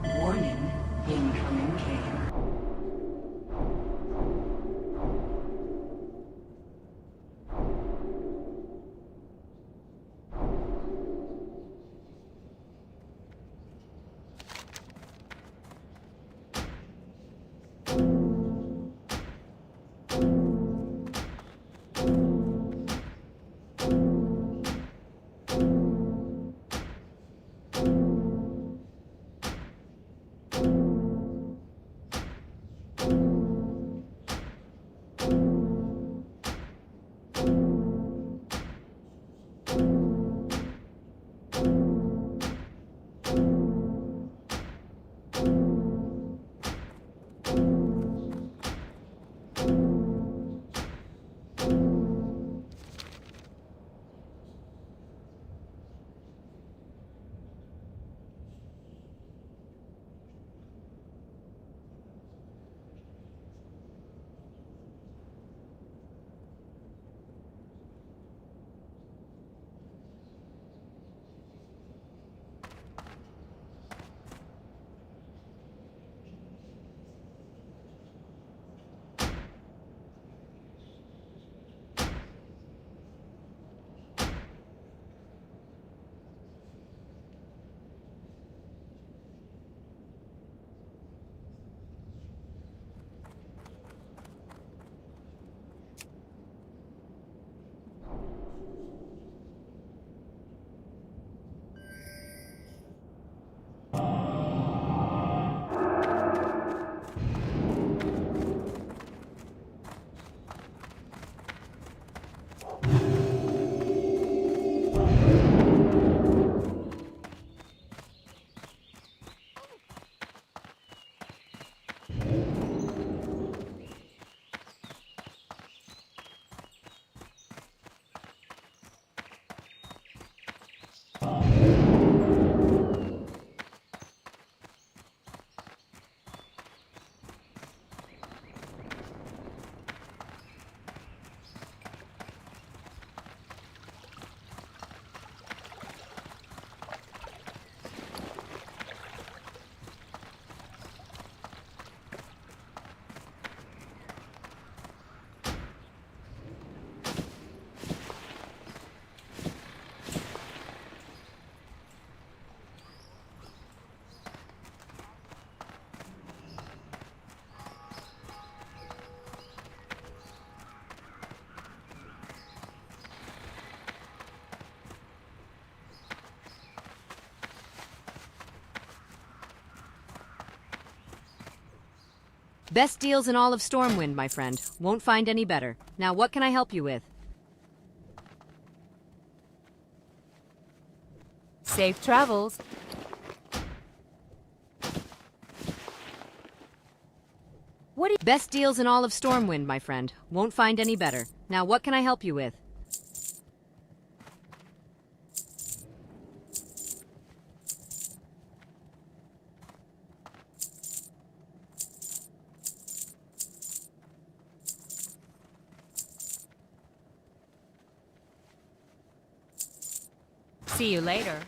Warning, incoming care. Best deals in all of Stormwind, my friend. Won't find any better. Now, what can I help you with? Safe travels. Best deals in all of Stormwind, my friend. Won't find any better. Now, what can I help you with? See you later.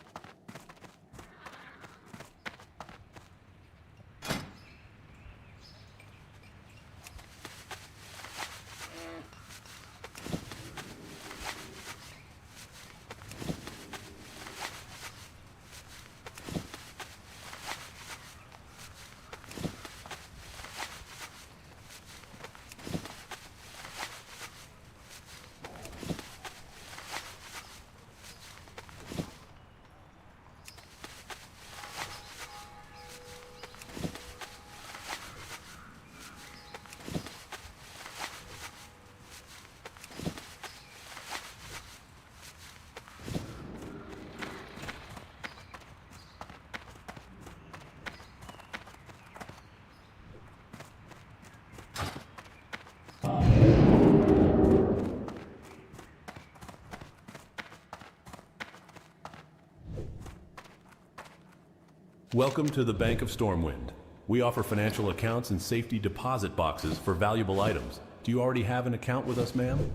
Welcome to the Bank of Stormwind. We offer financial accounts and safety deposit boxes for valuable items. Do you already have an account with us, ma'am?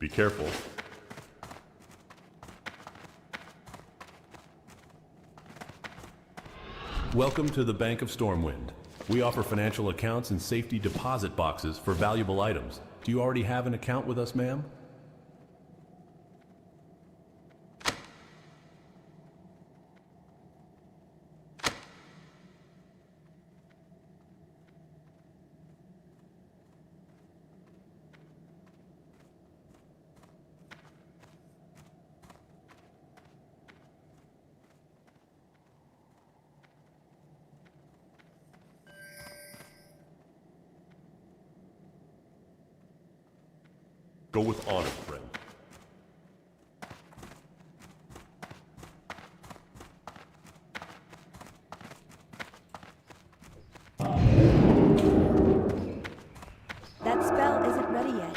Be careful. Welcome to the Bank of Stormwind. We offer financial accounts and safety deposit boxes for valuable items. Do you already have an account with us, ma'am? Go with honor, friend. That spell isn't ready yet.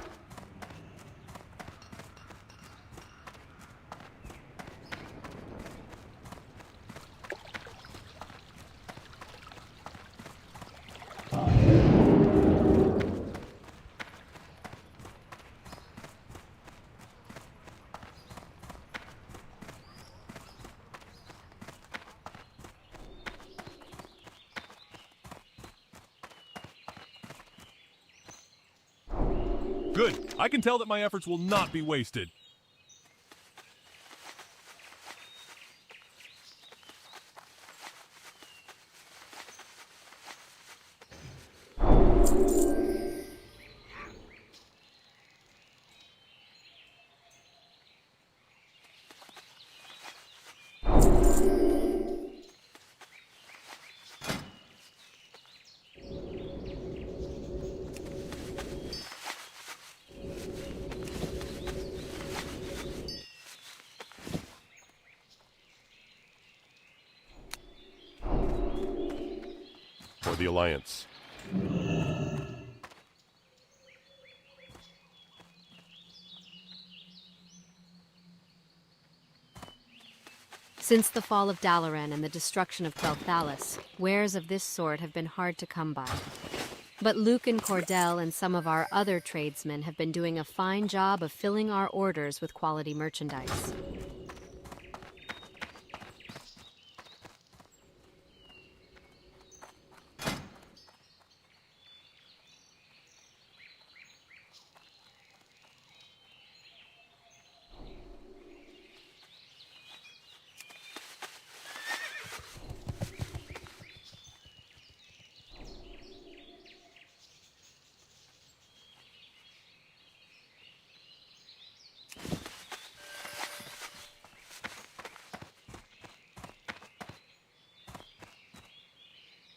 Good. I can tell that my efforts will not be wasted. For the Alliance. Since the fall of Dalaran and the destruction of Quel'Thalas, wares of this sort have been hard to come by. But Luke and Cordell and some of our other tradesmen have been doing a fine job of filling our orders with quality merchandise.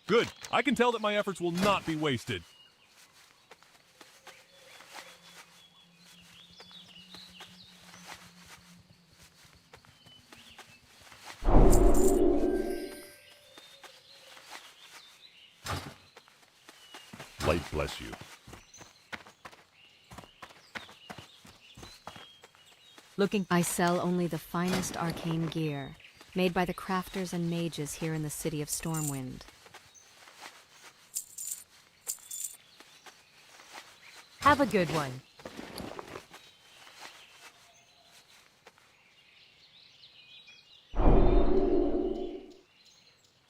Good. I can tell that my efforts will not be wasted. Light bless you. I sell only the finest arcane gear, made by the crafters and mages here in the city of Stormwind. Have a good one.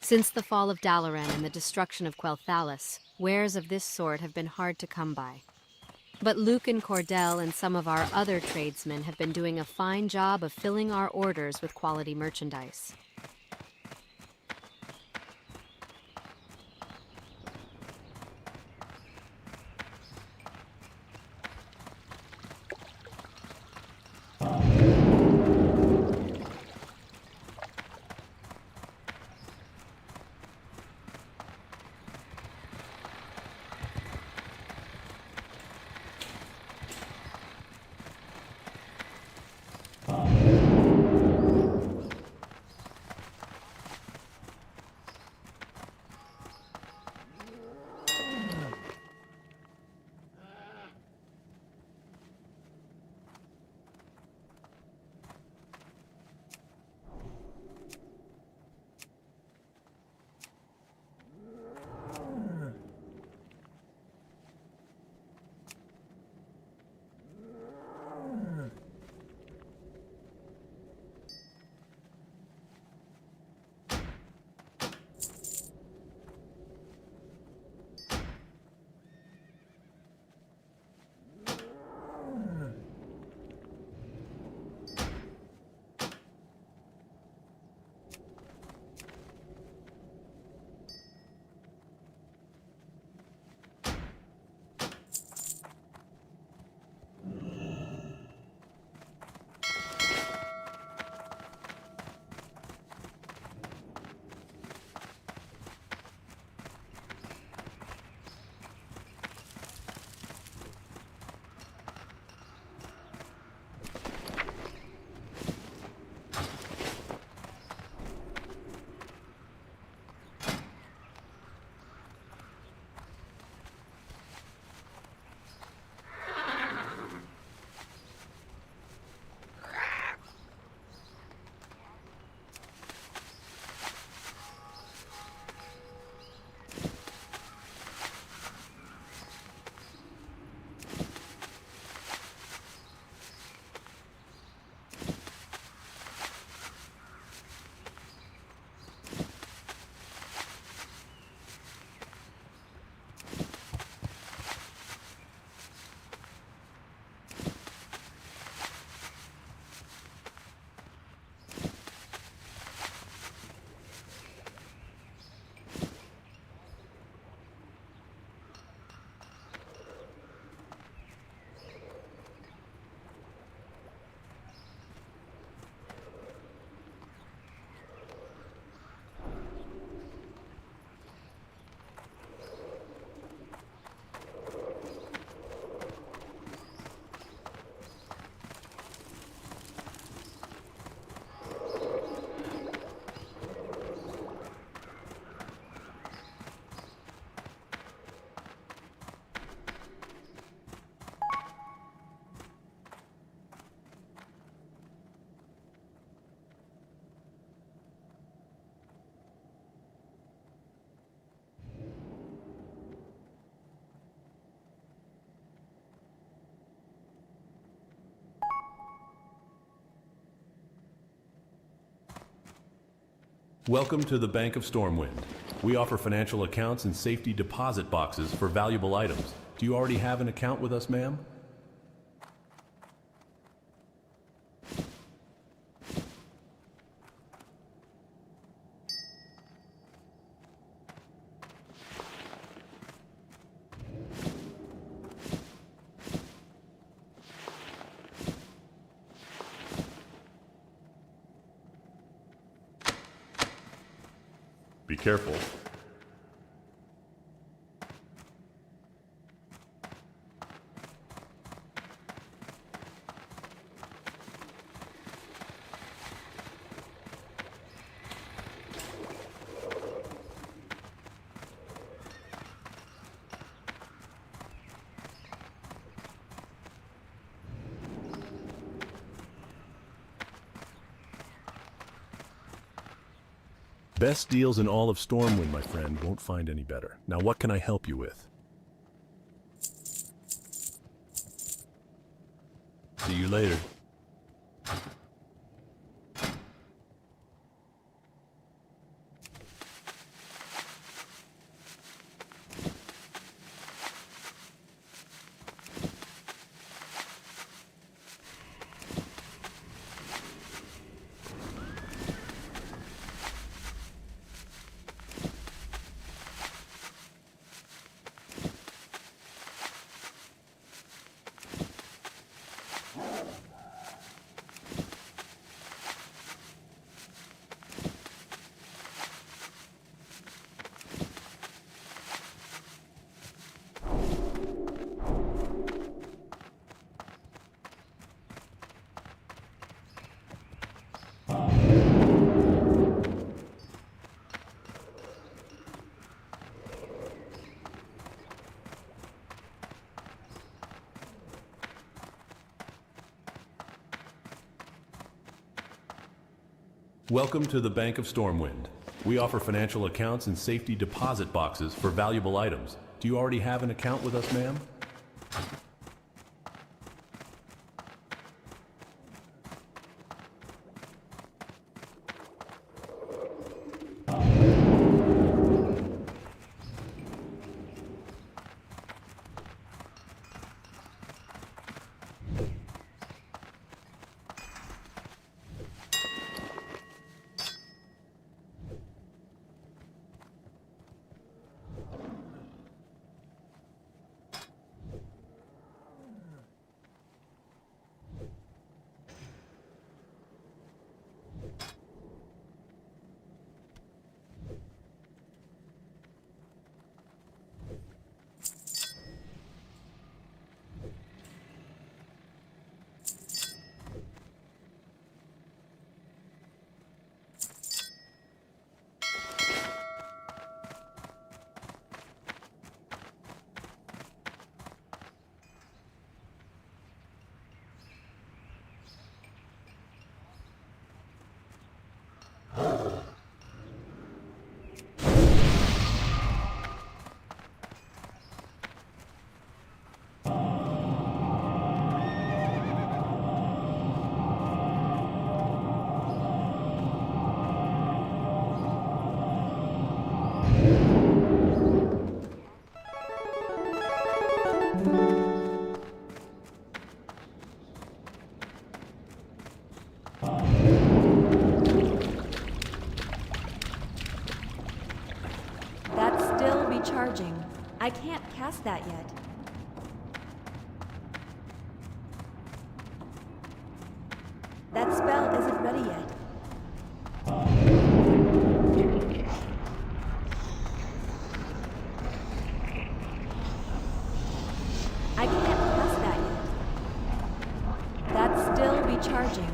Since the fall of Dalaran and the destruction of Quel'Thalas, wares of this sort have been hard to come by. But Luke and Cordell and some of our other tradesmen have been doing a fine job of filling our orders with quality merchandise. Welcome to the Bank of Stormwind. We offer financial accounts and safety deposit boxes for valuable items. Do you already have an account with us, ma'am? Be careful. Best deals in all of Stormwind, my friend. Won't find any better. Now, what can I help you with? See you later. Welcome to the Bank of Stormwind. We offer financial accounts and safety deposit boxes for valuable items. Do you already have an account with us, ma'am? Charging. I can't cast that yet. That spell isn't ready yet. I can't cast that yet. That's still recharging.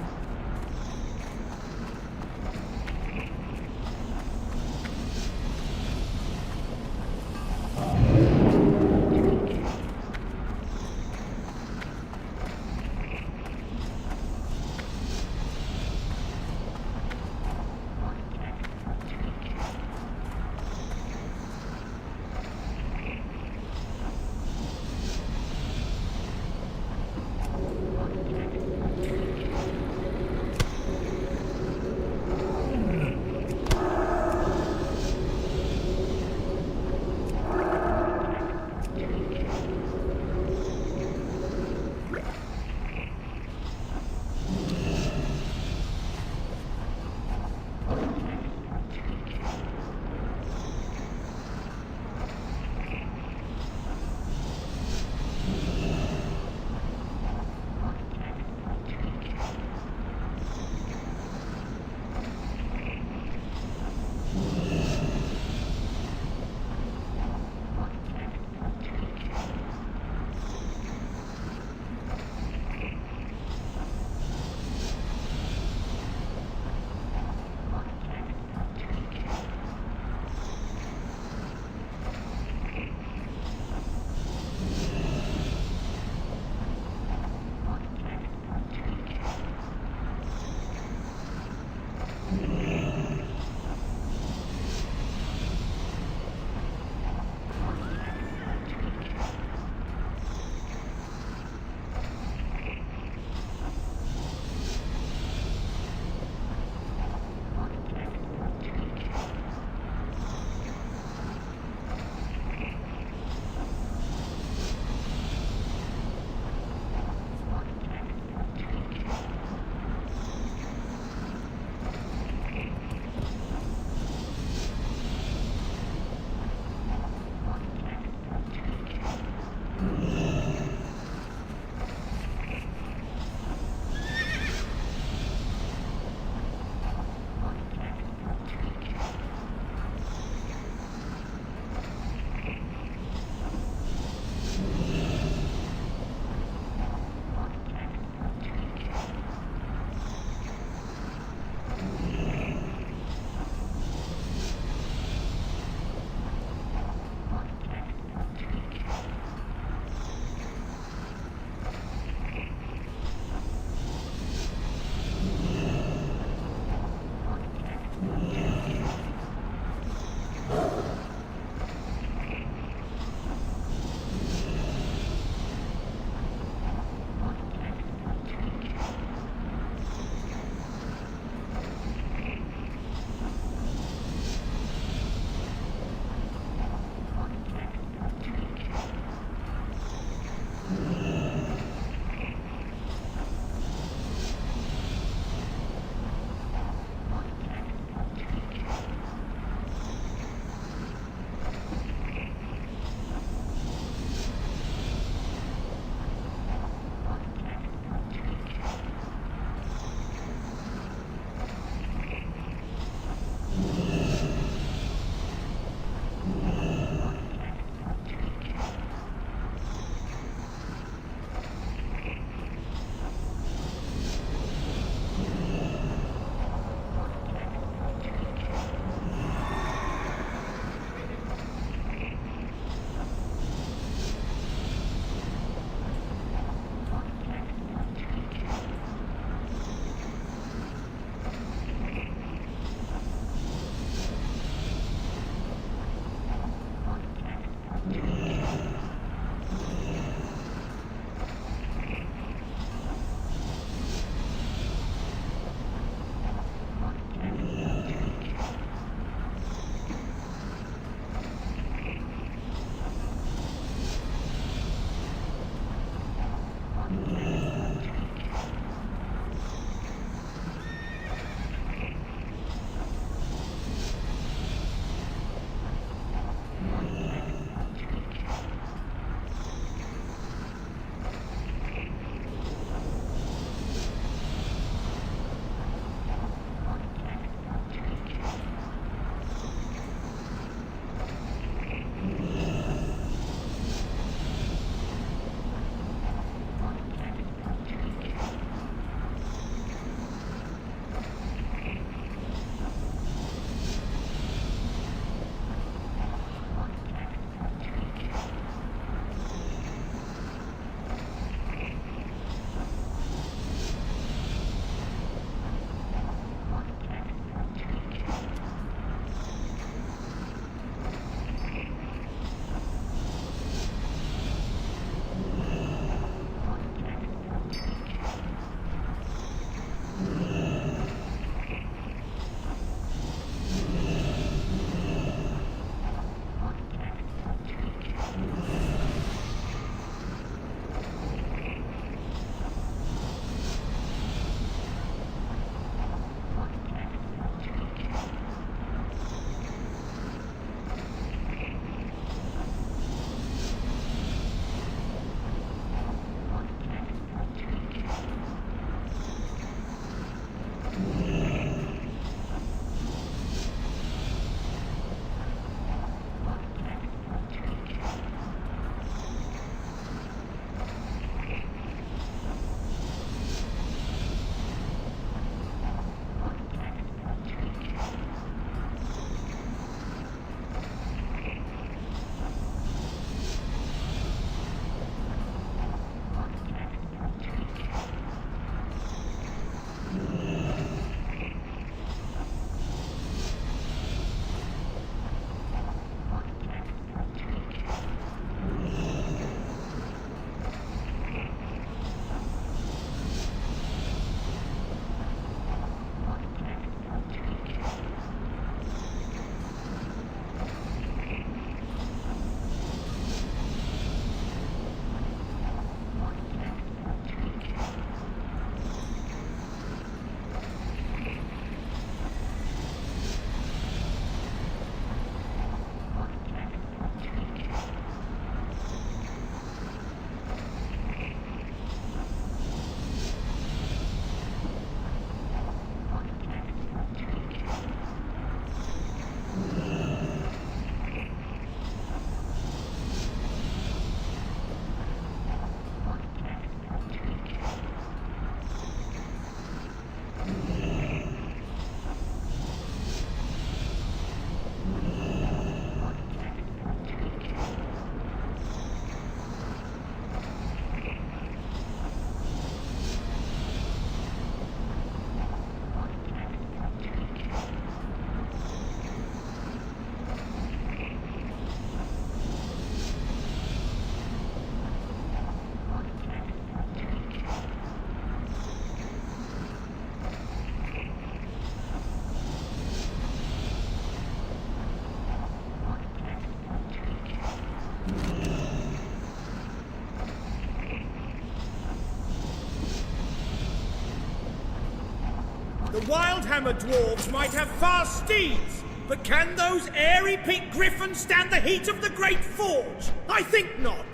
The Wildhammer dwarves might have fast steeds, but can those airy-peaked griffins stand the heat of the Great Forge? I think not.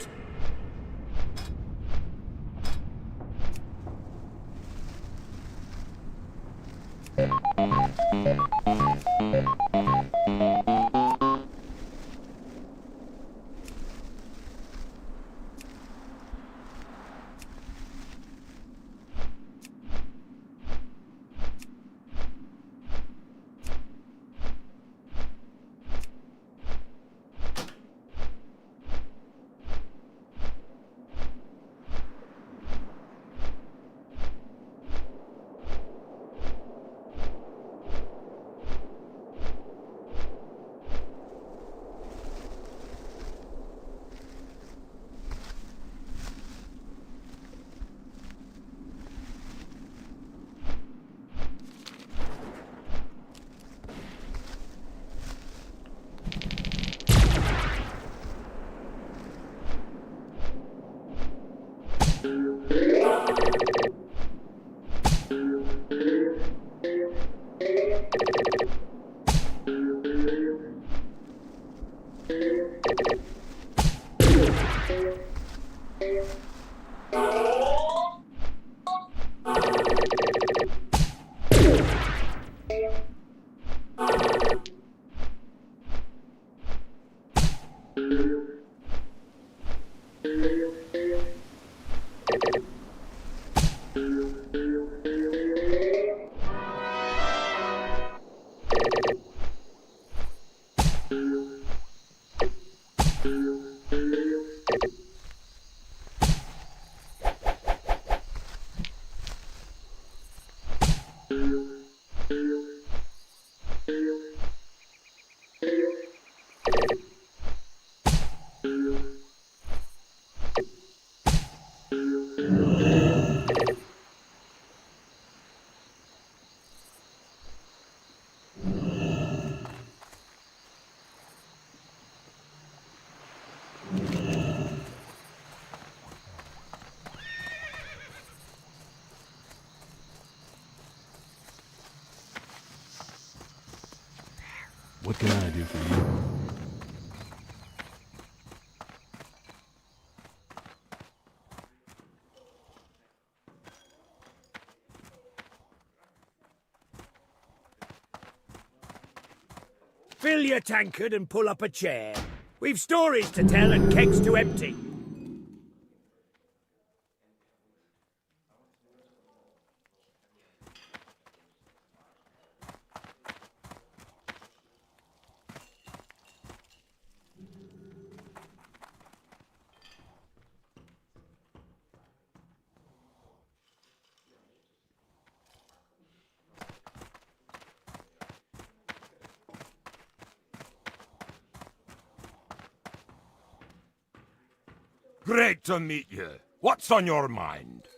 What can I do for you? Fill your tankard and pull up a chair. We've stories to tell and kegs to empty. Great to meet you. What's on your mind?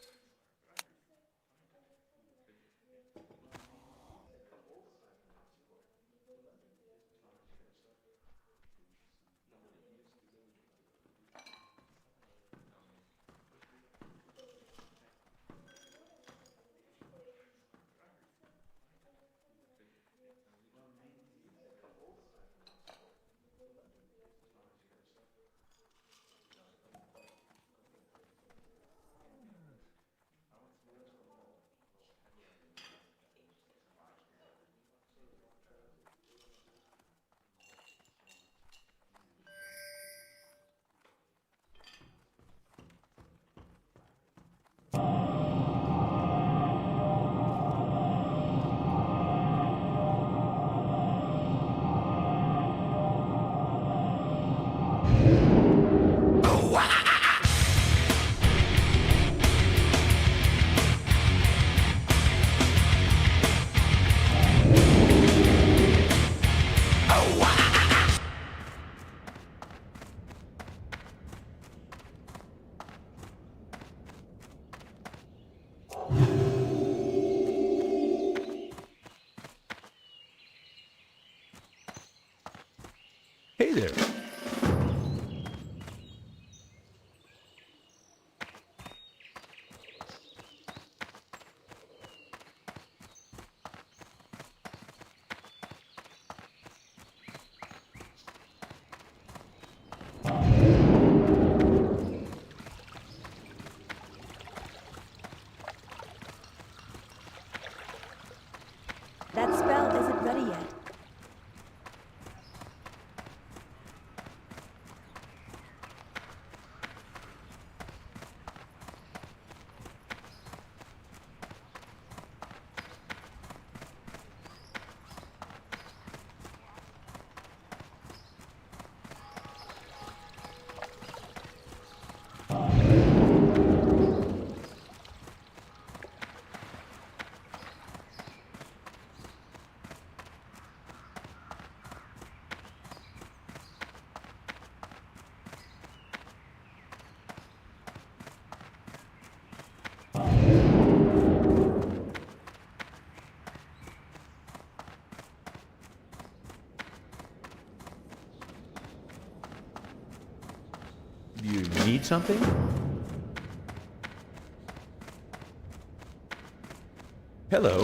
Hey there. Need something? Hello.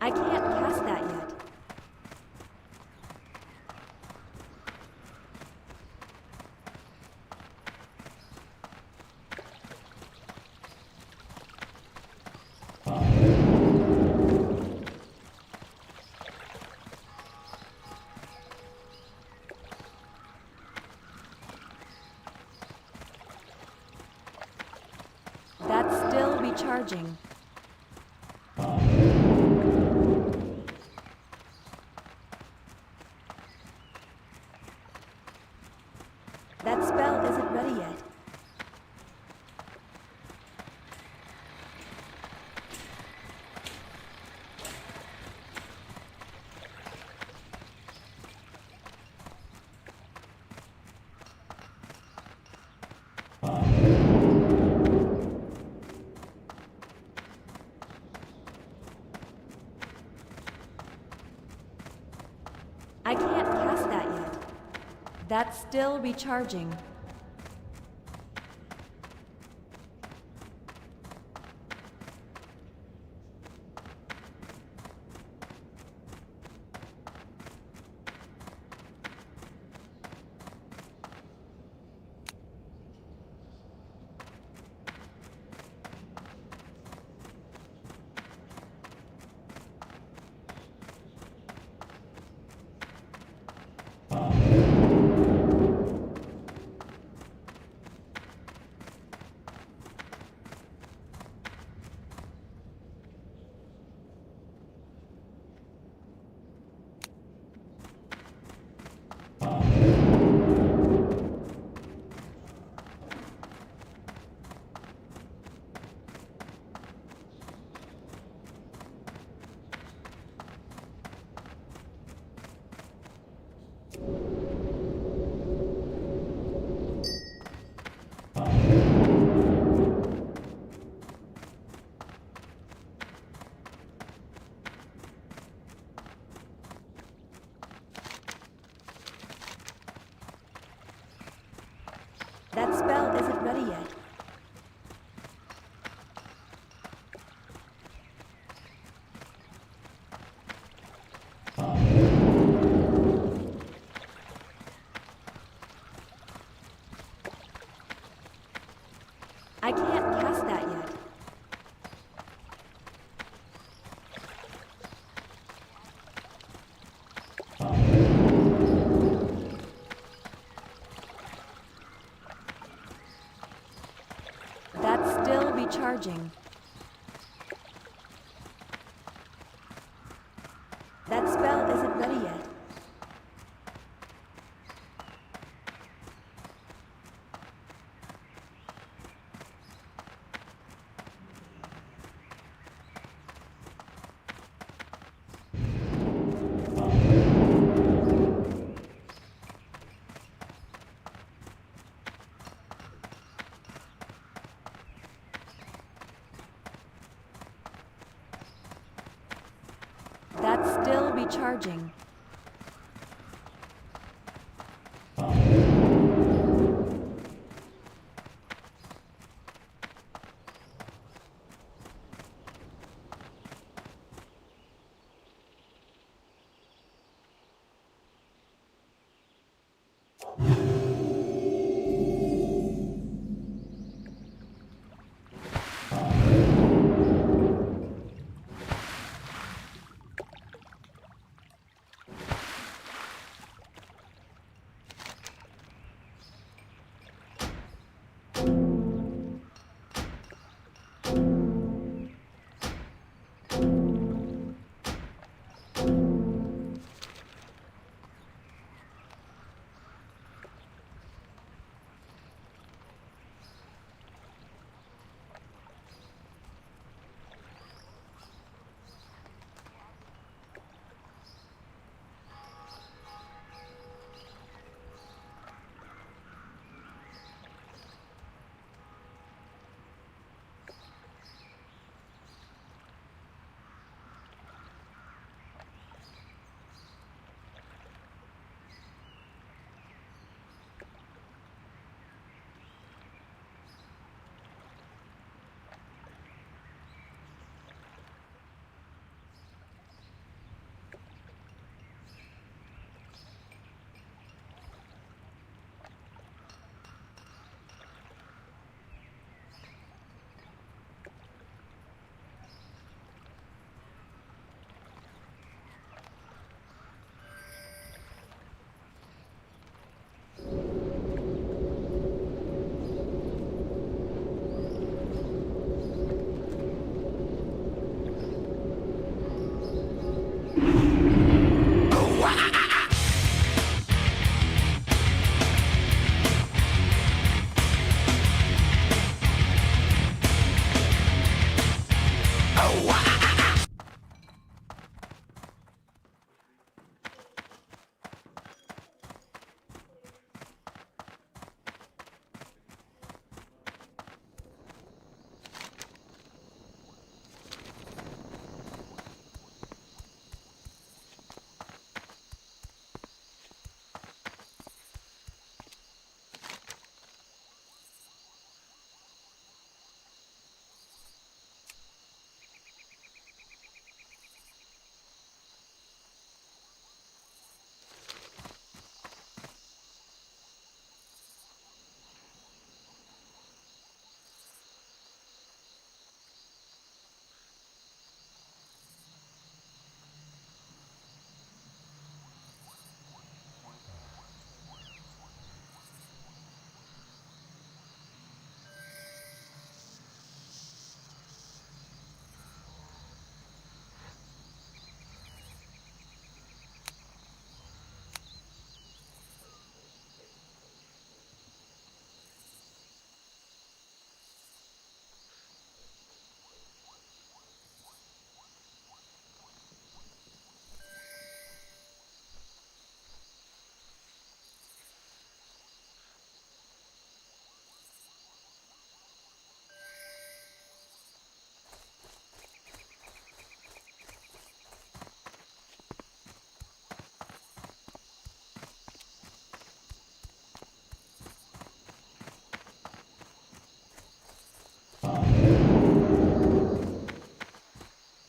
I can't cast that yet. That's still recharging. That spell isn't ready yet. I can't cast that yet. That's still recharging. That spell isn't ready yet. I can't cast that yet. That's still recharging. That spell isn't ready yet. That's still recharging.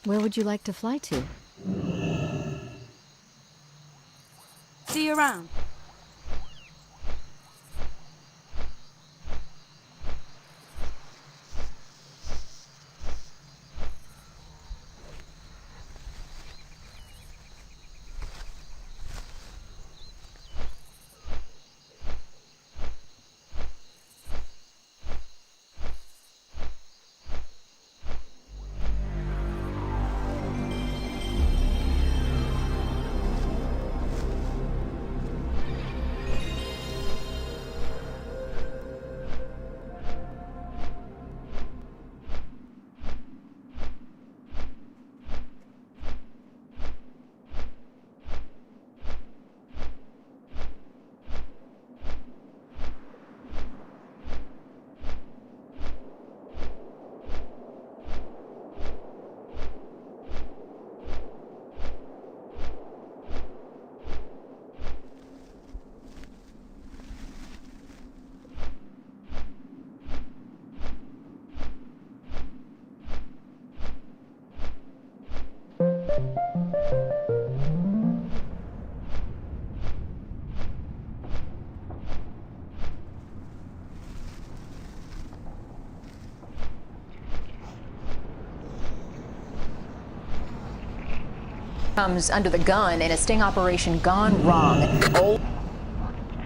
Where would you like to fly to? See you around. Comes under the gun in a sting operation gone wrong.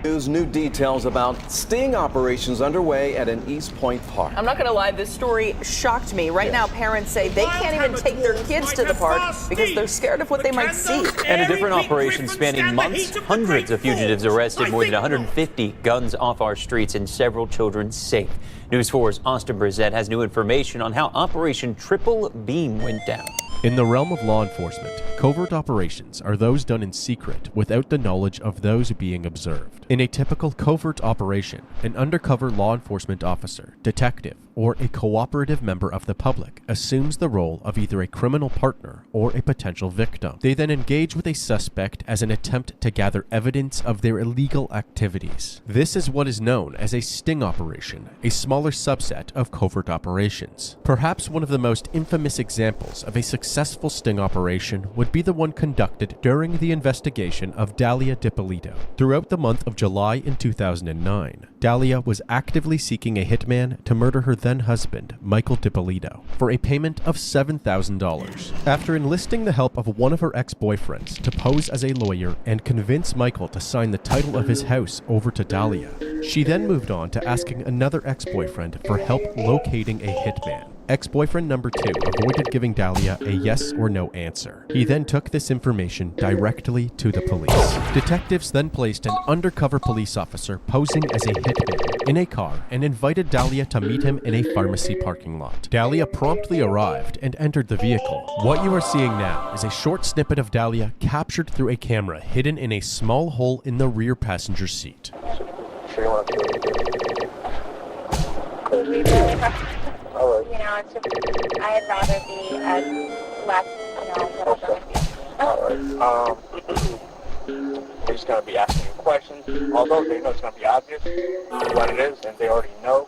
News, new details about sting operations underway at an East Point park. I'm not going to lie, this story shocked me. Right now, parents say they can't even take their kids to the park because they're scared of what they might see. And a different operation spanning months, hundreds of fugitives arrested, more than 150 guns off our streets, and several children safe. News 4's Austin Brissett has new information on how Operation Triple Beam went down. In the realm of law enforcement, covert operations are those done in secret without the knowledge of those being observed. In a typical covert operation, an undercover law enforcement officer, detective, or a cooperative member of the public assumes the role of either a criminal partner or a potential victim. They then engage with a suspect as an attempt to gather evidence of their illegal activities. This is what is known as a sting operation, a smaller subset of covert operations. Perhaps one of the most infamous examples of a successful sting operation would be the one conducted during the investigation of Dalia DiPolito. Throughout the month of July in 2009, Dalia was actively seeking a hitman to murder her then-husband, Michael DiPolito, for a payment of $7,000. After enlisting the help of one of her ex-boyfriends to pose as a lawyer and convince Michael to sign the title of his house over to Dalia, she then moved on to asking another ex-boyfriend for help locating a hitman. Ex-boyfriend number 2 avoided giving Dalia a yes or no answer. He then took this information directly to the police. Detectives then placed an undercover police officer posing as a hitman in a car and invited Dalia to meet him in a pharmacy parking lot. Dalia promptly arrived and entered the vehicle. What you are seeing now is a short snippet of Dalia captured through a camera hidden in a small hole in the rear passenger seat. You know, it's just, I'd rather be as less, whatever. They're just going to be asking you questions, although they know it's going to be obvious what it is, and they already know,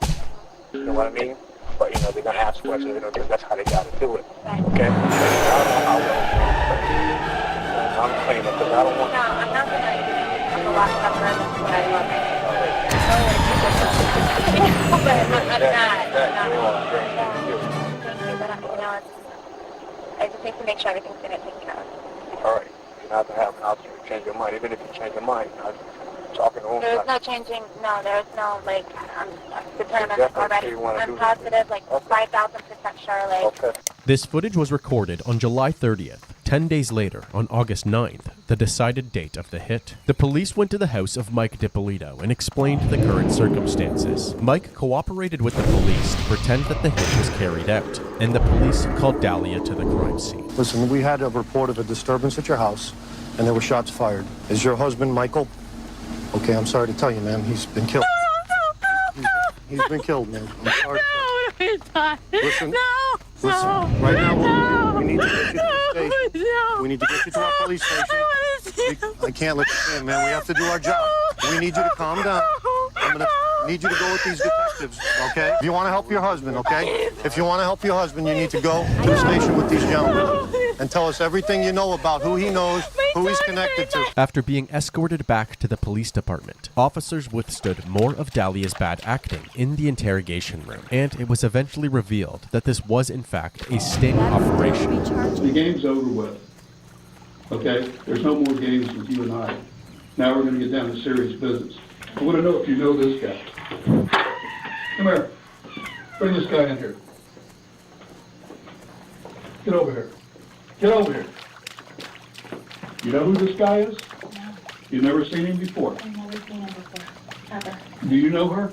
you know what I mean? But, you know, they're going to ask questions, you know, because that's how they got to do it, okay? I don't know how well I'm playing it, because I don't want... No, I'm not going to I'm a lot tougher than what I love. I just need to make sure everything's going to take care of. All right. You're not going to have an option to change your mind. Even if you change your mind, you're not talking to them. There's no changing. No, there's no, like, I'm determined already. I'm positive, like, 5,000% sure, like. Okay. This footage was recorded on July 30th. 10 days later, on August 9th, the decided date of the hit, the police went to the house of Mike DiPolito and explained the current circumstances. Mike cooperated with the police to pretend that the hit was carried out, and the police called Dalia to the crime scene. Listen, we had a report of a disturbance at your house, and there were shots fired. Is your husband Michael? Okay, I'm sorry to tell you, ma'am, he's been killed. He's been killed, man. I'm sorry. Listen, listen, right now, we need to get you to the station. We need to get you to our police station. I can't let you stand, man. We have to do our job. We need you to calm down. I'm gonna need you to go with these detectives, okay? You want to help your husband, okay? If you want to help your husband, you need to go to the station with these gentlemen and tell us everything you know about who he knows, who he's connected to. After being escorted back to the police department, officers withstood more of Dahlia's bad acting in the interrogation room, and it was eventually revealed that this was in fact a sting operation. The game's over with. Okay? There's no more games with you and I. Now we're going to get down to serious business. I want to know if you know this guy. Come here. Bring this guy in here. Get over here. Get over here. You know who this guy is? No. You've never seen him before? I've never seen him before. Ever. Do you know her?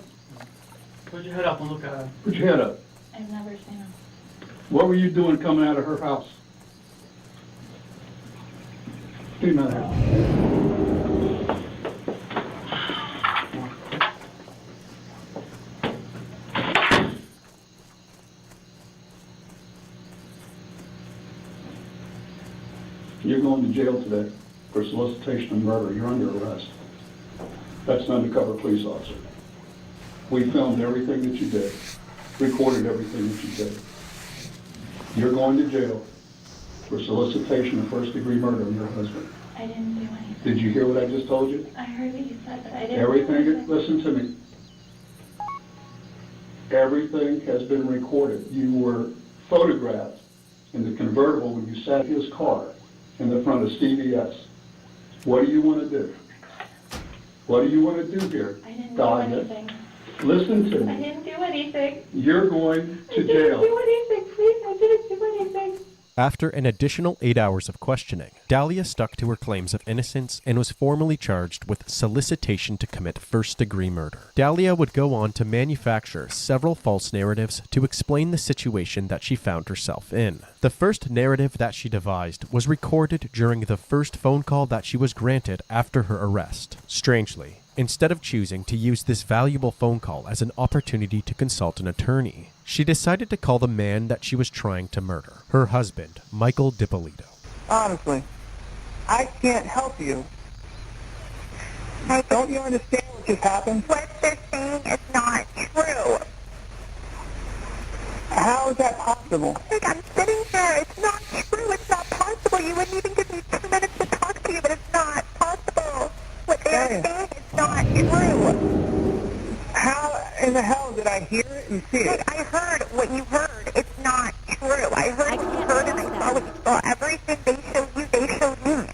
Put your head up and look at her. Put your head up. I've never seen him. What were you doing coming out of her house? Get him out of here. You're going to jail today for solicitation of murder. You're under arrest. That's an undercover police officer. We filmed everything that you did, recorded everything that you did. You're going to jail for solicitation of first-degree murder of your husband. I didn't do anything. Did you hear what I just told you? I heard what you said, but I didn't Everything, do anything. listen to me. Everything has been recorded. You were photographed in the convertible when you sat in his car in the front of CVS. What do you want to do? What do you want to do here? I didn't Dahlia? do anything. Listen to me. I didn't do anything. You're going to I didn't jail. do anything, please. I didn't do anything. After an additional 8 hours of questioning, Dahlia stuck to her claims of innocence and was formally charged with solicitation to commit first-degree murder. Dahlia would go on to manufacture several false narratives to explain the situation that she found herself in. The first narrative that she devised was recorded during the first phone call that she was granted after her arrest. Strangely, instead of choosing to use this valuable phone call as an opportunity to consult an attorney, she decided to call the man that she was trying to murder, her husband, Michael DiPolito. Honestly, I can't help you. Don't you understand what just happened? What they're saying is not true. How is that possible? Like, I'm sitting here. It's not true. It's not possible. You wouldn't even give me 2 minutes to talk to you, but it's not possible. What they're saying is not true. How in the hell did I hear it and see it? Like, I heard what you heard. It's not true. I heard what you heard and I saw what you saw. Everything they showed you, they showed me.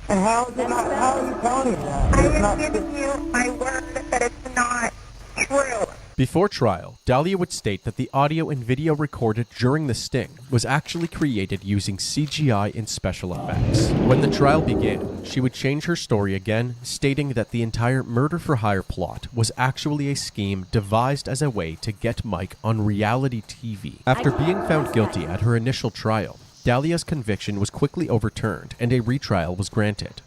And how is it not? How are you telling me that? I am giving you my word that it's not true. Before trial, Dahlia would state that the audio and video recorded during the sting was actually created using CGI and special effects. When the trial began, she would change her story again, stating that the entire murder-for-hire plot was actually a scheme devised as a way to get Mike on reality TV. After being found guilty at her initial trial, Dahlia's conviction was quickly overturned and a retrial was granted.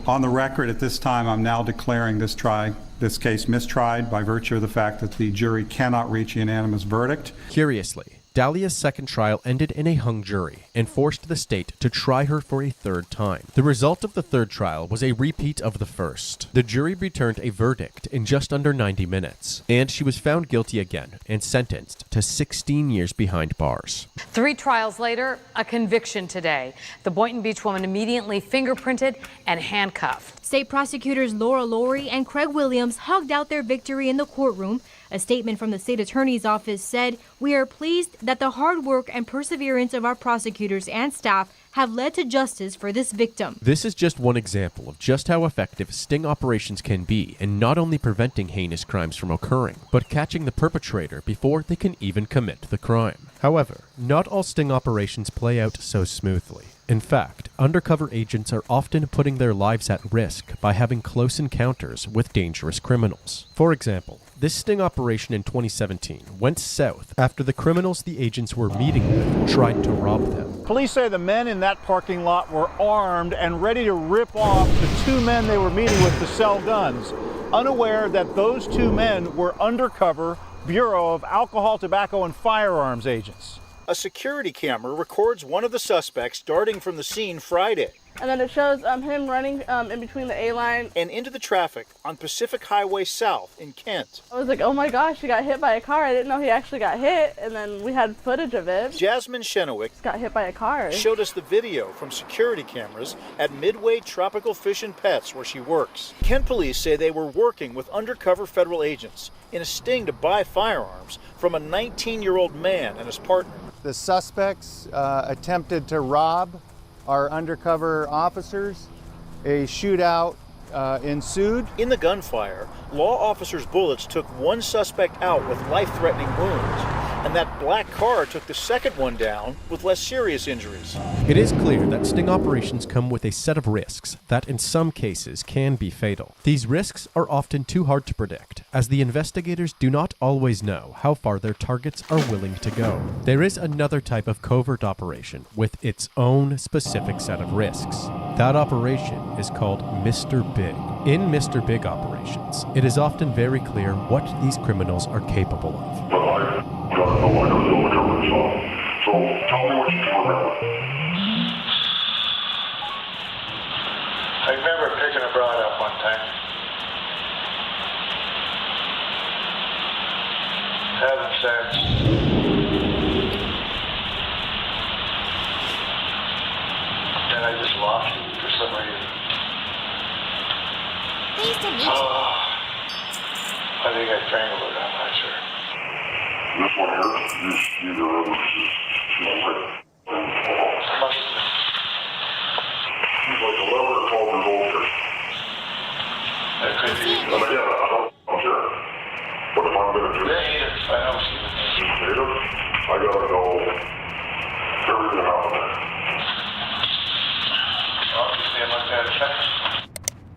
On the record at this time, I'm now declaring this case mistried by virtue of the fact that the jury cannot reach a unanimous verdict. Curiously, Dahlia's second trial ended in a hung jury and forced the state to try her for a third time. The result of the third trial was a repeat of the first. The jury returned a verdict in just under 90 minutes, and she was found guilty again and sentenced to 16 years behind bars. 3 trials later, a conviction today. The Boynton Beach woman immediately fingerprinted and handcuffed. State prosecutors Laura Laurie and Craig Williams hugged out their victory in the courtroom. A statement from the state attorney's office said, "We are pleased that the hard work and perseverance of our prosecutors and staff have led to justice for this victim." This is just one example of just how effective sting operations can be in not only preventing heinous crimes from occurring, but catching the perpetrator before they can even commit the crime. However, not all sting operations play out so smoothly. In fact, undercover agents are often putting their lives at risk by having close encounters with dangerous criminals. For example, this sting operation in 2017 went south after the criminals the agents were meeting with tried to rob them. Police say the men in that parking lot were armed and ready to rip off the 2 men they were meeting with to sell guns, unaware that those 2 men were undercover Bureau of Alcohol, Tobacco, and Firearms agents. A security camera records one of the suspects darting from the scene Friday. And then it shows him running in between the A-line and into the traffic on Pacific Highway South in Kent. I was like, oh my gosh, he got hit by a car. I didn't know he actually got hit, and then we had footage of it. Jasmine Shenowick got hit by a car. Showed us the video from security cameras at Midway Tropical Fish and Pets where she works. Kent police say they were working with undercover federal agents in a sting to buy firearms from a 19-year-old man and his partner. The suspects attempted to rob our undercover officers. A shootout ensued. In the gunfire, law officers' bullets took one suspect out with life-threatening wounds, and that black car took the second one down with less serious injuries. It is clear that sting operations come with a set of risks that in some cases can be fatal. These risks are often too hard to predict, as the investigators do not always know how far their targets are willing to go. There is another type of covert operation with its own specific set of risks. That operation is called Mr. Big. In Mr. Big operations, it is often very clear what these criminals are capable of. So tell me what you can remember. I remember picking a broad up one time. Having sex. Then I just lost it for some reason. Pleased to meet you. I think I strangled it, I'm not sure. This one here is neither of us. He's like 11 or 12 years old here. That could be. But again, I don't care. What if I'm going to do? Native. I know she's a native. Native? I gotta know everything about that. I'll just stand like that a second.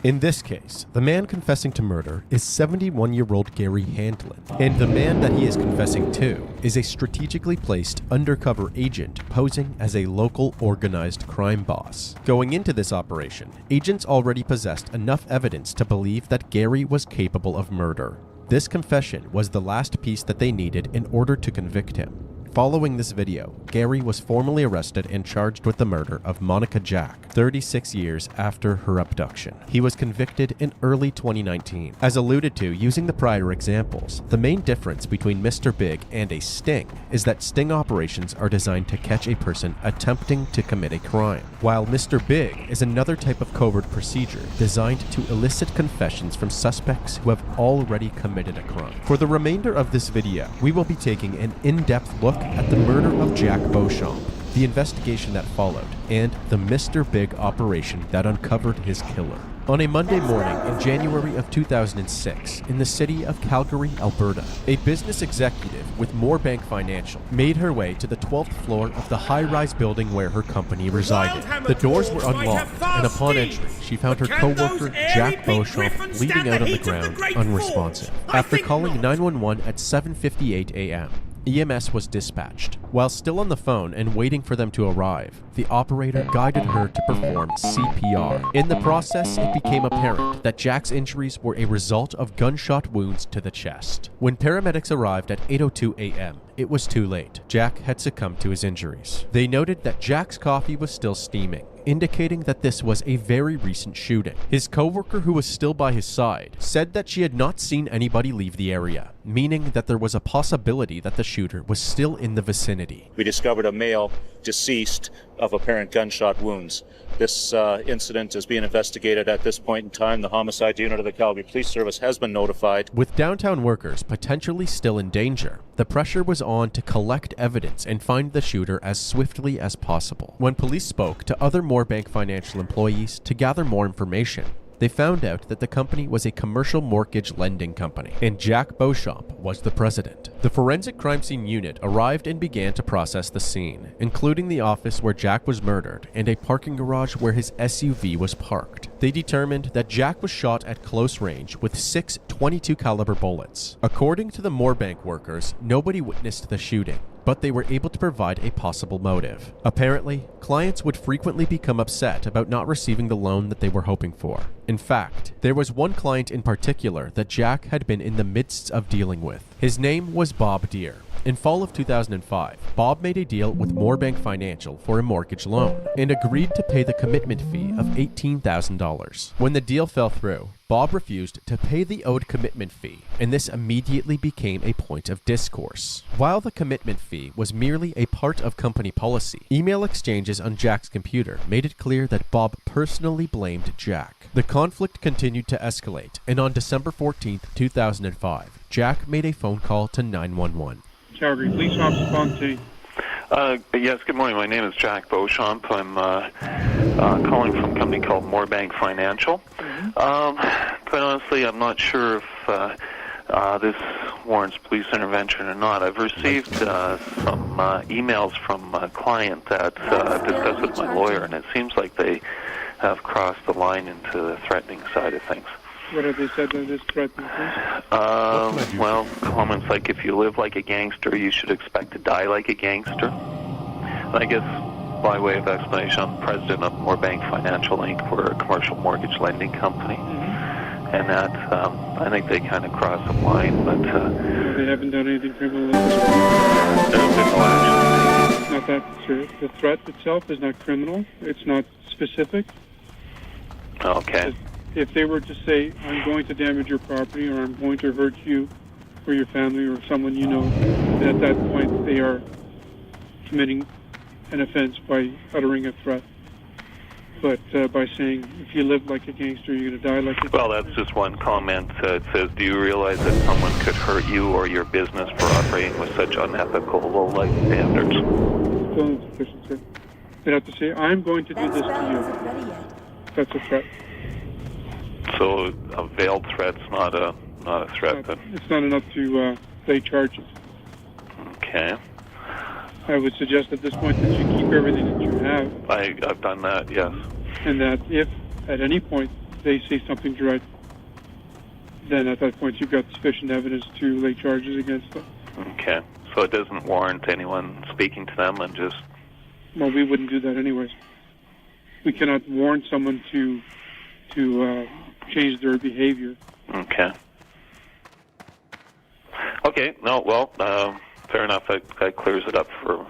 In this case, the man confessing to murder is 71-year-old Gary Handlin, and the man that he is confessing to is a strategically placed undercover agent posing as a local organized crime boss. Going into this operation, agents already possessed enough evidence to believe that Gary was capable of murder. This confession was the last piece that they needed in order to convict him. Following this video, Gary was formally arrested and charged with the murder of Monica Jack, 36 years after her abduction. He was convicted in early 2019. As alluded to using the prior examples, the main difference between Mr. Big and a sting is that sting operations are designed to catch a person attempting to commit a crime, while Mr. Big is another type of covert procedure designed to elicit confessions from suspects who have already committed a crime. For the remainder of this video, we will be taking an in-depth look at the murder of Jack Beauchamp, the investigation that followed, and the Mr. Big operation that uncovered his killer. On a Monday morning in January of 2006, in the city of Calgary, Alberta, a business executive with Moorbank Financial made her way to the 12th floor of the high-rise building where her company resided. The doors were unlocked, and upon entry, she found her co-worker Jack Beauchamp bleeding out on the ground, unresponsive. After calling 911 at 7:58 a.m., EMS was dispatched. While still on the phone and waiting for them to arrive, the operator guided her to perform CPR. In the process, it became apparent that Jack's injuries were a result of gunshot wounds to the chest. When paramedics arrived at 8:02 a.m., it was too late. Jack had succumbed to his injuries. They noted that Jack's coffee was still steaming, indicating that this was a very recent shooting. His co-worker, who was still by his side, said that she had not seen anybody leave the area, meaning that there was a possibility that the shooter was still in the vicinity. We discovered a male deceased of apparent gunshot wounds. This incident is being investigated at this point in time. The homicide unit of the Calgary Police Service has been notified. With downtown workers potentially still in danger, the pressure was on to collect evidence and find the shooter as swiftly as possible. When police spoke to other Moorbank Financial employees to gather more information, they found out that the company was a commercial mortgage lending company, and Jack Beauchamp was the president. The forensic crime scene unit arrived and began to process the scene, including the office where Jack was murdered and a parking garage where his SUV was parked. They determined that Jack was shot at close range with 6 .22 caliber bullets. According to the Moorbank workers, nobody witnessed the shooting, but they were able to provide a possible motive. Apparently, clients would frequently become upset about not receiving the loan that they were hoping for. In fact, there was one client in particular that Jack had been in the midst of dealing with. His name was Bob Deere, In fall of 2005, Bob made a deal with Moorbank Financial for a mortgage loan and agreed to pay the commitment fee of $18,000. When the deal fell through, Bob refused to pay the owed commitment fee, and this immediately became a point of discourse. While the commitment fee was merely a part of company policy, email exchanges on Jack's computer made it clear that Bob personally blamed Jack. The conflict continued to escalate, and on December 14, 2005, Jack made a phone call to 911. Calgary Police Officer Fontaine. Yes, good morning. My name is Jack Beauchamp. I'm calling from a company called Moorbank Financial. Quite honestly, I'm not sure if this warrants police intervention or not. I've received some emails from a client that discussed with my lawyer, and it seems like they have crossed the line into the threatening side of things. What have they said that is threatening, please? Well, comments like, if you live like a gangster, you should expect to die like a gangster. And I guess, by way of explanation, I'm president of Moorbank Financial Inc. We're a commercial mortgage lending company. And that, I think they kind of crossed the line, but... they haven't done anything criminal. There's been no action. It's not that the threat itself is not criminal. It's not specific. Okay. If they were to say, I'm going to damage your property, or I'm going to hurt you or your family or someone you know, then at that point they are committing an offense by uttering a threat. But by saying, if you live like a gangster, you're going to die like a gangster. Well, that's just one comment. It says, do you realize that someone could hurt you or your business for operating with such unethical, low-life standards? Still insufficient, sir. They'd have to say, I'm going to do this to you. That's a threat. So a veiled threat's not a threat, then? It's not enough to lay charges. Okay. I would suggest at this point that you keep everything that you have. I've done that, yes. And that if at any point they say something direct, then at that point you've got sufficient evidence to lay charges against them. Okay. So it doesn't warrant anyone speaking to them and just... Well, we wouldn't do that anyways. We cannot warn someone to change their behavior. Okay. Okay, no, well, fair enough. That clears it up for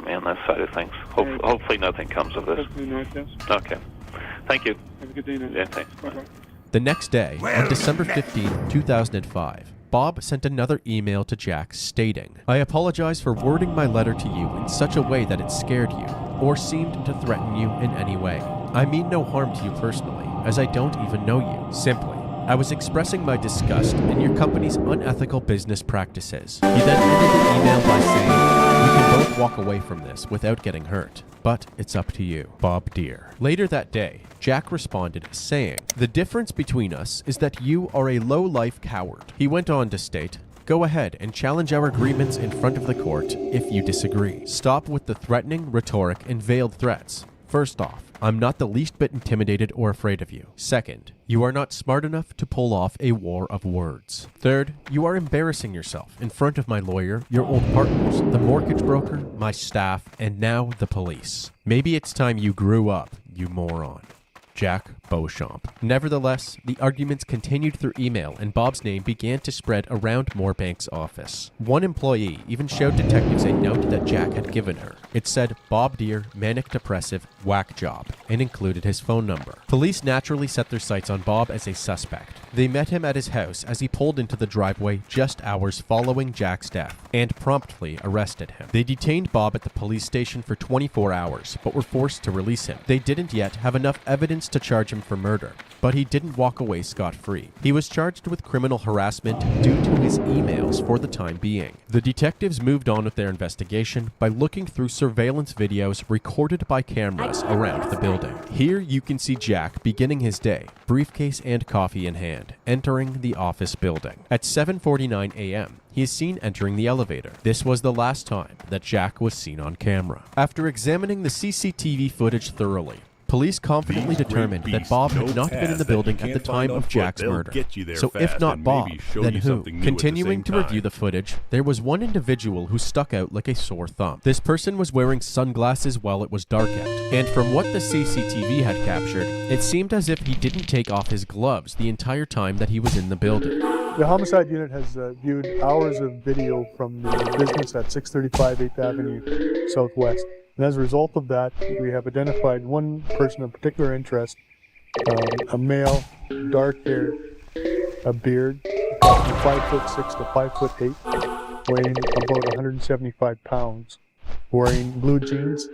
me on that side of things. Hopefully nothing comes of this. Hopefully not, yes. Okay. Thank you. Have a good day now. Yeah, thanks. Bye-bye. The next day, on December 15, 2005, Bob sent another email to Jack stating, I apologize for wording my letter to you in such a way that it scared you, or seemed to threaten you in any way. I mean no harm to you personally, as I don't even know you. Simply, I was expressing my disgust in your company's unethical business practices. He then ended the email by saying, we can both walk away from this without getting hurt, but it's up to you, Bob Deere. Later that day, Jack responded saying, the difference between us is that you are a low-life coward. He went on to state, go ahead and challenge our agreements in front of the court if you disagree. Stop with the threatening, rhetoric, and veiled threats. First off, I'm not the least bit intimidated or afraid of you. Second, you are not smart enough to pull off a war of words. Third, you are embarrassing yourself in front of my lawyer, your old partners, the mortgage broker, my staff, and now the police. Maybe it's time you grew up, you moron. Jack Beauchamp. Nevertheless, the arguments continued through email and Bob's name began to spread around Moorbank's office. One employee even showed detectives a note that Jack had given her. It said, Bob Deere, manic depressive, whack job, and included his phone number. Police naturally set their sights on Bob as a suspect. They met him at his house as he pulled into the driveway just hours following Jack's death, and promptly arrested him. They detained Bob at the police station for 24 hours, but were forced to release him. They didn't yet have enough evidence to charge him for murder, but he didn't walk away scot-free. He was charged with criminal harassment due to his emails for the time being. The detectives moved on with their investigation by looking through surveillance videos recorded by cameras around the building. Here you can see Jack beginning his day, briefcase and coffee in hand, entering the office building. At 7:49 a.m., he is seen entering the elevator. This was the last time that Jack was seen on camera. After examining the CCTV footage thoroughly, police confidently determined that Bob had not been in the building at the time of Jack's murder. So if not Bob, then who? Continuing to review the footage, there was one individual who stuck out like a sore thumb. This person was wearing sunglasses while it was dark out, and from what the CCTV had captured, it seemed as if he didn't take off his gloves the entire time that he was in the building. The homicide unit has viewed hours of video from the business at 635 8th Avenue Southwest. And as a result of that, we have identified one person of particular interest, a male, dark hair, a beard, approximately 5'6" to 5'8", weighing about 175 pounds, wearing blue jeans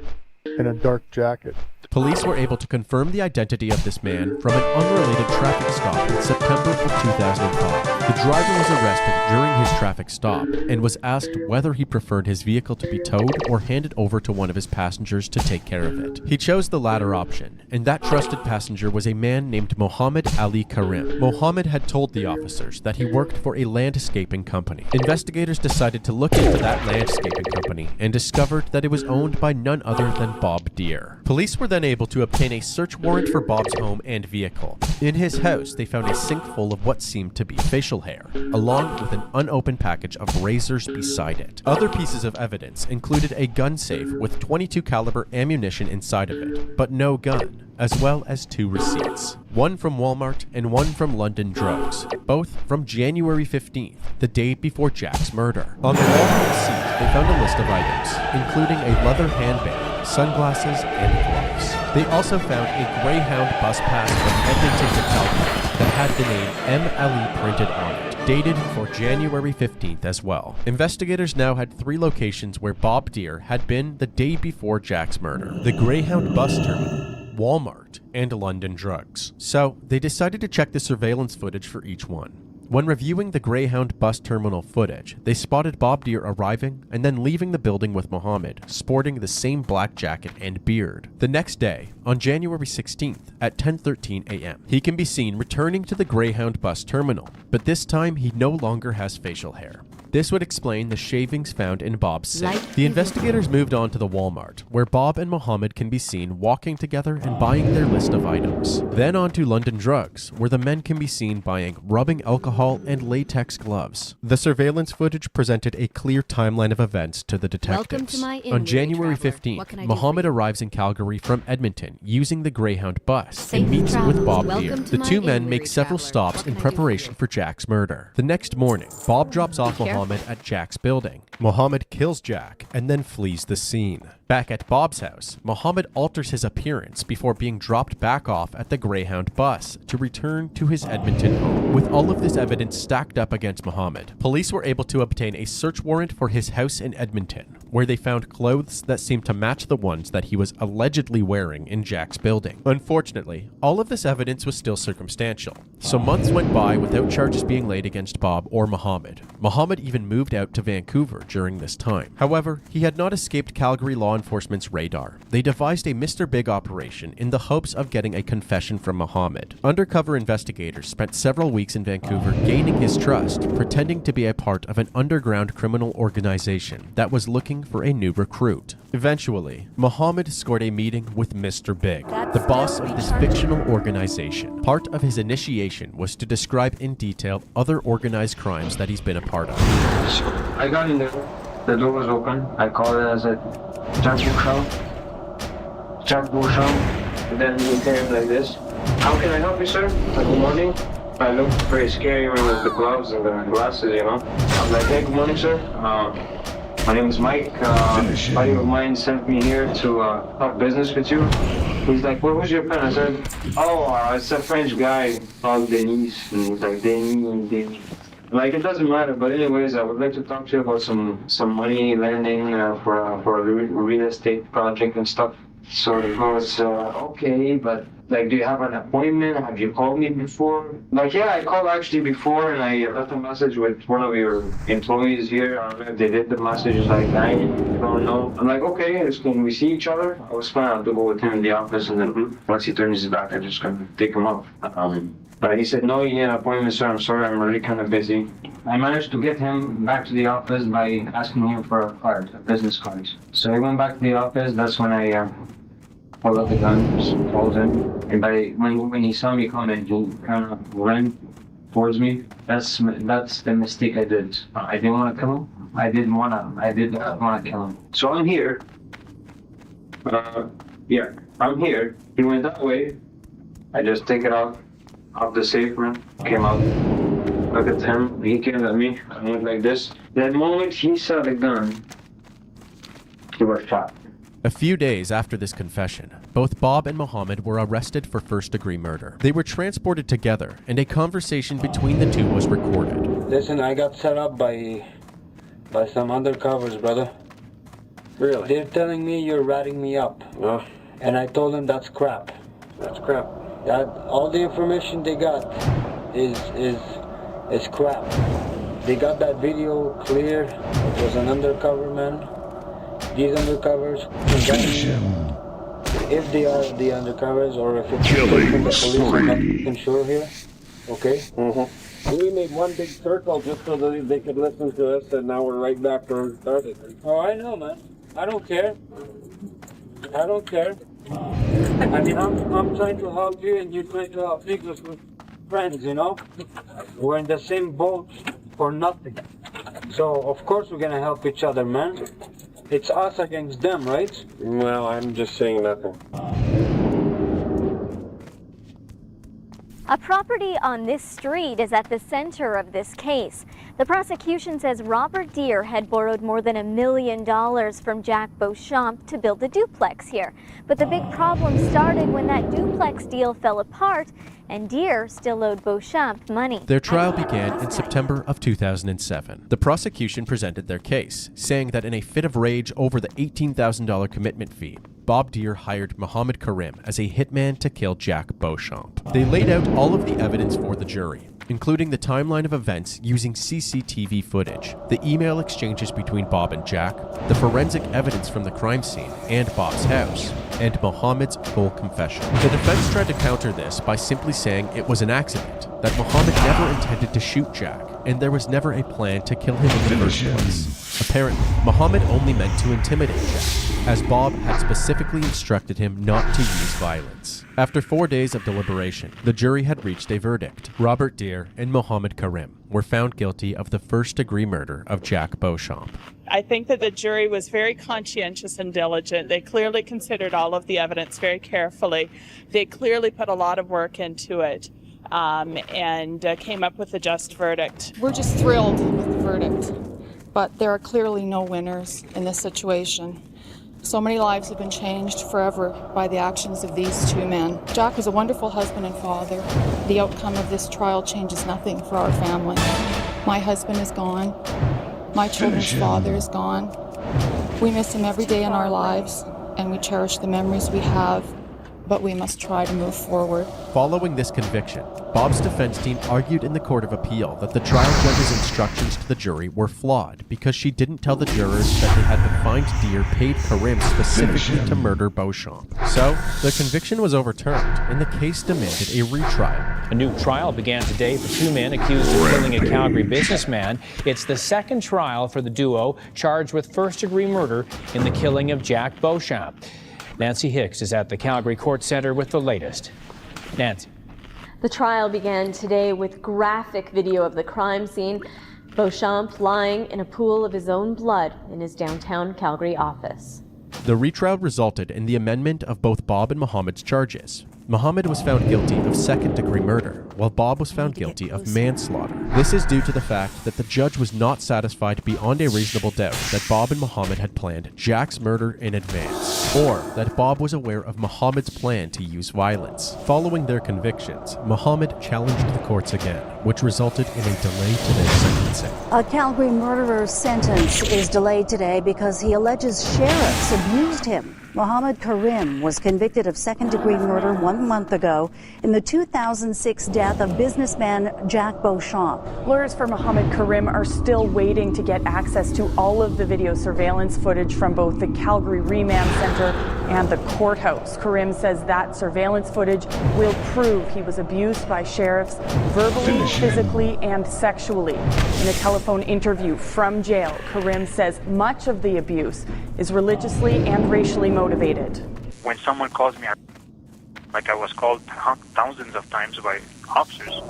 and a dark jacket. Police were able to confirm the identity of this man from an unrelated traffic stop in September of 2005. The driver was arrested during his traffic stop and was asked whether he preferred his vehicle to be towed or handed over to one of his passengers to take care of it. He chose the latter option, and that trusted passenger was a man named Mohammed Ali Karim. Mohammed had told the officers that he worked for a landscaping company. Investigators decided to look into that landscaping company and discovered that it was owned by none other than Bob Deere. Police were then able to obtain a search warrant for Bob's home and vehicle. In his house, they found a sink full of what seemed to be facial hair, along with an unopened package of razors beside it. Other pieces of evidence included a gun safe with .22 caliber ammunition inside of it, but no gun, as well as 2 receipts. One from Walmart and one from London Drugs, both from January 15th, the day before Jack's murder. On the Walmart receipt, they found a list of items, including a leather handbag, sunglasses, and gloves. They also found a Greyhound bus pass from Edmonton to Calgary that had the name MLE printed on it, dated for January 15th as well. Investigators now had 3 locations where Bob Deere had been the day before Jack's murder: the Greyhound bus terminal, Walmart, and London Drugs. So they decided to check the surveillance footage for each one. When reviewing the Greyhound bus terminal footage, they spotted Bob Deere arriving and then leaving the building with Mohammed, sporting the same black jacket and beard. The next day, on January 16th at 10:13 a.m., he can be seen returning to the Greyhound bus terminal, but this time he no longer has facial hair. This would explain the shavings found in Bob's sink. The investigators moved on to the Walmart, where Bob and Mohammed can be seen walking together and buying their list of items. Then on to London Drugs, where the men can be seen buying rubbing alcohol and latex gloves. The surveillance footage presented a clear timeline of events to the detectives. On January 15th, Mohammed arrives in Calgary from Edmonton using the Greyhound bus and meets with Bob Deere. The 2 men make several stops in preparation for Jack's murder. The next morning, Bob drops off Mohammed at Jack's building. Mohammed kills Jack and then flees the scene. Back at Bob's house, Mohammed alters his appearance before being dropped back off at the Greyhound bus to return to his Edmonton home. With all of this evidence stacked up against Mohammed, police were able to obtain a search warrant for his house in Edmonton, where they found clothes that seemed to match the ones that he was allegedly wearing in Jack's building. Unfortunately, all of this evidence was still circumstantial, so months went by without charges being laid against Bob or Mohammed. Mohammed even moved out to Vancouver during this time. However, he had not escaped Calgary law enforcement's radar. They devised a Mr. Big operation in the hopes of getting a confession from Mohammed. Undercover investigators spent several weeks in Vancouver gaining his trust, pretending to be a part of an underground criminal organization that was looking for a new recruit. Eventually, Mohammed scored a meeting with Mr. Big, the boss of this fictional organization. Part of his initiation was to describe in detail other organized crimes that he's been a part of. I got in there. The door was open. I called it as a Jack Beauchamp. And then he came like this. How can I help you, sir? Good morning. I looked pretty scary with the gloves and the glasses, you know. I was like, hey, good morning, sir. My name is Mike. A buddy of mine sent me here to talk business with you. He's like, what was your pen? I said, oh, it's a French guy called Denis. And he's like, Denis. Like, it doesn't matter, but anyways, I would like to talk to you about some money lending for a real estate project and stuff. So he goes, okay, but like, do you have an appointment? Have you called me before? Like, yeah, I called actually before, and I left a message with one of your employees here. I don't know if they did the messages, like, I don't know. I'm like, okay, can we see each other? I was planning to go with him in the office, and then once he turns his back, I just gonna take him up. But he said, no, you need an appointment, sir. I'm sorry, I'm really kind of busy. I managed to get him back to the office by asking him for a card, a business card. So he went back to the office. That's when I pulled up the gun, just called him. And when he saw me coming, he kind of ran towards me. That's the mistake I did. I didn't want to kill him. I did not want to kill him. So I'm here. Yeah, I'm here. He went that way. I just take it off the safe room, came out. Look at him. He came at me. I went like this. The moment he saw the gun, he was shot. A few days after this confession, both Bob and Mohammed were arrested for first-degree murder. They were transported together, and a conversation between the two was recorded. Listen, I got set up by some undercovers, brother. Really? They're telling me you're ratting me up. No. And I told them that's crap. That's crap. All the information they got is crap. They got that video clear. It was an undercover man. These undercovers, if they are the undercovers or if it's from the police, I'm not even sure here. Okay? Mm-hmm. We made one big circle just so that they could listen to us, and now we're right back where we started. Oh, I know, man. I don't care. I don't care. I mean, I'm trying to help you, and you're trying to help me because we're friends, you know? We're in the same boat for nothing. So, of course, we're gonna help each other, man. It's us against them, right? Well, I'm just saying nothing. A property on this street is at the center of this case. The prosecution says Robert Deere had borrowed more than $1 million from Jack Beauchamp to build a duplex here. But the big problem started when that duplex deal fell apart and Deere still owed Beauchamp money. Their trial began in September of 2007. The prosecution presented their case, saying that in a fit of rage over the $18,000 commitment fee, Bob Deere hired Mohammed Karim as a hitman to kill Jack Beauchamp. They laid out all of the evidence for the jury, including the timeline of events using CCTV footage, the email exchanges between Bob and Jack, the forensic evidence from the crime scene and Bob's house, and Mohammed's full confession. The defense tried to counter this by simply saying it was an accident, that Mohammed never intended to shoot Jack, and there was never a plan to kill him in the first place. Apparently, Mohammed only meant to intimidate Jack, as Bob had specifically instructed him not to use violence. After 4 days of deliberation, the jury had reached a verdict. Robert Deere and Mohammed Karim were found guilty of the first-degree murder of Jack Beauchamp. I think that the jury was very conscientious and diligent. They clearly considered all of the evidence very carefully. They clearly put a lot of work into it and came up with a just verdict. We're just thrilled with the verdict, but there are clearly no winners in this situation. So many lives have been changed forever by the actions of these two men. Jack was a wonderful husband and father. The outcome of this trial changes nothing for our family. My husband is gone. My children's father is gone. We miss him every day in our lives, and we cherish the memories we have, but we must try to move forward. Following this conviction, Bob's defense team argued in the Court of Appeal that the trial judge's instructions to the jury were flawed because she didn't tell the jurors that they had to find Deere paid Karim specifically to murder Beauchamp. So, the conviction was overturned, and the case demanded a retrial. A new trial began today for two men accused of killing a Calgary businessman. It's the second trial for the duo charged with first-degree murder in the killing of Jack Beauchamp. Nancy Hicks is at the Calgary Court Center with the latest. Nancy. The trial began today with graphic video of the crime scene. Beauchamp lying in a pool of his own blood in his downtown Calgary office. The retrial resulted in the amendment of both Bob and Mohammed's charges. Mohammed was found guilty of second-degree murder, while Bob was found guilty of manslaughter. This is due to the fact that the judge was not satisfied beyond a reasonable doubt that Bob and Mohammed had planned Jack's murder in advance, or that Bob was aware of Mohammed's plan to use violence. Following their convictions, Mohammed challenged the courts again, which resulted in a delay to their sentencing. A Calgary murderer's sentence is delayed today because he alleges sheriffs abused him. Mohammed Karim was convicted of second-degree murder 1 month ago in the 2006 death of businessman Jack Beauchamp. Lawyers for Mohammed Karim are still waiting to get access to all of the video surveillance footage from both the Calgary Remand Center and the courthouse. Karim says that surveillance footage will prove he was abused by sheriffs verbally, physically, and sexually. In a telephone interview from jail, Karim says much of the abuse is religiously and racially motivated. When someone calls me, like I was called thousands of times by officers,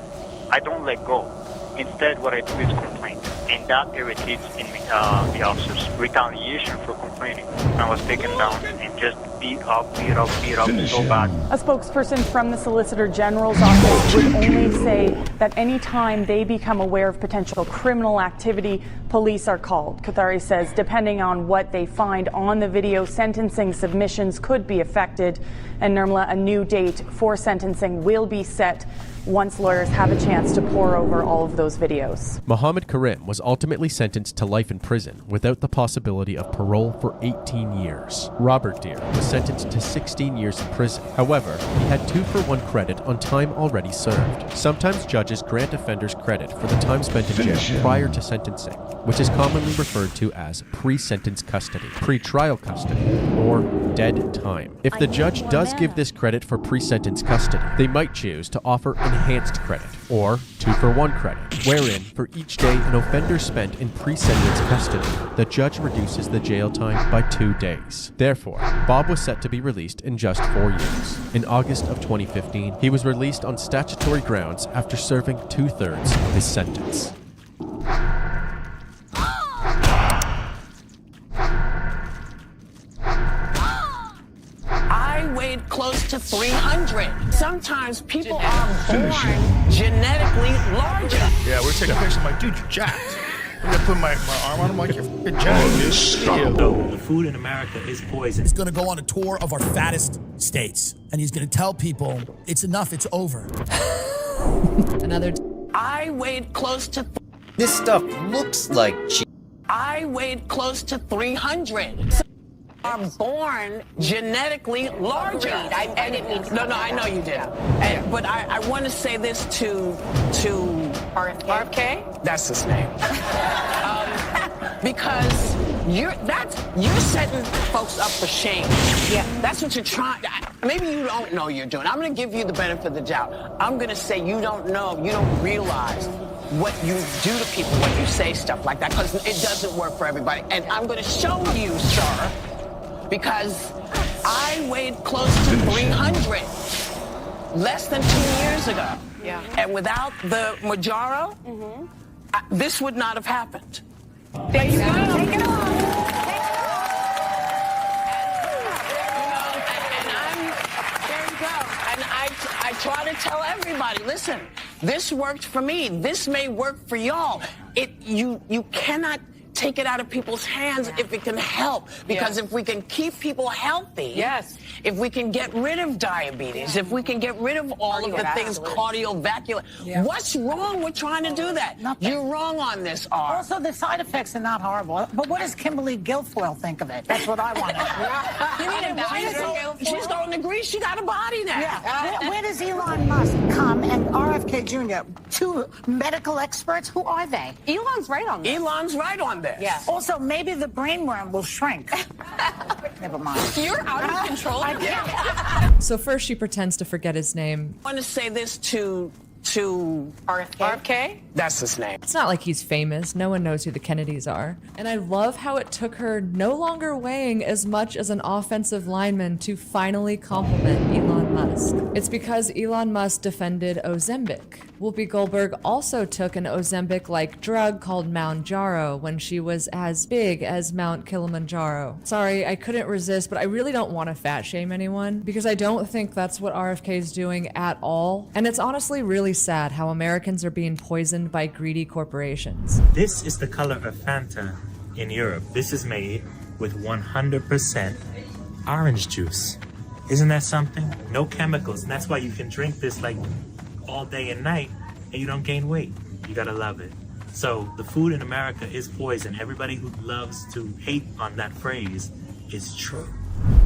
I don't let go. Instead, what I do is complain, and that irritates the officers. Retaliation for complaining. I was taken down and just beat beat up so bad. A spokesperson from the Solicitor General's office would only say that any time they become aware of potential criminal activity, police are called. Kathari says depending on what they find on the video, sentencing submissions could be affected. And Nirmala, a new date for sentencing will be set once lawyers have a chance to pore over all of those videos. Mohammed Karim was ultimately sentenced to life in prison without the possibility of parole for 18 years. Robert Deere was sentenced to 16 years in prison. However, he had 2-for-1 credit on time already served. Sometimes judges grant offenders credit for the time spent in jail prior to sentencing, which is commonly referred to as pre-sentence custody, pre-trial custody, or dead time. If the judge does give this credit for pre-sentence custody, they might choose to offer enhanced credit, or 2-for-1 credit, wherein for each day an offender spent in pre-sentence custody, the judge reduces the jail time by 2 days. Therefore, Bob was set to be released in just 4 years. In August of 2015, he was released on statutory grounds after serving 2/3 of his sentence. I weighed close to 300. Sometimes people are born genetically larger. Yeah, we're taking pictures. I'm like, dude, you're jacked. I'm gonna put my arm on him like you're f***ing jacked. So the food in America is poison. He's gonna go on a tour of our fattest states, and he's gonna tell people it's enough, it's over. Another. I weighed close to. This stuff looks like cheese. I weighed close to 300. Some are born genetically larger. I didn't mean to. No, I know you did. But I want to say this to RFK. That's his name. Because you're setting folks up for shame. Yeah, that's what you're trying. Maybe you don't know you're doing. I'm going to give you the benefit of the doubt. I'm going to say you don't know. You don't realize what you do to people when you say stuff like that, because it doesn't work for everybody. And I'm going to show you, sir, because I weighed close to 300 less than 2 years ago. Yeah. And without the Mojaro, this would not have happened. There you go. Take it off. There you go. And I try to tell everybody, listen, this worked for me. This may work for y'all. You cannot take it out of people's hands if it can help. Because if we can keep people healthy, if we can get rid of diabetes, if we can get rid of all of the things cardiovascular, what's wrong with trying to do that? Nothing. You're wrong on this, R. Also, the side effects are not horrible. But what does Kimberly Guilfoyle think of it? That's what I want to know. You mean she's going to agree she got a body now. Yeah. Where does Elon Musk come and RFK Jr., two medical experts? Who are they? Elon's right on this. Elon's right on this. Yeah. Also, maybe the brainworm will shrink. Never mind. You're out of control. So first she pretends to forget his name. I want to say this to RFK. That's his name. It's not like he's famous. No one knows who the Kennedys are. And I love how it took her no longer weighing as much as an offensive lineman to finally compliment Elon Musk. It's because Elon Musk defended Ozempic. Whoopi Goldberg also took an Ozempic-like drug called Mounjaro when she was as big as Mount Kilimanjaro. Sorry, I couldn't resist, but I really don't want to fat shame anyone because I don't think that's what RFK is doing at all. And it's honestly really sad how Americans are being poisoned by greedy corporations. This is the color of Fanta in Europe. This is made with 100% orange juice. Isn't that something? No chemicals, and that's why you can drink this like all day and night and you don't gain weight. You gotta love it. So the food in America is poison. Everybody who loves to hate on that phrase is true.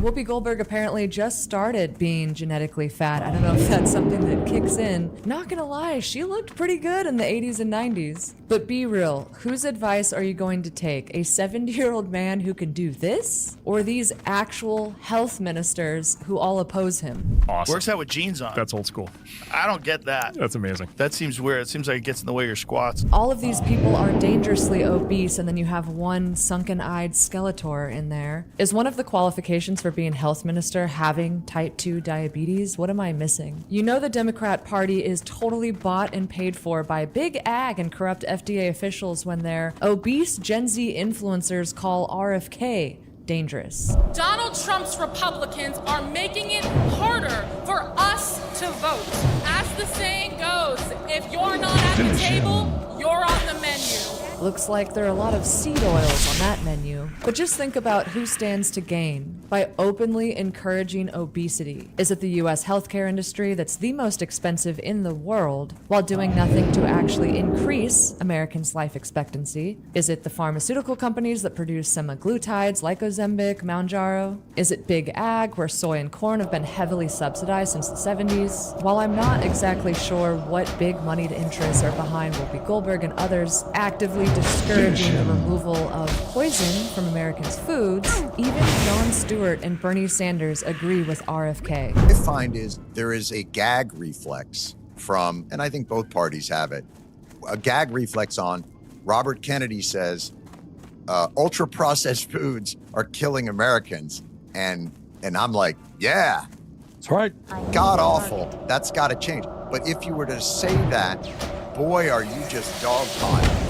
Whoopi Goldberg apparently just started being genetically fat. I don't know if that's something that kicks in. Not gonna lie, she looked pretty good in the 80s and 90s. But be real, whose advice are you going to take? A 70-year-old man who can do this? Or these actual health ministers who all oppose him? Awesome. Works out with jeans on. That's old school. I don't get that. That's amazing. That seems weird. It seems like it gets in the way of your squats. All of these people are dangerously obese, and then you have one sunken-eyed Skeletor in there. Is one of the qualifications for being health minister having type 2 diabetes? What am I missing? You know the Democrat Party is totally bought and paid for by big ag and corrupt FDA officials when their obese Gen Z influencers call RFK dangerous. Donald Trump's Republicans are making it harder for us to vote. As the saying goes, if you're not at the table, you're on the menu. Looks like there are a lot of seed oils on that menu. But just think about who stands to gain by openly encouraging obesity. Is it the US healthcare industry that's the most expensive in the world while doing nothing to actually increase Americans' life expectancy? Is it the pharmaceutical companies that produce semaglutides like Ozempic, Mounjaro? Is it big ag where soy and corn have been heavily subsidized since the 70s? While I'm not exactly sure what big moneyed interests are behind Whoopi Goldberg and others actively discouraging the removal of poison from Americans' foods, even Jon Stewart and Bernie Sanders agree with RFK. What I find is there is a gag reflex from, and I think both parties have it, a gag reflex on Robert Kennedy says, ultra-processed foods are killing Americans. And I'm like, yeah. That's right. God awful. That's got to change. But if you were to say that, boy, are you just dogpiled.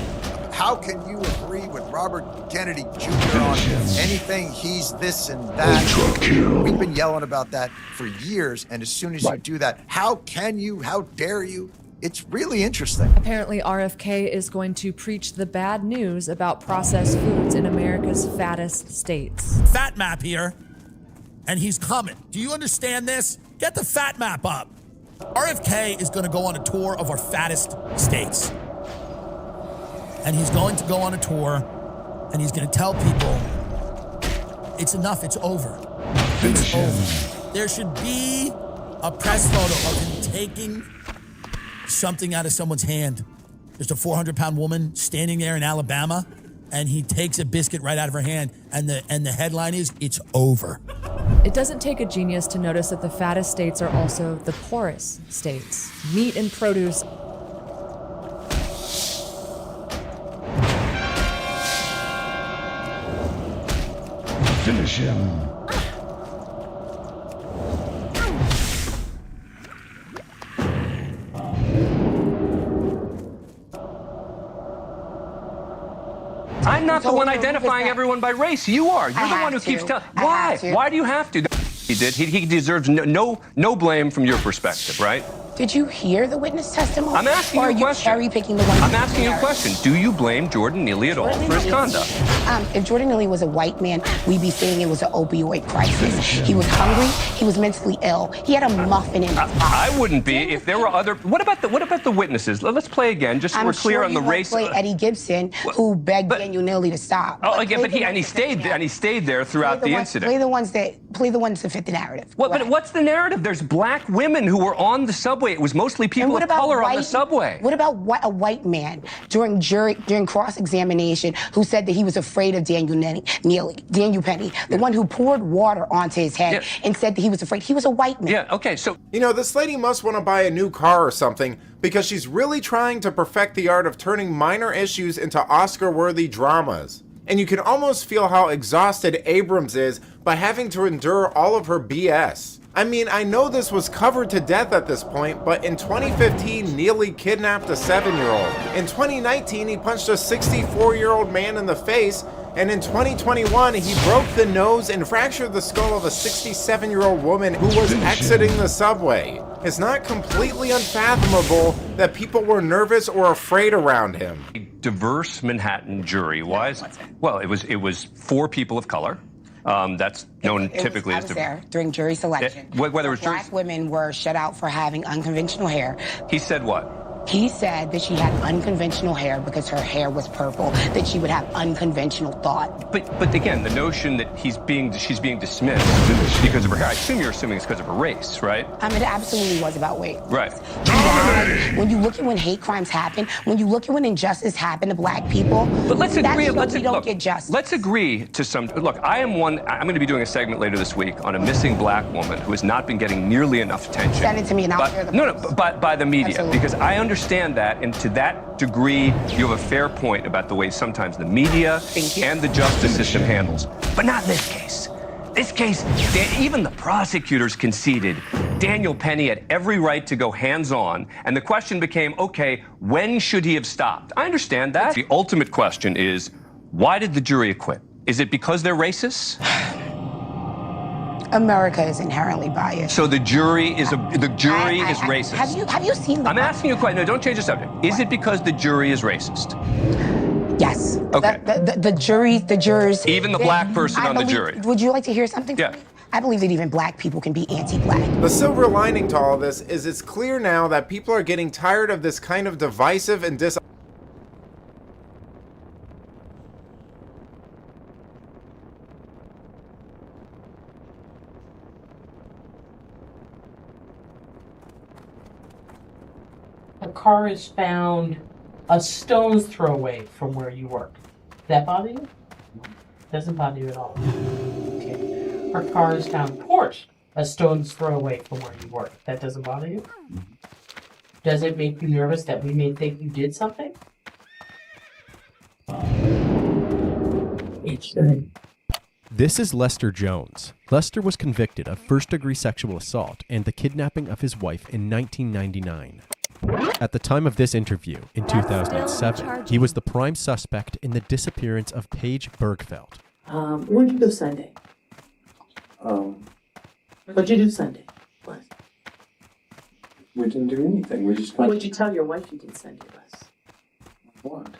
How can you agree with Robert Kennedy Jr. on anything? He's this and that. We've been yelling about that for years, and as soon as you do that, how can you? How dare you? It's really interesting. Apparently, RFK is going to preach the bad news about processed foods in America's fattest states. Fat map here, and he's coming. Do you understand this? Get the fat map up. RFK is going to go on a tour of our fattest states. And he's going to go on a tour, and he's going to tell people, it's enough, it's over. It's over. There should be a press photo of him taking something out of someone's hand. There's a 400-pound woman standing there in Alabama, and he takes a biscuit right out of her hand, and the headline is, it's over. It doesn't take a genius to notice that the fattest states are also the poorest states. Meat and produce Finish him. I'm not the one identifying everyone by race. You are. You're the one who keeps telling. Why? Why do you have to? He did. He deserves no blame from your perspective, right? Did you hear the witness testimony? I'm asking you a question. Or are you cherry-picking the ones? I'm asking you a question. Do you blame Jordan Neely at all for his conduct? If Jordan Neely was a white man, we'd be saying it was an opioid crisis. He was hungry. He was mentally ill. He had a muffin in his pocket. I wouldn't be if there were other. What about the witnesses? Let's play again, just so we're clear on the race. Play Eddie Gibson, who begged Daniel Neely to stop. Oh, again, but he stayed there throughout the incident. Play the ones that fit the narrative. But what's the narrative? There's black women who were on the subway. It was mostly people of color on the subway. What about a white man during cross-examination who said that he was afraid of Daniel Penny, the one who poured water onto his head and said that he was afraid? He was a white man. Yeah, okay, so... You know, this lady must want to buy a new car or something because she's really trying to perfect the art of turning minor issues into Oscar-worthy dramas. And you can almost feel how exhausted Abrams is by having to endure all of her BS. I mean, I know this was covered to death at this point, but in 2015, Neely kidnapped a 7-year-old. In 2019, he punched a 64-year-old man in the face, and in 2021, he broke the nose and fractured the skull of a 67-year-old woman who was exiting the subway. It's not completely unfathomable that people were nervous or afraid around him. A diverse Manhattan jury. Why is it? Well, it was 4 people of color. That's known typically as... I was there during jury selection. Whether it was black women were shut out for having unconventional hair. He said what? He said that she had unconventional hair because her hair was purple, that she would have unconventional thought. But again, the notion that she's being dismissed because of her hair, I assume you're assuming it's because of her race, right? It absolutely was about weight. Right. When you look at when hate crimes happen, when you look at when injustice happened to black people, but let's agree. We don't get justice. Let's agree to some. Look, I'm going to be doing a segment later this week on a missing black woman who has not been getting nearly enough attention. Send it to me and I'll share the by the media. Absolutely. Because I understand that, and to that degree, you have a fair point about the way sometimes the media and the justice system handles. But not in this case. This case, even the prosecutors conceded Daniel Penny had every right to go hands-on, and the question became, okay, when should he have stopped? I understand that. The ultimate question is, why did the jury acquit? Is it because they're racist? America is inherently biased. So the jury is racist. Have you seen the I'm asking you a question. No, don't change the subject. Is it because the jury is racist? Yes. Okay. The jurors. Even the black person on the jury. Would you like to hear something? Yeah. I believe that even black people can be anti-black. The silver lining to all this is it's clear now that people are getting tired of this kind of divisive and A car is found a stone's throw away from where you work. Does that bother you? Doesn't bother you at all. Okay. Our car is found porch a stone's throw away from where you work. That doesn't bother you? Does it make you nervous that we may think you did something? It should. This is Lester Jones. Lester was convicted of first-degree sexual assault and the kidnapping of his wife in 1999. At the time of this interview, in 2007, he was the prime suspect in the disappearance of Paige Bergfeld. Where did you go Sunday? What'd you do Sunday? What? We didn't do anything. We just. What'd you tell your wife you did Sunday, Les? What?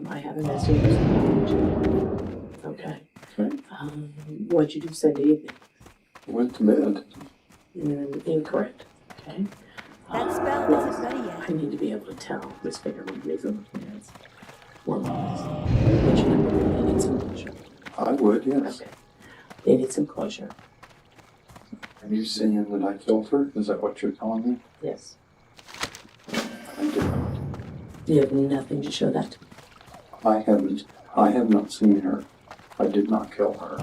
I haven't asked you anything. Okay. What'd you do Sunday evening? Went to bed. Incorrect. Okay. That spell isn't ready yet. I need to be able to tell Miss Fingerman based on the plans. What was? Would you know that they need some closure? I would, yes. Okay. They need some closure. Have you seen that I killed her? Is that what you're telling me? Yes. I did not. You have nothing to show that to me. I have not seen her. I did not kill her.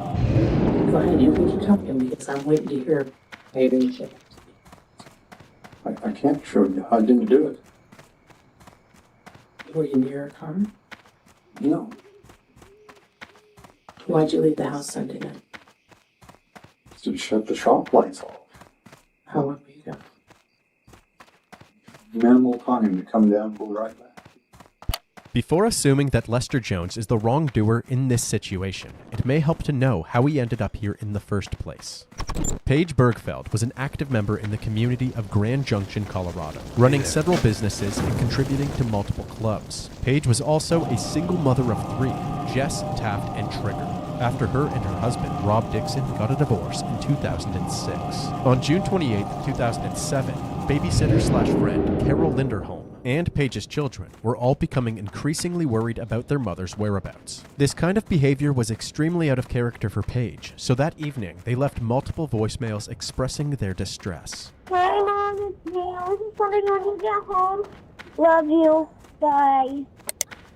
Go ahead, you can keep talking because I'm waiting to hear how you're going to show that to me. I can't show you. I didn't do it. Were you near a car? No. Why'd you leave the house Sunday night? To shut the shop lights off. How long were you gone? Minimal time to come down and go right back. Before assuming that Lester Jones is the wrongdoer in this situation, it may help to know how he ended up here in the first place. Paige Bergfeld was an active member in the community of Grand Junction, Colorado, running several businesses and contributing to multiple clubs. Paige was also a single mother of 3, Jess, Taft, and Trigger, after her and her husband, Rob Dixon, got a divorce in 2006. On June 28, 2007, babysitter/friend Carol Linderholm and Paige's children were all becoming increasingly worried about their mother's whereabouts. This kind of behavior was extremely out of character for Paige, so that evening they left multiple voicemails expressing their distress. Hi, Mom, it's me. I was just wondering when you get home. Love you. Bye.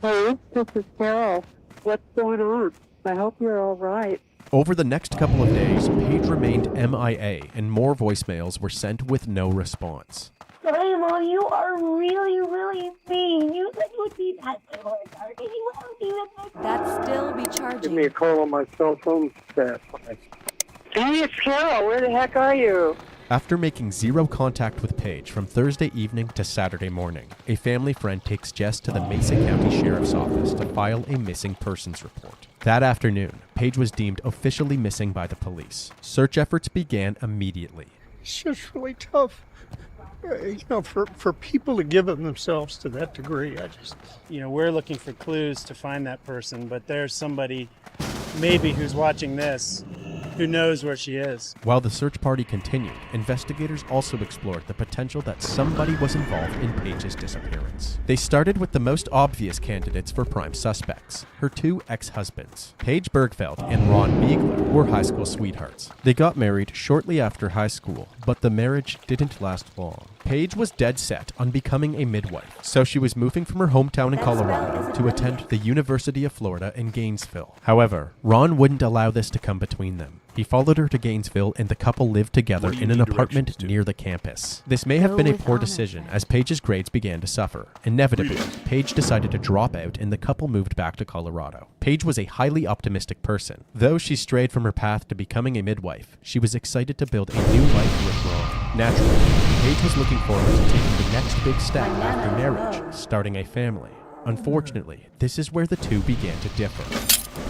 Hey, this is Carol. What's going on? I hope you're all right. Over the next couple of days, Paige remained MIA and more voicemails were sent with no response. Sorry, Mom, you are really, really mean. You said you would be that good. You won't even make That'd still be charging. Give me a call on my cell phone. Hey, it's Carol. Where the heck are you? After making zero contact with Paige from Thursday evening to Saturday morning, a family friend takes Jess to the Mesa County Sheriff's Office to file a missing persons report. That afternoon, Paige was deemed officially missing by the police. Search efforts began immediately. It's just really tough. For people to give of themselves to that degree, we're looking for clues to find that person, but there's somebody maybe who's watching this who knows where she is. While the search party continued, investigators also explored the potential that somebody was involved in Paige's disappearance. They started with the most obvious candidates for prime suspects, her 2 ex-husbands. Paige Bergfeld and Ron Beigler were high school sweethearts. They got married shortly after high school, but the marriage didn't last long. Paige was dead set on becoming a midwife, so she was moving from her hometown in Colorado to attend the University of Florida in Gainesville. However, Ron wouldn't allow this to come between them. He followed her to Gainesville and the couple lived together in an apartment near the campus. This may have been a poor decision as Paige's grades began to suffer. Inevitably, Paige decided to drop out and the couple moved back to Colorado. Paige was a highly optimistic person. Though she strayed from her path to becoming a midwife, she was excited to build a new life with Ron. Naturally, Paige was looking forward to taking the next big step after marriage, starting a family. Unfortunately, this is where the two began to differ.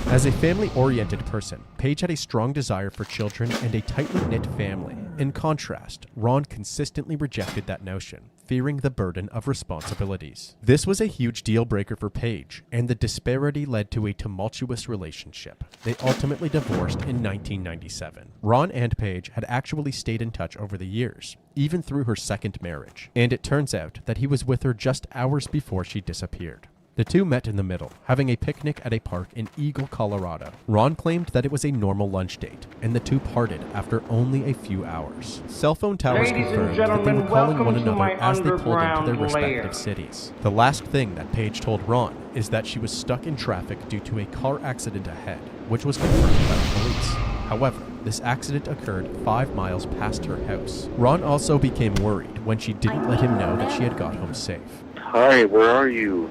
As a family-oriented person, Paige had a strong desire for children and a tightly knit family. In contrast, Ron consistently rejected that notion, fearing the burden of responsibilities. This was a huge deal breaker for Paige, and the disparity led to a tumultuous relationship. They ultimately divorced in 1997. Ron and Paige had actually stayed in touch over the years, even through her second marriage, and it turns out that he was with her just hours before she disappeared. The two met in the middle, having a picnic at a park in Eagle, Colorado. Ron claimed that it was a normal lunch date, and the two parted after only a few hours. Cell phone towers confirmed that they were calling one another as they pulled into their respective cities. The last thing that Paige told Ron is that she was stuck in traffic due to a car accident ahead, which was confirmed by the police. However, this accident occurred 5 miles past her house. Ron also became worried when she didn't let him know that she had got home safe. Hi, where are you?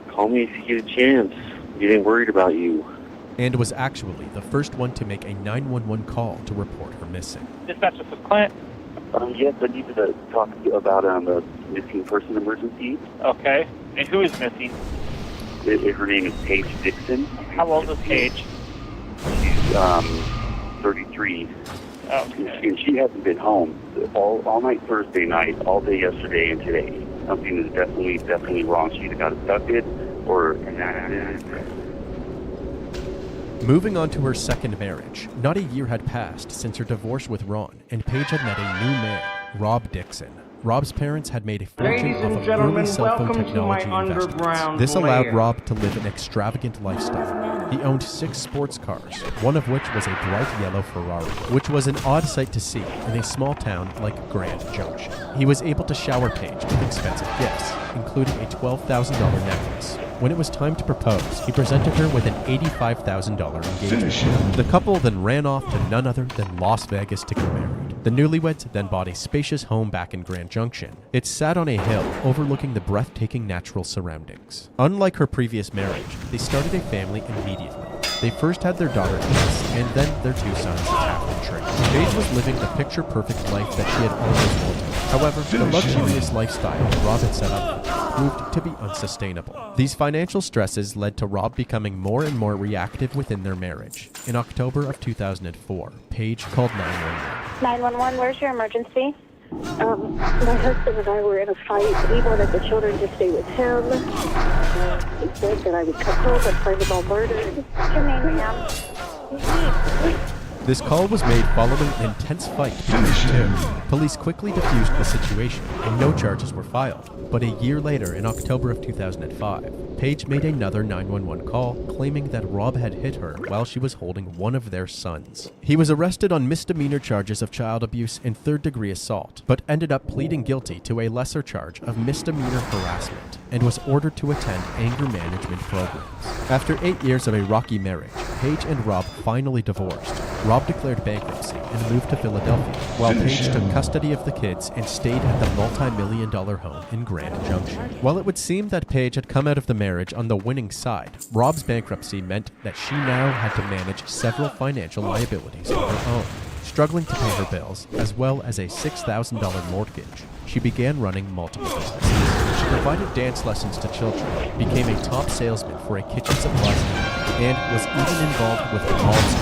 Call me if you get a chance. I'm getting worried about you. And was actually the first one to make a 911 call to report her missing. Dispatch this is Clint. Yes, I need to talk to you about a missing person emergency. Okay. And who is missing? Her name is Paige Dixon. How old is Paige? She's 33. Okay. And she hasn't been home all night Thursday night, all day yesterday, and today. Something is definitely wrong. She either got abducted or... Moving on to her second marriage, not a year had passed since her divorce with Ron, and Paige had met a new man, Rob Dixon. Rob's parents had made a fortune off of early cell phone technology investments. This allowed Rob to live an extravagant lifestyle. He owned 6 sports cars, one of which was a bright yellow Ferrari, which was an odd sight to see in a small town like Grand Junction. He was able to shower Paige with expensive gifts, including a $12,000 necklace. When it was time to propose, he presented her with an $85,000 engagement. The couple then ran off to none other than Las Vegas to get married. The newlyweds then bought a spacious home back in Grand Junction. It sat on a hill overlooking the breathtaking natural surroundings. Unlike her previous marriage, they started a family immediately. They first had their daughter Jess, and then their 2 sons, Taft and Trey. Paige was living the picture-perfect life that she had always wanted. However, the luxurious lifestyle that Rob had set up proved to be unsustainable. These financial stresses led to Rob becoming more and more reactive within their marriage. In October of 2004, Paige called 911. 911, where's your emergency? My husband and I were in a fight. We wanted the children to stay with him. He said that I would come home and find them all murdered. What's your name, ma'am? This call was made following an intense fight between the two. Police quickly defused the situation, and no charges were filed. But a year later, in October of 2005, Paige made another 911 call, claiming that Rob had hit her while she was holding one of their sons. He was arrested on misdemeanor charges of child abuse and third-degree assault, but ended up pleading guilty to a lesser charge of misdemeanor harassment, and was ordered to attend anger management programs. After 8 years of a rocky marriage, Paige and Rob finally divorced. Rob declared bankruptcy and moved to Philadelphia, while Paige took custody of the kids and stayed at the multi-million-dollar home in Grand Junction. While it would seem that Paige had come out of the marriage on the winning side, Rob's bankruptcy meant that she now had to manage several financial liabilities of her own. Struggling to pay her bills, as well as a $6,000 mortgage, she began running multiple businesses. She provided dance lessons to children, became a top salesman for a kitchen supply store, and was even involved with the Moms,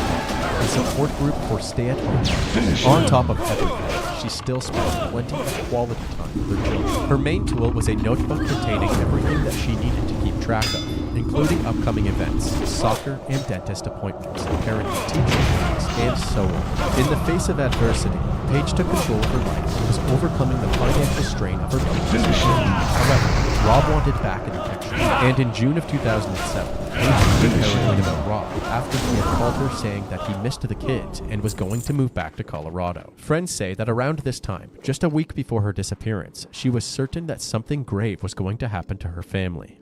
a support group for stay-at-home. On top of everything, she still spent plenty of quality time with her children. Her main tool was a notebook containing everything that she needed to keep track of, including upcoming events, soccer and dentist appointments, parent-teacher meetings, and so on. In the face of adversity, Paige took control of her life and was overcoming the financial strain of her business. However, Rob wanted back in the picture, and in June of 2007, Paige became paranoid about Rob after he had called her saying that he missed the kids and was going to move back to Colorado. Friends say that around this time, just a week before her disappearance, she was certain that something grave was going to happen to her family.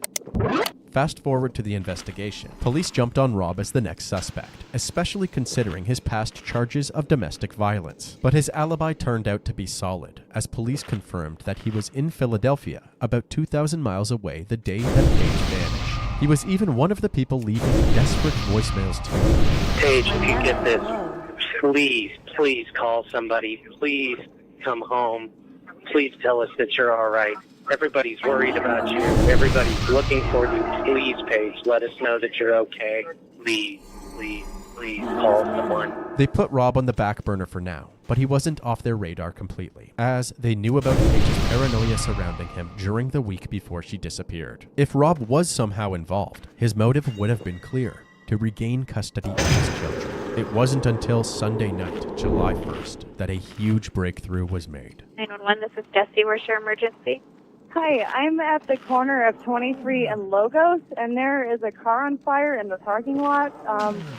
Fast forward to the investigation. Police jumped on Rob as the next suspect, especially considering his past charges of domestic violence. But his alibi turned out to be solid, as police confirmed that he was in Philadelphia, about 2,000 miles away the day that Paige vanished. He was even one of the people leaving desperate voicemails to her. Paige, if you get this, please call somebody. Please come home. Please tell us that you're all right. Everybody's worried about you. Everybody's looking for you. Please, Paige, let us know that you're okay. please, please, please call someone. They put Rob on the back burner for now, but he wasn't off their radar completely, as they knew about Page's paranoia surrounding him during the week before she disappeared. If Rob was somehow involved, his motive would have been clear: to regain custody of his children. It wasn't until Sunday night, July 1st, that a huge breakthrough was made. 911, this is Jessie. Where's your emergency? Hi, I'm at the corner of 23 and Logos, and there is a car on fire in the parking lot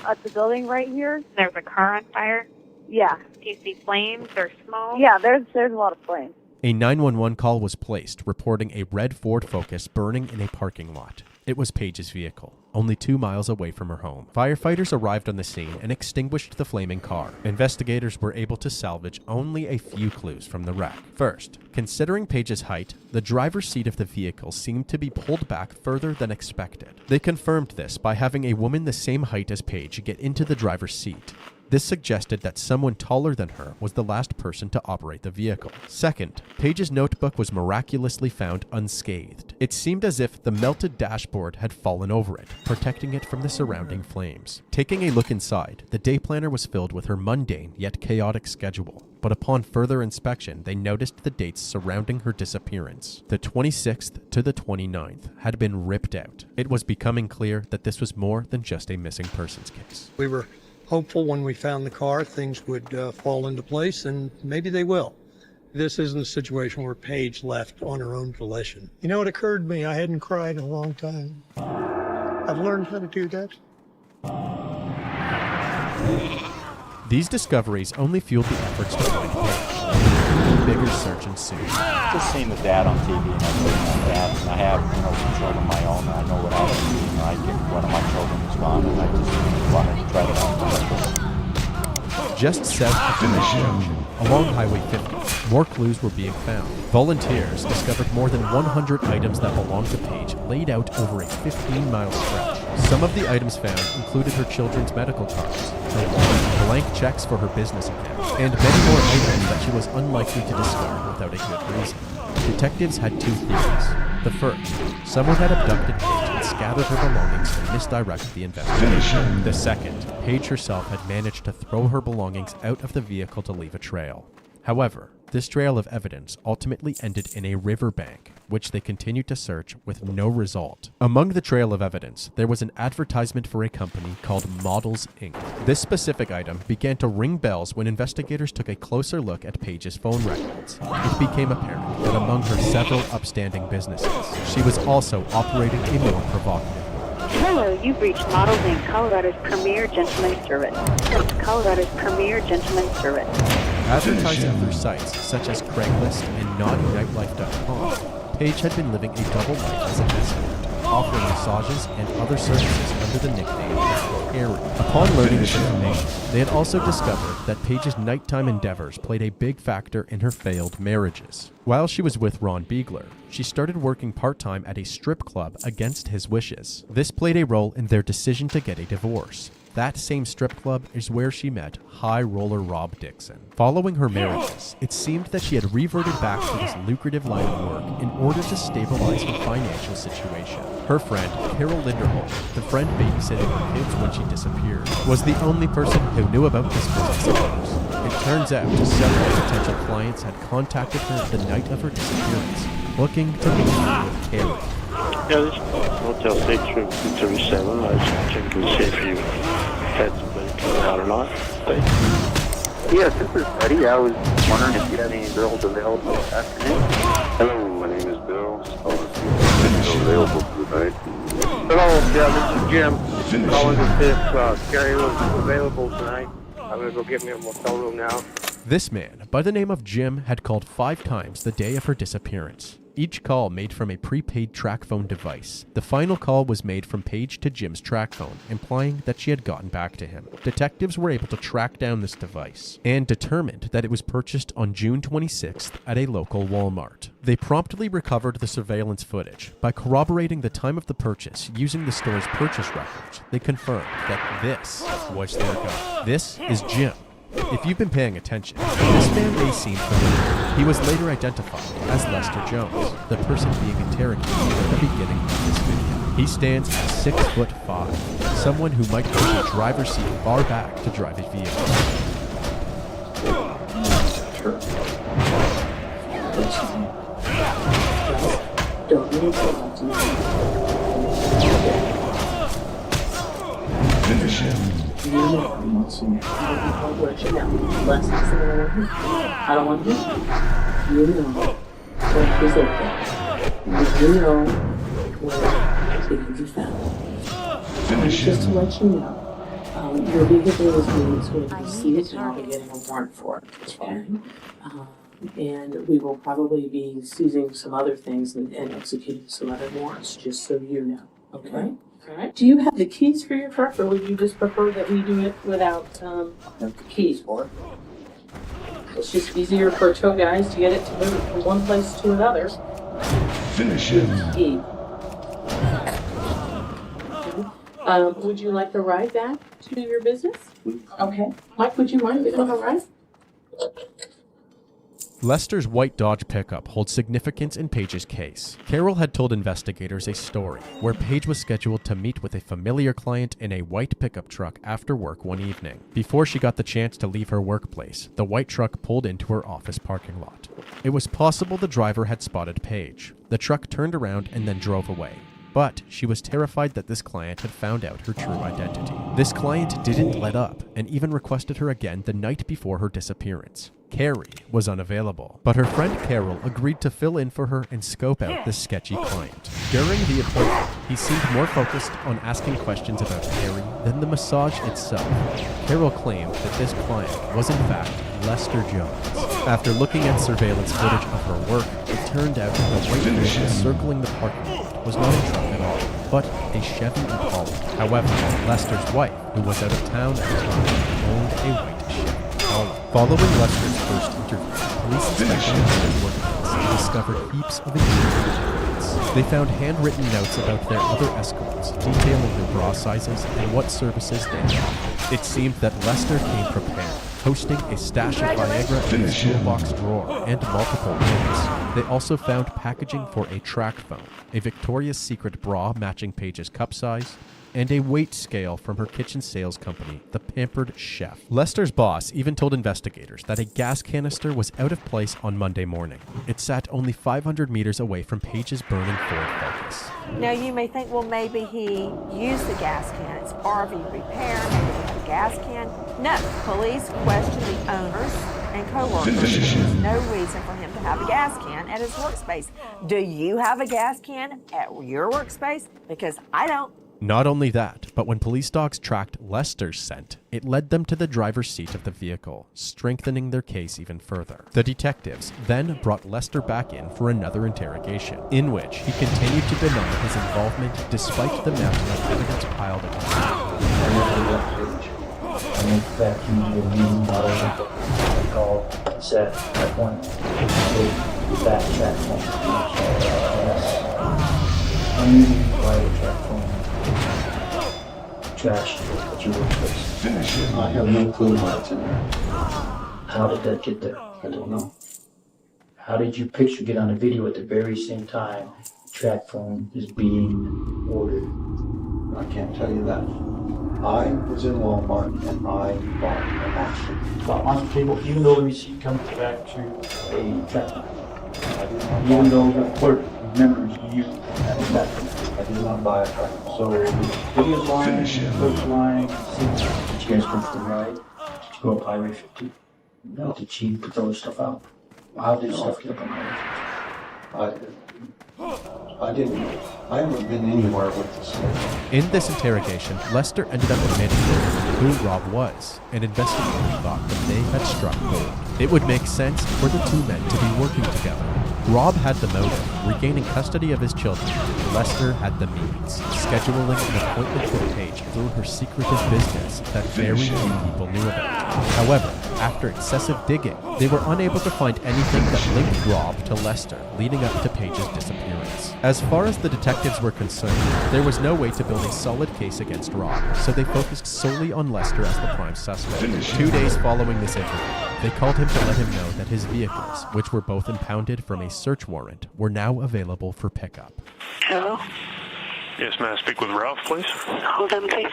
at the building right here. There's a car on fire? Yeah. Do you see flames or smoke? Yeah, there's a lot of flames. A 911 call was placed reporting a red Ford Focus burning in a parking lot. It was Page's vehicle, only 2 miles away from her home. Firefighters arrived on the scene and extinguished the flaming car. Investigators were able to salvage only a few clues from the wreck. First, considering Page's height, the driver's seat of the vehicle seemed to be pulled back further than expected. They confirmed this by having a woman the same height as Page get into the driver's seat. This suggested that someone taller than her was the last person to operate the vehicle. Second, Page's notebook was miraculously found unscathed. It seemed as if the melted dashboard had fallen over it, protecting it from the surrounding flames. Taking a look inside, the day planner was filled with her mundane yet chaotic schedule. But upon further inspection, they noticed the dates surrounding her disappearance. The 26th to the 29th had been ripped out. It was becoming clear that this was more than just a missing persons case. We were hopeful when we found the car things would fall into place, and maybe they will. This isn't a situation where Paige left on her own volition. You know, it occurred to me I hadn't cried in a long time. I've learned how to do that. These discoveries only fueled the efforts to find Paige. A bigger search ensued. Just seen the dad on TV, and I've seen my dad, and I have, some children of my own, and I know what I can do. I get one of my children is gone, and I just wanted to try to help them. Just south of the junction, along Highway 50, more clues were being found. Volunteers discovered more than 100 items that belonged to Paige laid out over a 15-mile stretch. Some of the items found included her children's medical cards, her wallet, blank checks for her business accounts, and many more items that she was unlikely to discard without a good reason. Detectives had two theories. The first, someone had abducted Paige and scattered her belongings to misdirect the investigation. The second, Paige herself had managed to throw her belongings out of the vehicle to leave a trail. However, this trail of evidence ultimately ended in a riverbank, which they continued to search with no result. Among the trail of evidence, there was an advertisement for a company called Models Inc. This specific item began to ring bells when investigators took a closer look at Paige's phone records. It became apparent that among her several upstanding businesses, she was also operating a more provocative. Hello, you've reached Models Inc., Colorado's premier gentleman's servant. Colorado's premier gentleman's servant. Advertising through sites such as Craigslist and NaughtyNightLife.com, Paige had been living a double life as an escort, offering massages and other services under the nickname Harry. Upon learning this information, they had also discovered that Paige's nighttime endeavors played a big factor in her failed marriages. While she was with Ron Beegler, she started working part-time at a strip club against his wishes. This played a role in their decision to get a divorce. That same strip club is where she met high roller Rob Dixon. Following her marriages, it seemed that she had reverted back to this lucrative line of work in order to stabilize her financial situation. Her friend, Carol Linderholm, the friend babysitting her kids when she disappeared, was the only person who knew about this business of hers. It turns out several potential clients had contacted her the night of her disappearance, looking to meet with Carol. Yeah, this is Hotel 6 from 237. I was checking to see if you had somebody coming out or not. Yes, this is Eddie. I was wondering if you had any girls available this afternoon. Hello, my name is Bill. I'm available tonight. Hello, yeah, this is Jim. Calling to see if Gary was available tonight. I'm going to go get me a motel room now. This man, by the name of Jim, had called 5 times the day of her disappearance. Each call made from a prepaid track phone device. The final call was made from Paige to Jim's track phone, implying that she had gotten back to him. Detectives were able to track down this device and determined that it was purchased on June 26th at a local Walmart. They promptly recovered the surveillance footage. By corroborating the time of the purchase using the store's purchase records, they confirmed that this was their guy. This is Jim. If you've been paying attention, this man may seem familiar. He was later identified as Lester Jones, the person being interrogated at the beginning of this video. He stands at 6'5", someone who might push a driver's seat far back to drive a vehicle. Don't need to Finish him. I don't want to. I don't want to. You know what is okay. You know where it can be found. Finish Just to him. let you know, your vehicle is going to be seized and I'll be getting a warrant for it. Okay? And we will probably be seizing some other things and executing some other warrants, just so you know. Okay? All right. Do you have the keys for your truck, or would you just prefer that we do it without the keys for it? It's just easier for tow guys to get it to move from one place to another. Finish him. Key. Would you like the ride back to your business? Okay. Mike, would you mind getting on a ride? Lester's white Dodge pickup holds significance in Page's case. Carol had told investigators a story where Page was scheduled to meet with a familiar client in a white pickup truck after work one evening. Before she got the chance to leave her workplace, the white truck pulled into her office parking lot. It was possible the driver had spotted Page. The truck turned around and then drove away. But she was terrified that this client had found out her true identity. This client didn't let up and even requested her again the night before her disappearance. Carrie was unavailable, but her friend Carol agreed to fill in for her and scope out this sketchy client. During the appointment, he seemed more focused on asking questions about Carrie than the massage itself. Carol claimed that this client was in fact Lester Jones. After looking at surveillance footage of her work, it turned out that the white vehicle circling the parking lot was not a truck at all, but a Chevy Impala. However, Lester's wife, who was out of town at the time, owned a white Chevy Impala. Following Lester's first interview, police inspected his workplace discovered heaps of injuries. They found handwritten notes about their other escorts, detailing their bra sizes and what services they offered. It seemed that Lester came prepared, posting a stash of Viagra in his toolbox drawer and multiple pills. They also found packaging for a track phone, a Victoria's Secret bra matching Page's cup size, and a weight scale from her kitchen sales company, the Pampered Chef. Lester's boss even told investigators that a gas canister was out of place on Monday morning. It sat only 500 meters away from Page's burning Ford Focus. Now you may think, well, maybe he used the gas can. It's RV repair, maybe he had a gas can. No, police questioned the owners and co-workers. There's no reason for him to have a gas can at his workspace. Do you have a gas can at your workspace? Because I don't. Not only that, but when police dogs tracked Lester's scent, it led them to the driver's seat of the vehicle, strengthening their case even further. The detectives then brought Lester back in for another interrogation, in which he continued to deny his involvement despite the mountain of evidence piled against him. And in fact, you need a meeting model I call set at one with that track phone. I need why track phone. Trash that you work with. I have no clue why it's in there. How did that get there? I don't know. How did your picture get on the video at the very same time the track phone is being ordered? I can't tell you that. I was in Walmart and I bought a master. On the table, even though the receipt comes back to a track phone. I did not Even though the clerk remembers you at that phone. I did not buy a track phone. So, video's line, clerk's line, did you guys go for the ride? Did you go up Highway 50? No. Did she put all this stuff out? How did stuff get up on Highway 50? I didn't. I haven't been anywhere with this. In this interrogation, Lester ended up admitting who Rob was, and investigators thought that they had struck gold. It would make sense for the two men to be working together. Rob had the motive, regaining custody of his children. Lester had the means, scheduling an appointment with Paige through her secretive business that very few people knew about. However, after excessive digging, they were unable to find anything that linked Rob to Lester leading up to Page's disappearance. As far as the detectives were concerned, there was no way to build a solid case against Rob, so they focused solely on Lester as the prime suspect. 2 days following this interview, they called him to let him know that his vehicles, which were both impounded from a search warrant, were now available for pickup. Hello? Yes, may I speak with Ralph, please? Hold on, please.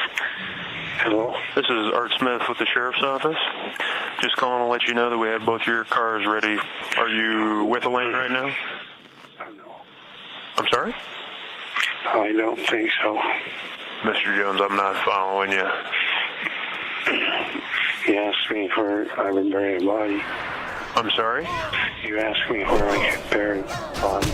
Hello? This is Art Smith with the Sheriff's Office. Just calling to let you know that we have both your cars ready. Are you with Elaine right now? No. I'm sorry? I don't think so. Mr. Jones, I'm not following you. You asked me where I would bury a body. I'm sorry? You asked me where I could bury a body.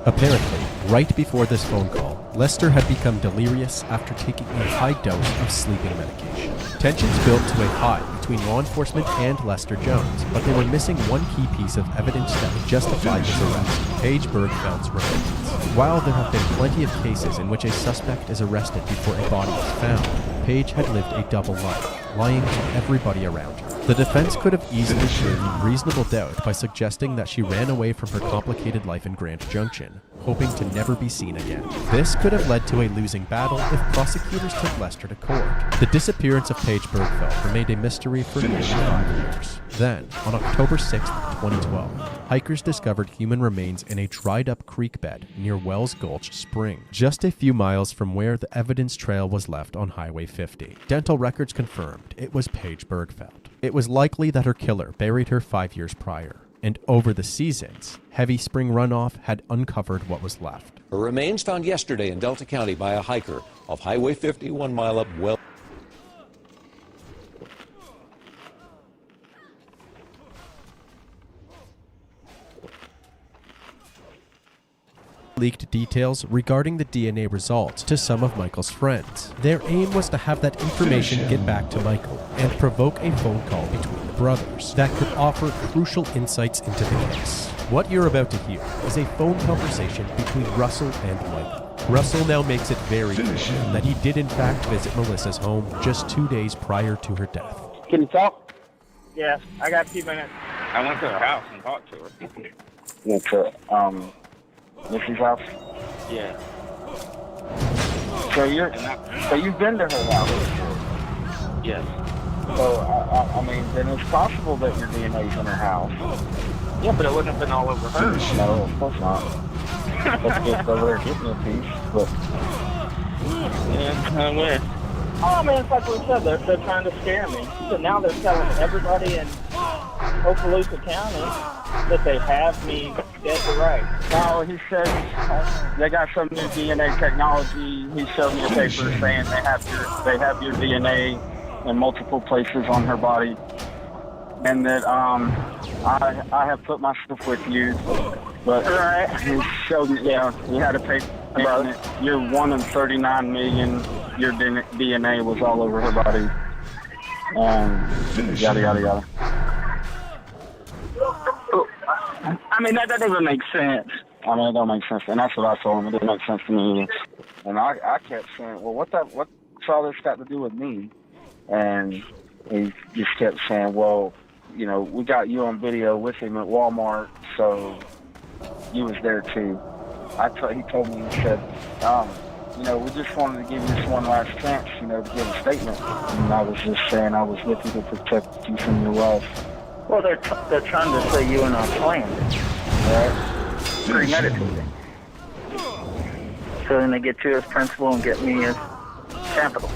Apparently, right before this phone call, Lester had become delirious after taking a high dose of sleeping medication. Tensions built to a high between law enforcement and Lester Jones, but they were missing one key piece of evidence that would justify his arrest: Paige Bergfeld's remains. While there have been plenty of cases in which a suspect is arrested before a body is found, Paige had lived a double life, lying to everybody around her. The defense could have easily proven reasonable doubt by suggesting that she ran away from her complicated life in Grand Junction, hoping to never be seen again. This could have led to a losing battle if prosecutors took Lester to court. The disappearance of Paige Bergfeld remained a mystery for nearly 5 years. Then, on October 6, 2012, hikers discovered human remains in a dried-up creek bed near Wells Gulch Spring, just a few miles from where the evidence trail was left on Highway 50. Dental records confirmed it was Paige Bergfeld. It was likely that her killer buried her 5 years prior, and over the seasons, heavy spring runoff had uncovered what was left. Her remains found yesterday in Delta County by a hiker off Highway 50, 1 mile up Wells. Leaked details regarding the DNA results to some of Michael's friends. Their aim was to have that information get back to Michael and provoke a phone call between the brothers that could offer crucial insights into the case. What you're about to hear is a phone conversation between Russell and Michael. Russell now makes it very clear that he did in fact visit Melissa's home just 2 days prior to her death. Can you talk? Yes, I got a few minutes. I went to her house and talked to her. Went to, Missy's house? Yeah. So you've been to her house? Yes. So, I mean, then it's possible that your DNA's in her house. Yeah, but it wouldn't have been all over her. No, of course not. Let's get over there and get me a piece, but... Yeah, I wish. Oh, I mean, it's like we said, they're trying to scare me. So now they're telling everybody in Okaloosa County that they have me dead to rights. No, he said they got some new DNA technology. He showed me a paper saying they have your DNA in multiple places on her body, and that I have put myself with you. But he showed me, he had a paper about it. You're 1 in 39 million. Your DNA was all over her body. Yada yada yada. I mean, that doesn't even make sense. I mean, it don't make sense, and that's what I told him. It didn't make sense to me. And I kept saying, well, what's all this got to do with me? And he just kept saying, well, you know, we got you on video with him at Walmart, so you was there too. He told me, he said, you know, we just wanted to give you this one last chance, you know, to give a statement. And I was just saying I was with you to protect you from your wife. Well, they're trying to say you and I planned, right? Premeditated. So then they get you as principal and get me as capital.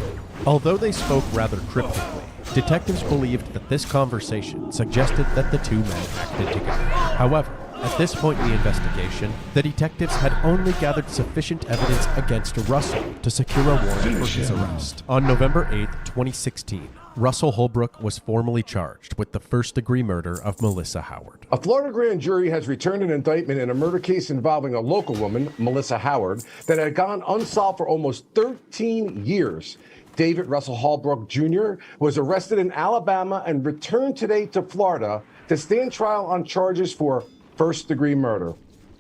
Although they spoke rather cryptically, detectives believed that this conversation suggested that the two men acted together. However, at this point in the investigation, the detectives had only gathered sufficient evidence against Russell to secure a warrant for his arrest. On November 8, 2016, Russell Holbrook was formally charged with the first-degree murder of Melissa Howard. A Florida grand jury has returned an indictment in a murder case involving a local woman, Melissa Howard, that had gone unsolved for almost 13 years. David Russell Holbrook Jr. was arrested in Alabama and returned today to Florida to stand trial on charges for first-degree murder.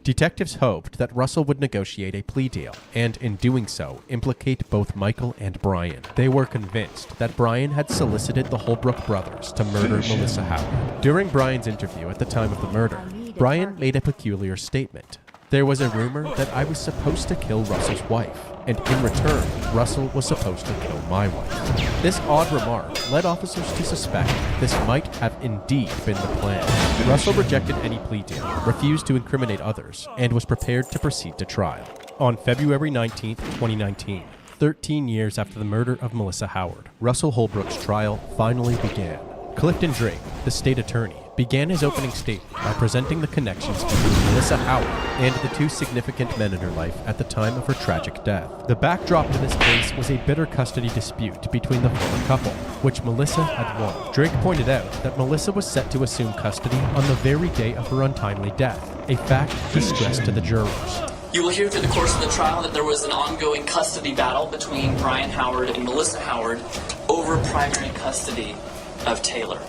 Detectives hoped that Russell would negotiate a plea deal, and in doing so, implicate both Michael and Brian. They were convinced that Brian had solicited the Holbrook brothers to murder Melissa Howard. During Brian's interview at the time of the murder, Brian made a peculiar statement. There was a rumor that I was supposed to kill Russell's wife, and in return, Russell was supposed to kill my wife. This odd remark led officers to suspect this might have indeed been the plan. Russell rejected any plea deal, refused to incriminate others, and was prepared to proceed to trial. On February 19, 2019, 13 years after the murder of Melissa Howard, Russell Holbrook's trial finally began. Clifton Drake, the state attorney, began his opening statement by presenting the connections between Melissa Howard and the two significant men in her life at the time of her tragic death. The backdrop to this case was a bitter custody dispute between the former couple, which Melissa had won. Drake pointed out that Melissa was set to assume custody on the very day of her untimely death, a fact distressed to the jurors. You will hear through the course of the trial that there was an ongoing custody battle between Brian Howard and Melissa Howard over primary custody of Taylor.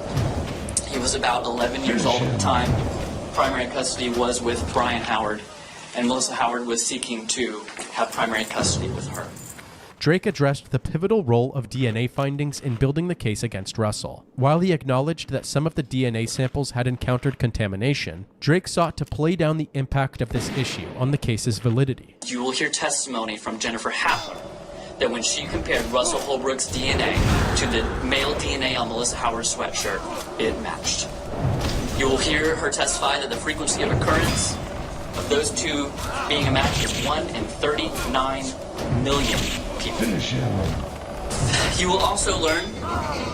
He was about 11 years old at the time. Primary custody was with Brian Howard, and Melissa Howard was seeking to have primary custody with her. Drake addressed the pivotal role of DNA findings in building the case against Russell. While he acknowledged that some of the DNA samples had encountered contamination, Drake sought to play down the impact of this issue on the case's validity. You will hear testimony from Jennifer Hattler that when she compared Russell Holbrook's DNA to the male DNA on Melissa Howard's sweatshirt, it matched. You will hear her testify that the frequency of occurrence of those two being a match is 1 in 39 million people. You will also learn,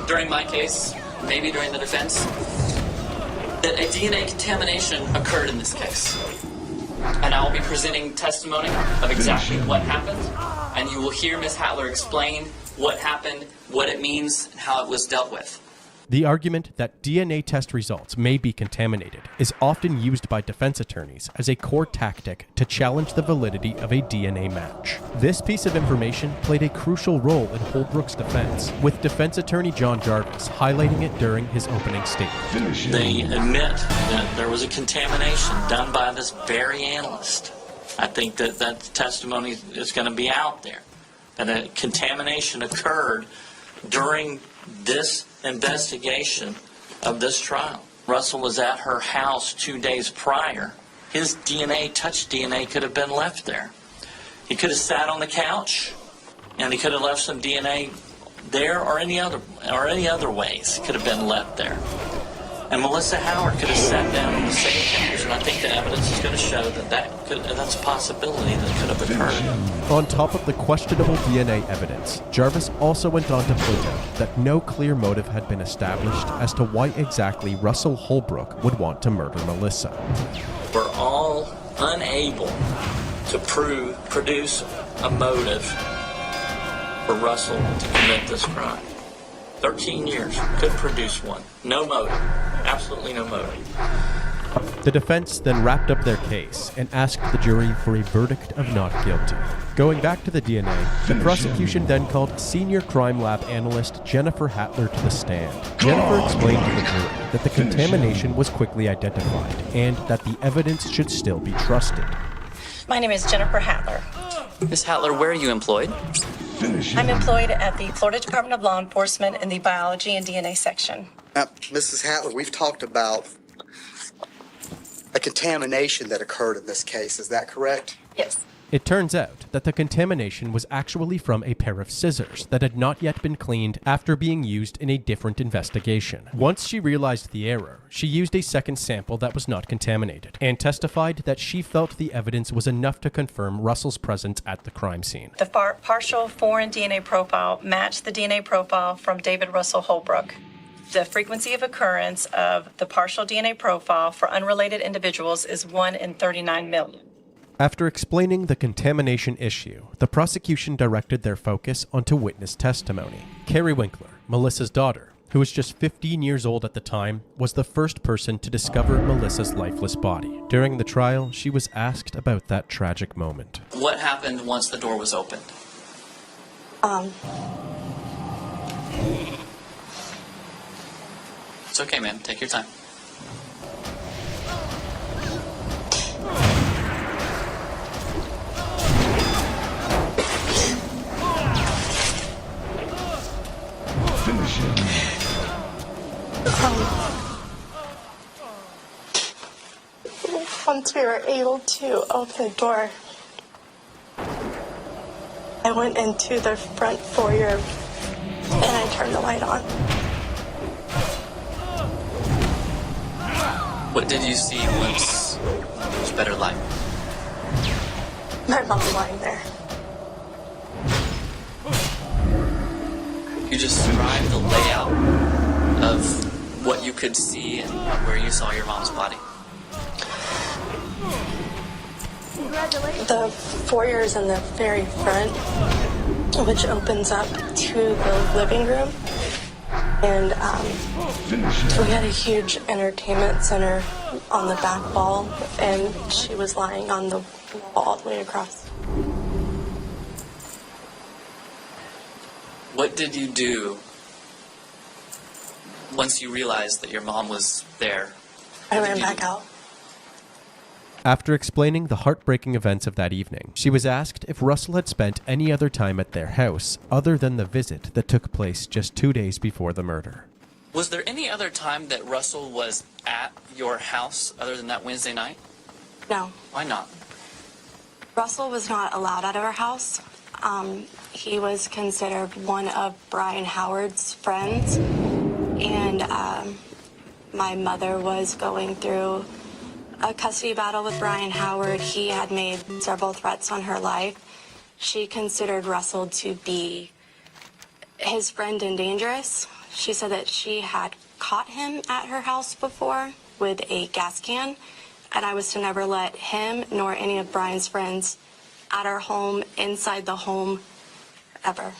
during my case, maybe during the defense, that a DNA contamination occurred in this case. And I will be presenting testimony of exactly what happened, and you will hear Ms. Hattler explain what happened, what it means, and how it was dealt with. The argument that DNA test results may be contaminated is often used by defense attorneys as a core tactic to challenge the validity of a DNA match. This piece of information played a crucial role in Holbrook's defense, with defense attorney John Jarvis highlighting it during his opening statement. They admit that there was a contamination done by this very analyst. I think that testimony is going to be out there, that a contamination occurred during this investigation of this trial. Russell was at her house 2 days prior. His DNA, touch DNA, could have been left there. He could have sat on the couch, and he could have left some DNA there, or any other ways could have been left there. And Melissa Howard could have sat down on the same couch, and I think the evidence is going to show that that's a possibility that could have occurred. On top of the questionable DNA evidence, Jarvis also went on to point out that no clear motive had been established as to why exactly Russell Holbrook would want to murder Melissa. We're all unable to produce a motive for Russell to commit this crime. 13 years, couldn't produce one. No motive. Absolutely no motive. The defense then wrapped up their case and asked the jury for a verdict of not guilty. Going back to the DNA, the prosecution then called senior crime lab analyst Jennifer Hattler to the stand. Jennifer explained to the jury that the contamination was quickly identified and that the evidence should still be trusted. My name is Jennifer Hattler. Ms. Hattler, where are you employed? I'm employed at the Florida Department of Law Enforcement in the Biology and DNA section. Mrs. Hattler, we've talked about a contamination that occurred in this case. Is that correct? Yes. It turns out that the contamination was actually from a pair of scissors that had not yet been cleaned after being used in a different investigation. Once she realized the error, she used a second sample that was not contaminated and testified that she felt the evidence was enough to confirm Russell's presence at the crime scene. The partial foreign DNA profile matched the DNA profile from David Russell Holbrook. The frequency of occurrence of the partial DNA profile for unrelated individuals is 1 in 39 million. After explaining the contamination issue, the prosecution directed their focus onto witness testimony. Carrie Winkler, Melissa's daughter, who was just 15 years old at the time, was the first person to discover Melissa's lifeless body. During the trial, she was asked about that tragic moment. What happened once the door was opened? It's okay, ma'am. Take your time. once we were able to open the door, I went into the front foyer and I turned the light on. What did you see once there was better light? My mom lying there. Could you describe the layout of what you could see and where you saw your mom's body? The foyer is in the very front, which opens up to the living room. And we had a huge entertainment center on the back wall, and she was lying on the wall all the way across. What did you do once you realized that your mom was there? I ran back out. After explaining the heartbreaking events of that evening, she was asked if Russell had spent any other time at their house other than the visit that took place just 2 days before the murder. Was there any other time that Russell was at your house other than that Wednesday night? No. Why not? Russell was not allowed out of our house. He was considered one of Brian Howard's friends, and my mother was going through a custody battle with Brian Howard. He had made several threats on her life. She considered Russell to be his friend and dangerous. She said that she had caught him at her house before with a gas can, and I was to never let him nor any of Brian's friends at our home, inside the home, ever.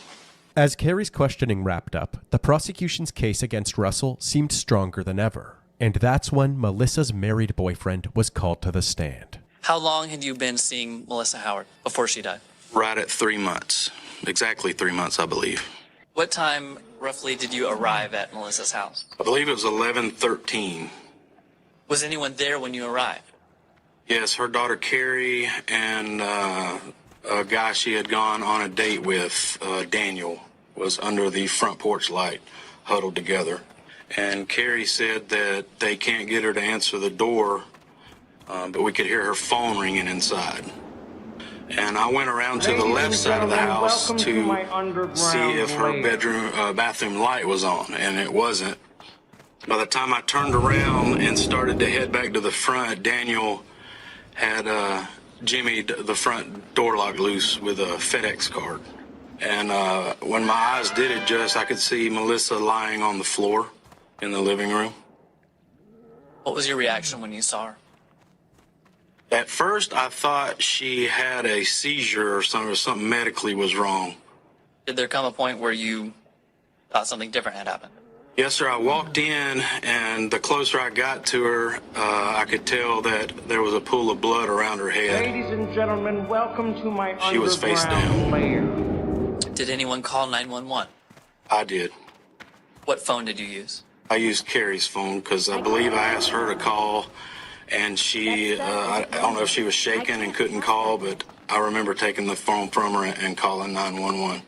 As Carrie's questioning wrapped up, the prosecution's case against Russell seemed stronger than ever. And that's when Melissa's married boyfriend was called to the stand. How long had you been seeing Melissa Howard before she died? Right at 3 months. Exactly 3 months, I believe. What time, roughly, did you arrive at Melissa's house? I believe it was 11:13. Was anyone there when you arrived? Yes, her daughter Carrie and a guy she had gone on a date with, Daniel, was under the front porch light, huddled together. And Carrie said that they can't get her to answer the door, but we could hear her phone ringing inside. And I went around to the left side of the house to see if her bathroom light was on, and it wasn't. By the time I turned around and started to head back to the front, Daniel had jimmied the front door lock loose with a FedEx card. And when my eyes did adjust, I could see Melissa lying on the floor in the living room. What was your reaction when you saw her? At first, I thought she had a seizure or something medically was wrong. Did there come a point where you thought something different had happened? Yes, sir. I walked in, and the closer I got to her, I could tell that there was a pool of blood around her head. Ladies and gentlemen, welcome to my She was face down. lair. Did anyone call 911? I did. What phone did you use? I used Carrie's phone because I believe I asked her to call, and she, I don't know if she was shaking and couldn't call, but I remember taking the phone from her and calling 911.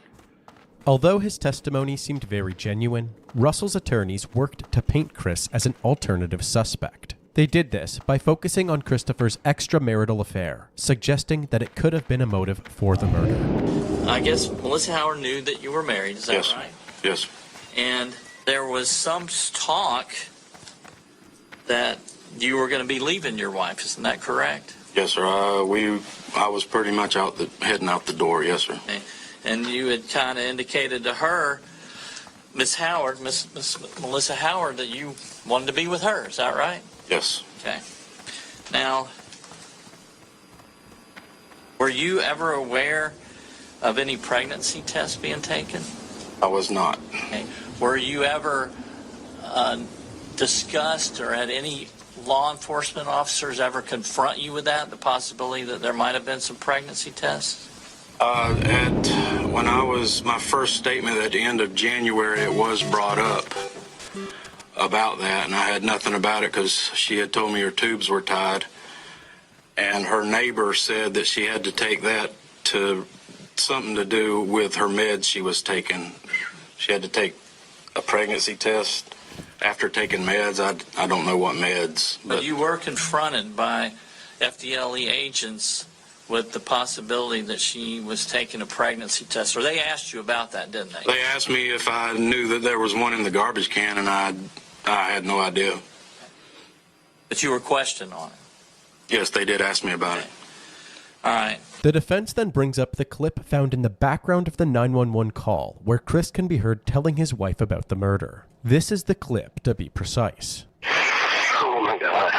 Although his testimony seemed very genuine, Russell's attorneys worked to paint Chris as an alternative suspect. They did this by focusing on Christopher's extramarital affair, suggesting that it could have been a motive for the murder. I guess Melissa Howard knew that you were married, is that Yes. right? Yes. And there was some talk that you were going to be leaving your wife, isn't that correct? Yes, sir. I was pretty much heading out the door. Yes, sir. And you had kind of indicated to her, Miss Melissa Howard, that you wanted to be with her. Is that right? Yes. Okay. Now, were you ever aware of any pregnancy tests being taken? I was not. Okay. Were you ever discussed, or had any law enforcement officers ever confront you with that, the possibility that there might have been some pregnancy tests? When I was my first statement at the end of January, it was brought up about that, and I had nothing about it because she had told me her tubes were tied, and her neighbor said that she had to take that to something to do with her meds she was taking. She had to take a pregnancy test after taking meds. I don't know what meds. But you were confronted by FDLE agents with the possibility that she was taking a pregnancy test, or they asked you about that, didn't they? They asked me if I knew that there was one in the garbage can, and I had no idea. But you were questioned on it. Yes, they did ask me about it. All right. The defense then brings up the clip found in the background of the 911 call, where Chris can be heard telling his wife about the murder. This is the clip, to be precise. Oh my God.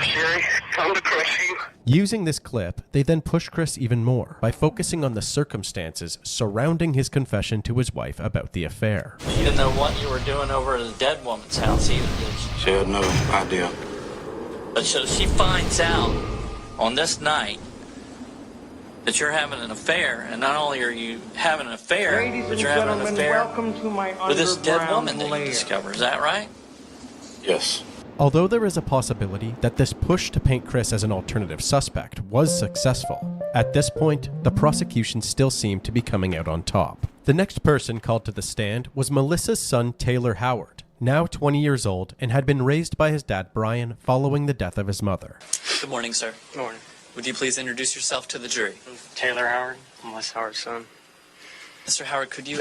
Sherry, come to crush you. Using this clip, they then push Chris even more by focusing on the circumstances surrounding his confession to his wife about the affair. She didn't know what you were doing over at a dead woman's house either, did she? She had no idea. But so she finds out on this night that you're having an affair, and not only are you having an affair, but you're having an affair with this dead woman that you discover. Is that right? Yes. Although there is a possibility that this push to paint Chris as an alternative suspect was successful, at this point, the prosecution still seemed to be coming out on top. The next person called to the stand was Melissa's son, Taylor Howard, now 20 years old and had been raised by his dad, Brian, following the death of his mother. Good morning, sir. Good morning. Would you please introduce yourself to the jury? Taylor Howard, Melissa Howard's son. Mr. Howard, could you...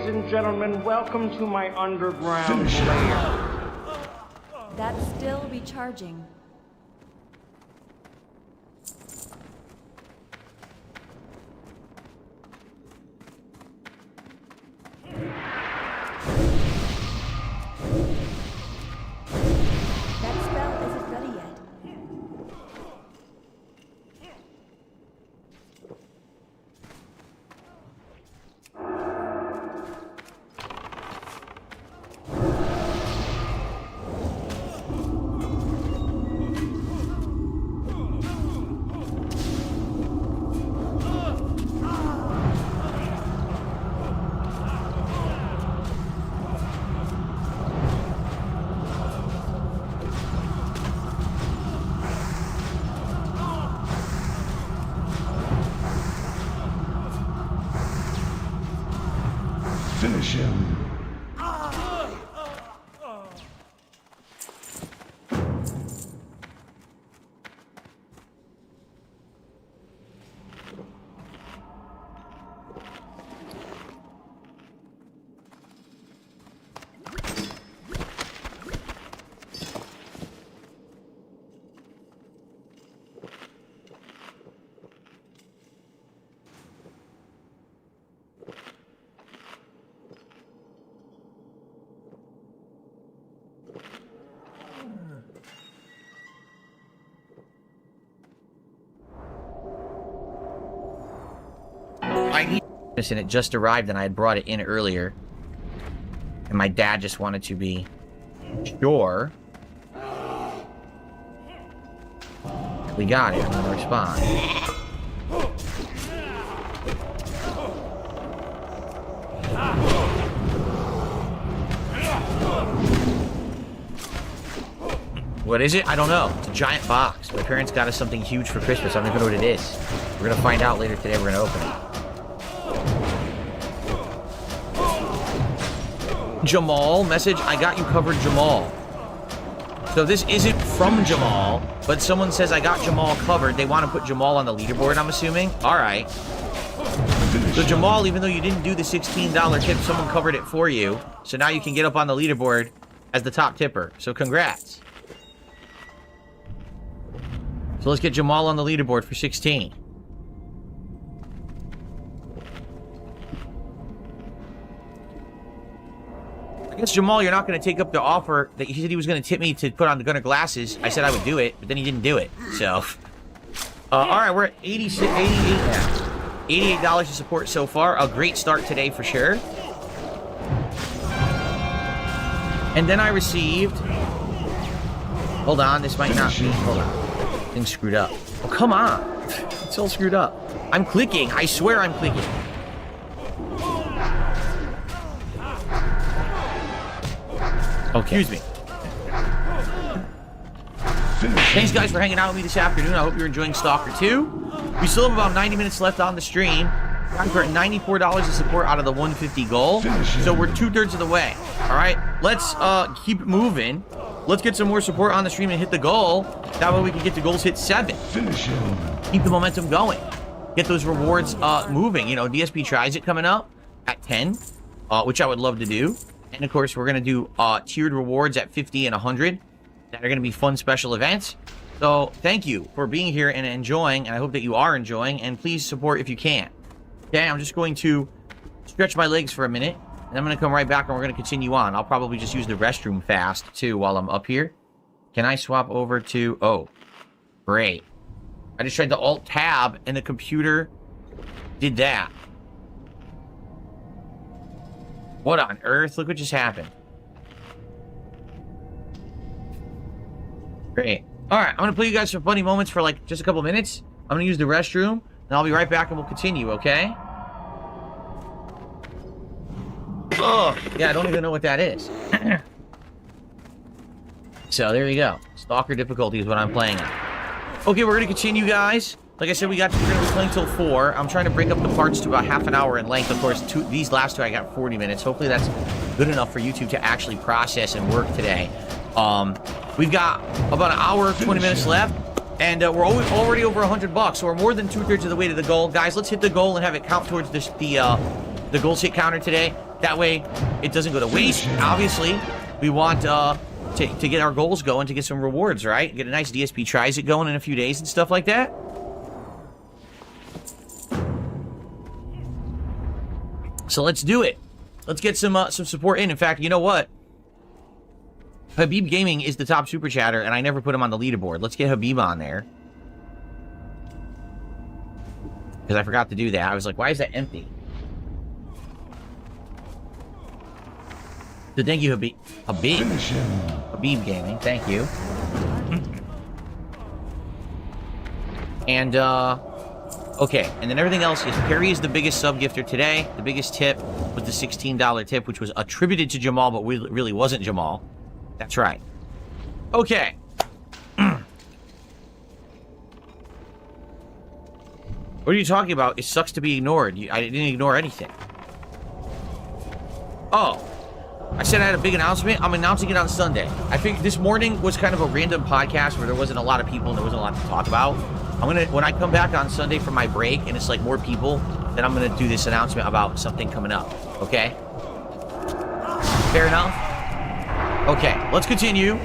Ladies and gentlemen, welcome to my underground lair. That's still recharging. That spell isn't ready yet. Finish him. I need this, and it just arrived, and I had brought it in earlier. And my dad just wanted to be sure. We got it. I'm gonna respond. What is it? I don't know. It's a giant box. My parents got us something huge for Christmas. I don't even know what it is. We're gonna find out later today. We're gonna open it. Jamal, message, I got you covered, Jamal. So this isn't from Jamal, but someone says I got Jamal covered. They want to put Jamal on the leaderboard, I'm assuming. All right. So Jamal, even though you didn't do the $16 tip, someone covered it for you. So now you can get up on the leaderboard as the top tipper. So congrats. So let's get Jamal on the leaderboard for 16. I guess, Jamal, you're not going to take up the offer that he said he was going to tip me to put on the Gunner glasses. I said I would do it, but then he didn't do it. So, all right, we're at 88 now. $88 to support so far. A great start today for sure. And then I received... Hold on, this might not be... Hold on. Thing's screwed up. Oh, come on. It's all screwed up. I'm clicking. I swear I'm clicking. Okay. Excuse me. Thanks, guys, for hanging out with me this afternoon. I hope you're enjoying Stalker 2. We still have about 90 minutes left on the stream. We're at $94 of support out of the 150 goal. So we're 2/3 of the way. All right, let's keep moving. Let's get some more support on the stream and hit the goal. That way we can get the goals hit 7. Keep the momentum going. Get those rewards moving. You know, DSP tries it coming up at 10, which I would love to do. And of course, we're going to do tiered rewards at 50 and 100 that are going to be fun special events. So thank you for being here and enjoying, and I hope that you are enjoying, and please support if you can. Okay, I'm just going to stretch my legs for a minute, and I'm going to come right back and we're going to continue on. I'll probably just use the restroom fast, too, while I'm up here. Can I swap over to... Oh, great. I just tried the Alt-Tab, and the computer did that. What on earth? Look what just happened. Great. Alright, I'm going to play you guys some funny moments for like just a couple minutes. I'm going to use the restroom, and I'll be right back and we'll continue, okay? Oh, yeah, I don't even know what that is. So, there you go. Stalker difficulty is what I'm playing at. Okay, we're going to continue, guys. Like I said, we're going to be playing till 4. I'm trying to break up the parts to about half an hour in length. Of course, these last two I got 40 minutes. Hopefully that's good enough for YouTube to actually process and work today. We've got about an hour, 20 minutes left, and we're already over $100, so we're more than 2/3 of the way to the goal. Guys, let's hit the goal and have it count towards the goal hit counter today. That way, it doesn't go to waste. Obviously, we want to get our goals going, to get some rewards, right? Get a nice DSP tries it going in a few days and stuff like that. So let's do it. Let's get some support in. In fact, you know what? Habib Gaming is the top super chatter, and I never put him on the leaderboard. Let's get Habib on there. Because I forgot to do that. I was like, why is that empty? So thank you, Habib. Habib Gaming, thank you. And, okay, and then everything else is Perry is the biggest sub gifter today. The biggest tip was the $16 tip, which was attributed to Jamal, but really wasn't Jamal. That's right. Okay. What are you talking about? It sucks to be ignored. I didn't ignore anything. Oh. I said I had a big announcement. I'm announcing it on Sunday. I think this morning was kind of a random podcast where there wasn't a lot of people and there wasn't a lot to talk about. When I come back on Sunday for my break and it's like more people, then I'm gonna do this announcement about something coming up. Okay? Fair enough? Okay, let's continue.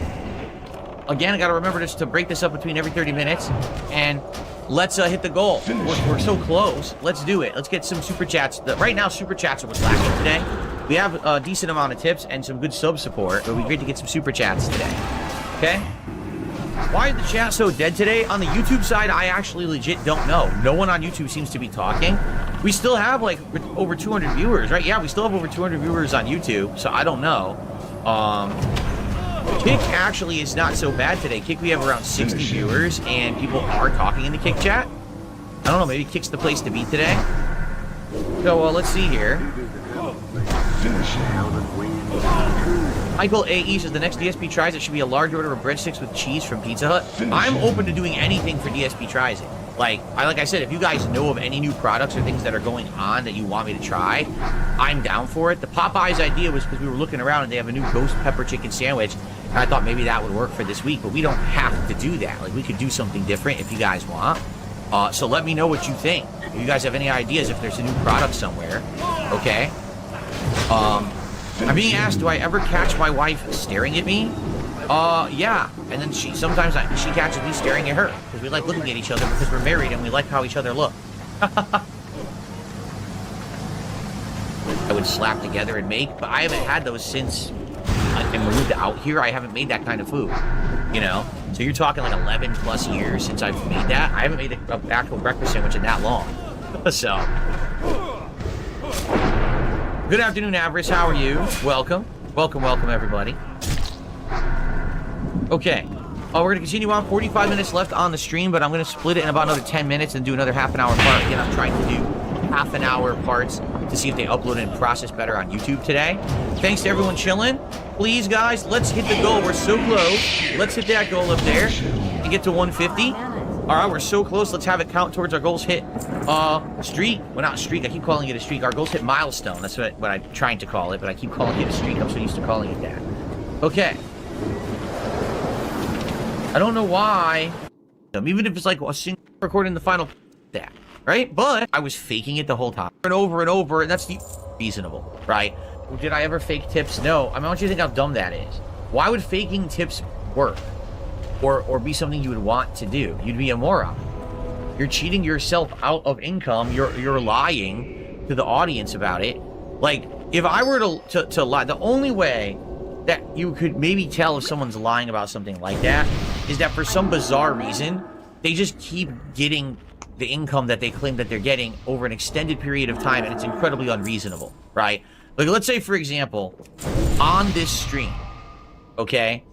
Again, I gotta remember just to break this up between every 30 minutes. And let's hit the goal. We're so close. Let's do it. Let's get some super chats. Right now, super chats are what's lacking today. We have a decent amount of tips and some good sub support. It would be great to get some super chats today. Okay? Why is the chat so dead today? On the YouTube side, I actually legit don't know. No one on YouTube seems to be talking. We still have like over 200 viewers, right? Yeah, we still have over 200 viewers on YouTube, so I don't know. Kick actually is not so bad today. Kick, we have around 60 viewers, and people are talking in the Kick chat. I don't know, maybe Kick's the place to be today. So, let's see here. Michael AE says the next DSP tries it should be a large order of breadsticks with cheese from Pizza Hut. I'm open to doing anything for DSP tries it. Like I said, if you guys know of any new products or things that are going on that you want me to try, I'm down for it. The Popeyes idea was because we were looking around and they have a new ghost pepper chicken sandwich, and I thought maybe that would work for this week, but we don't have to do that. Like, we could do something different if you guys want. So let me know what you think. If you guys have any ideas, if there's a new product somewhere, okay? I'm being asked, do I ever catch my wife staring at me? Yeah. And then sometimes she catches me staring at her, because we like looking at each other because we're married and we like how each other look. I would slap together and make, but I haven't had those since I moved out here. I haven't made that kind of food, you know? So you're talking like 11 plus years since I've made that. I haven't made an actual breakfast sandwich in that long. So, good afternoon, Avarice. How are you? Welcome. Welcome, everybody. Okay. We're going to continue on. 45 minutes left on the stream, but I'm going to split it in about another 10 minutes and do another half an hour part. Again, I'm trying to do half an hour parts to see if they upload and process better on YouTube today. Thanks to everyone chilling. Please, guys, let's hit the goal. We're so close. Let's hit that goal up there and get to 150. All right, we're so close. Let's have it count towards our goals hit streak. Well, not streak. I keep calling it a streak. Our goals hit milestone. That's what I'm trying to call it, but I keep calling it a streak. I'm so used to calling it that. Okay. I don't know why. Even if it's like a single recording the final that, right? But I was faking it the whole time. And over, and that's the reasonable, right? Did I ever fake tips? No. I want you to think how dumb that is. Why would faking tips work? Or be something you would want to do? You'd be a moron. You're cheating yourself out of income. You're lying to the audience about it. Like, if I were to lie, the only way that you could maybe tell if someone's lying about something like that is that for some bizarre reason, they just keep getting the income that they claim that they're getting over an extended period of time, and it's incredibly unreasonable, right? Like, let's say, for example, on this stream, okay,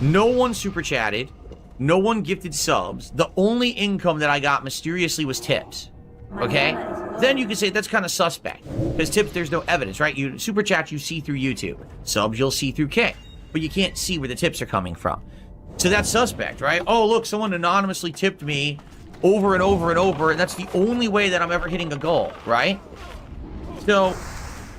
no one super chatted, no one gifted subs, the only income that I got mysteriously was tips, okay? Then you can say that's kind of suspect, because tips, there's no evidence, right? You super chat, you see through YouTube. Subs, you'll see through Kick, but you can't see where the tips are coming from. So that's suspect, right? Oh, look, someone anonymously tipped me over and over and over, and that's the only way that I'm ever hitting a goal, right? So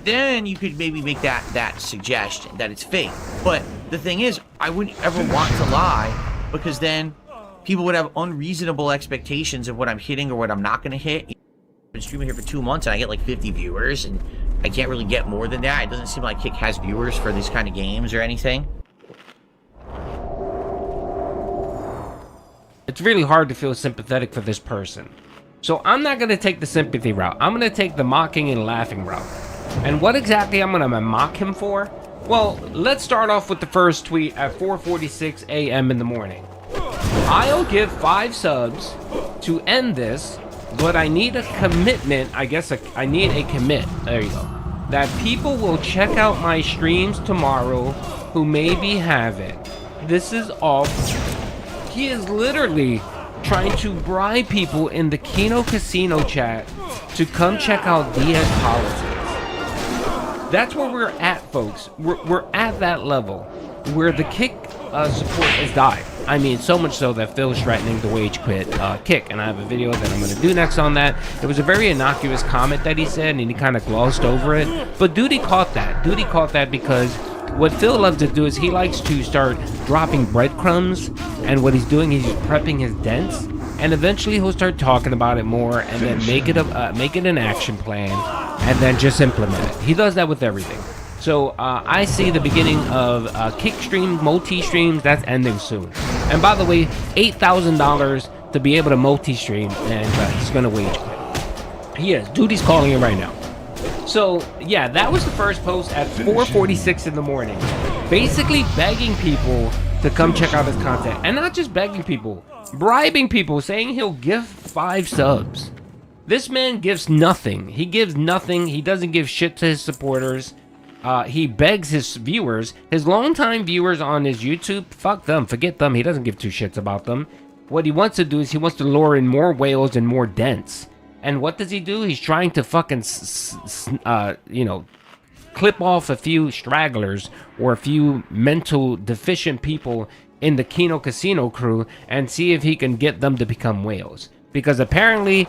then you could maybe make that suggestion that it's fake. But the thing is, I wouldn't ever want to lie, because then people would have unreasonable expectations of what I'm hitting or what I'm not going to hit. I've been streaming here for 2 months and I get like 50 viewers, and I can't really get more than that. It doesn't seem like Kick has viewers for these kind of games or anything. It's really hard to feel sympathetic for this person. So I'm not going to take the sympathy route. I'm going to take the mocking and laughing route. And what exactly I'm going to mock him for? Well, let's start off with the first tweet at 4:46 a.m. in the morning. I'll give 5 subs to end this, but I need a commitment. I guess I need a commit. There you go. That people will check out my streams tomorrow who maybe haven't. This is all. He is literally trying to bribe people in the Kino Casino chat to come check out Diaz Politics. That's where we're at, folks. We're at that level where the Kick support has died. I mean, so much so that Phil's threatening to wage quit Kick, and I have a video that I'm going to do next on that. It was a very innocuous comment that he said, and he kind of glossed over it. But Duty caught that. Duty caught that because what Phil loves to do is he likes to start dropping breadcrumbs, and what he's doing is he's prepping his dents, and eventually he'll start talking about it more, and then make it an action plan, and then just implement it. He does that with everything. So I see the beginning of Kick stream, multi-streams, that's ending soon. And by the way, $8,000 to be able to multi-stream, and he's going to wage quit. He is. Duty's calling it right now. So, yeah, that was the first post at 4:46 in the morning. Basically begging people to come check out his content. And not just begging people, bribing people, saying he'll give 5 subs. This man gives nothing. He gives nothing. He doesn't give shit to his supporters. He begs his viewers, his longtime viewers on his YouTube, fuck them, forget them. He doesn't give 2 shits about them. What he wants to do is he wants to lure in more whales and more dents. And what does he do? He's trying to fucking, clip off a few stragglers or a few mental deficient people in the Kino Casino crew and see if he can get them to become whales. Because apparently,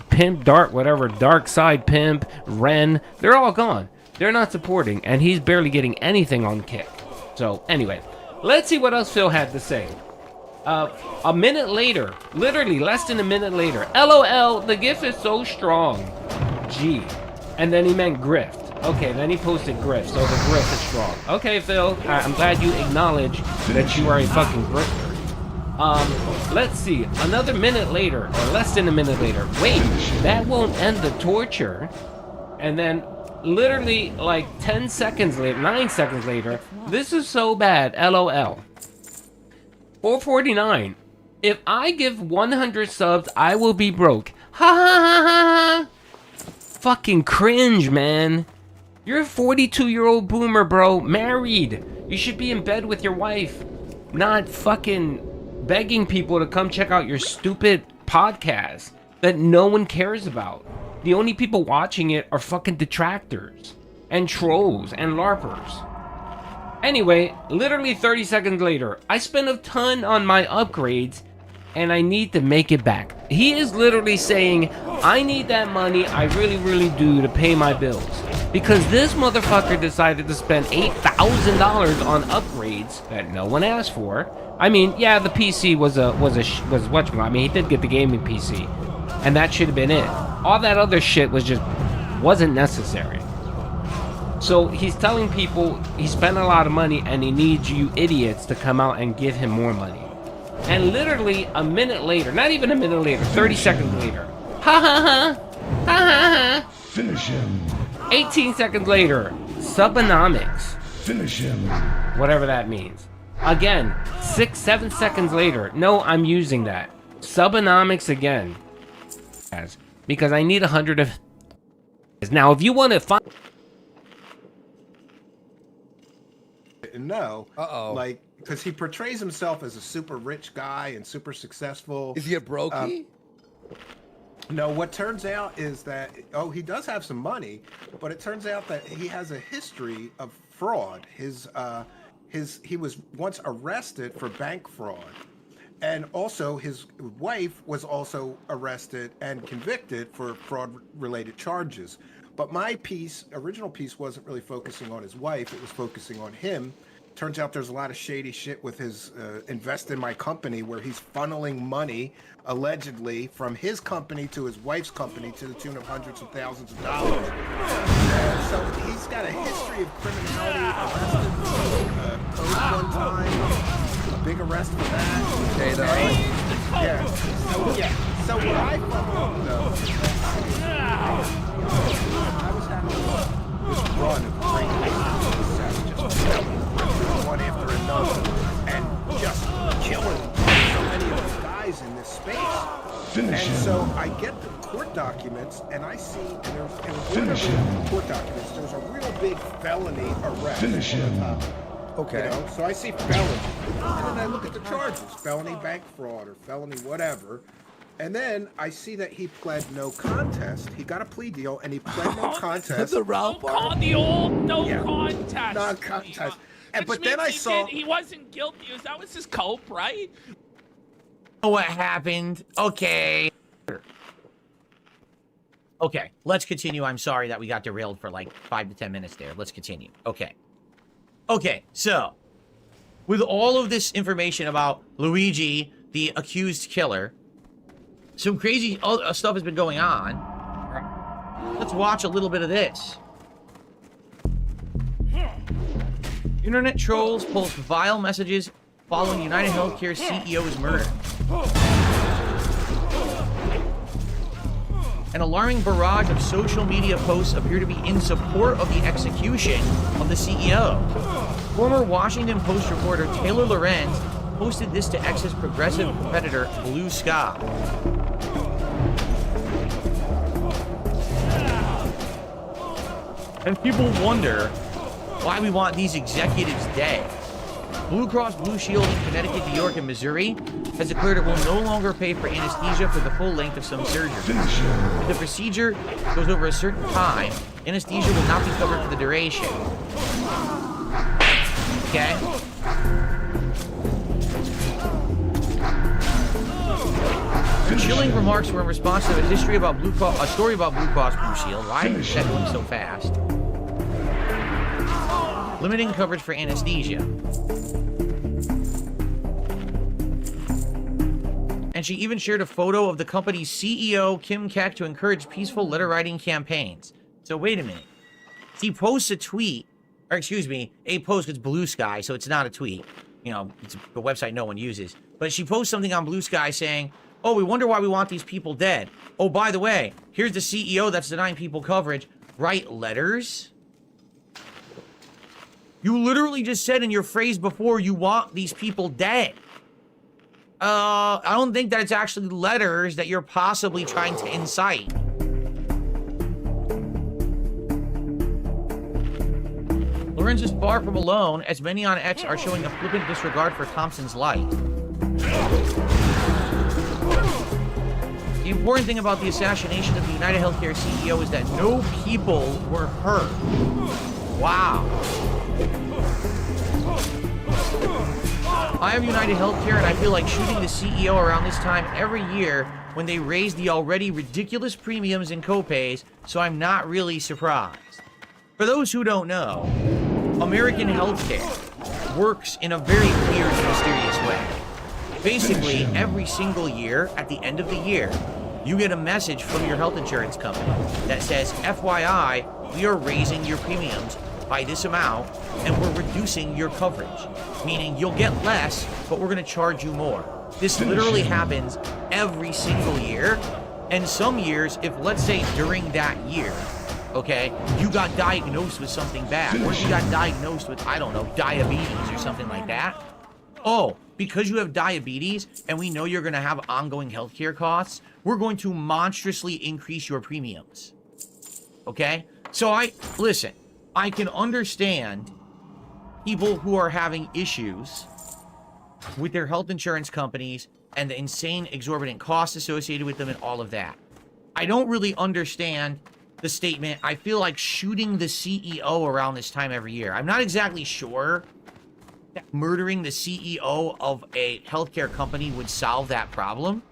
Pimp, Dark Side Pimp, Ren, they're all gone. They're not supporting, and he's barely getting anything on Kick. So, anyway, let's see what else Phil had to say. A minute later, literally less than a minute later, LOL, the GIF is so strong. Gee. And then he meant grift. Okay, then he posted grift, so the grift is strong. Okay, Phil, I'm glad you acknowledge that you are a fucking grifter. Let's see, another minute later, or less than a minute later. Wait, that won't end the torture. And then literally like 10 seconds later, 9 seconds later, this is so bad, LOL. 4:49. If I give 100 subs, I will be broke. Ha ha ha ha ha. Fucking cringe, man. You're a 42-year-old boomer, bro. Married. You should be in bed with your wife. Not fucking begging people to come check out your stupid podcast that no one cares about. The only people watching it are fucking detractors and trolls and LARPers. Anyway, literally 30 seconds later, I spent a ton on my upgrades and I need to make it back. He is literally saying, I need that money, I really, really do, to pay my bills. Because this motherfucker decided to spend $8,000 on upgrades that no one asked for. I mean, yeah, the PC was what? I mean, he did get the gaming PC, and that should have been it. All that other shit wasn't necessary. So he's telling people he spent a lot of money and he needs you idiots to come out and give him more money. And literally a minute later, not even a minute later, 30 seconds later, ha ha ha, ha ha ha. Finish him. 18 seconds later, Subonomics. Finish him. Whatever that means. Again, 6-7 seconds later, no, I'm using that. Subonomics again. Because I need 100 of... Now, if you want to find... No. Like, because he portrays himself as a super rich guy and super successful. Is he a brokey? No, what turns out is that, he does have some money, but it turns out that he has a history of fraud. He was once arrested for bank fraud. And also his wife was also arrested and convicted for fraud-related charges. But my original piece wasn't really focusing on his wife, it was focusing on him Turns out there's a lot of shady shit with his invest in my company, where he's funneling money allegedly from his company to his wife's company to the tune of hundreds of thousands of dollars. So he's got a history of criminality. Arrested code one time, a big arrest for that. Okay, though. Yeah. So what I found though, I was having this run of great just one after another, and just killing so many of these guys in this space. And so I get the court documents, and I see, and there's one of the court documents, there's a real big felony arrest on the top. Okay. You know, so I see felony, and then I look at the charges: felony bank fraud or felony whatever. And then I see that he pled no contest. He got a plea deal, and he pled no contest. The Ralph Call the old no contest. No contest. And Which but then I means saw he wasn't guilty. That was his cope, right? Oh, what happened? Okay. Okay, let's continue. I'm sorry that we got derailed for like 5 to 10 minutes there. Let's continue. Okay. Okay, so with all of this information about Luigi, the accused killer, some crazy stuff has been going on. Let's watch a little bit of this. Internet trolls post vile messages following United Healthcare CEO's murder. An alarming barrage of social media posts appear to be in support of the execution of the CEO. Former Washington Post reporter Taylor Lorenz posted this to X's progressive competitor Blue Sky. And people wonder why we want these executives dead. Blue Cross Blue Shield in Connecticut, New York, and Missouri has declared it will no longer pay for anesthesia for the full length of some surgeries. If the procedure goes over a certain time, anesthesia will not be covered for the duration. Okay? The chilling remarks were in response to a story about Blue Cross Blue Shield. Why is that going so fast? Limiting coverage for anesthesia. And she even shared a photo of the company's CEO, Kim Keck, to encourage peaceful letter writing campaigns. So wait a minute. She posts a tweet, or excuse me, a post, it's Blue Sky, so it's not a tweet. You know, it's a website no one uses. But she posts something on Blue Sky saying, oh, we wonder why we want these people dead. Oh, by the way, here's the CEO that's denying people coverage. Write letters? You literally just said in your phrase before you want these people dead. I don't think that it's actually letters that you're possibly trying to incite. Lorenz is far from alone, as many on X are showing a flippant disregard for Thompson's life. The important thing about the assassination of the United Healthcare CEO is that no people were hurt. Wow. I have United Healthcare, and I feel like shooting the CEO around this time every year when they raise the already ridiculous premiums and copays, so I'm not really surprised. For those who don't know, American healthcare works in a very weird and mysterious way. Basically, every single year, at the end of the year, you get a message from your health insurance company that says, FYI, we are raising your premiums by this amount, and we're reducing your coverage. Meaning you'll get less, but we're going to charge you more. This literally happens every single year. And some years, if let's say during that year, okay, you got diagnosed with something bad, or you got diagnosed with, I don't know, diabetes or something like that. Oh, because you have diabetes and we know you're going to have ongoing healthcare costs, we're going to monstrously increase your premiums. Okay? So listen, I can understand people who are having issues with their health insurance companies and the insane exorbitant costs associated with them and all of that. I don't really understand the statement, I feel like shooting the CEO around this time every year. I'm not exactly sure that murdering the CEO of a healthcare company would solve that problem.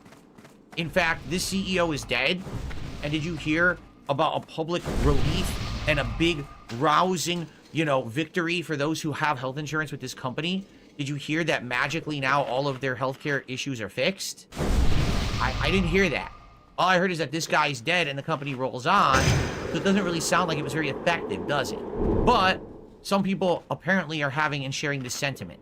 In fact, this CEO is dead. And did you hear about a public relief and a big rousing you know, victory for those who have health insurance with this company. Did you hear that magically now all of their healthcare issues are fixed? I didn't hear that. All I heard is that this guy's dead and the company rolls on. So it doesn't really sound like it was very effective, does it? But some people apparently are having and sharing this sentiment.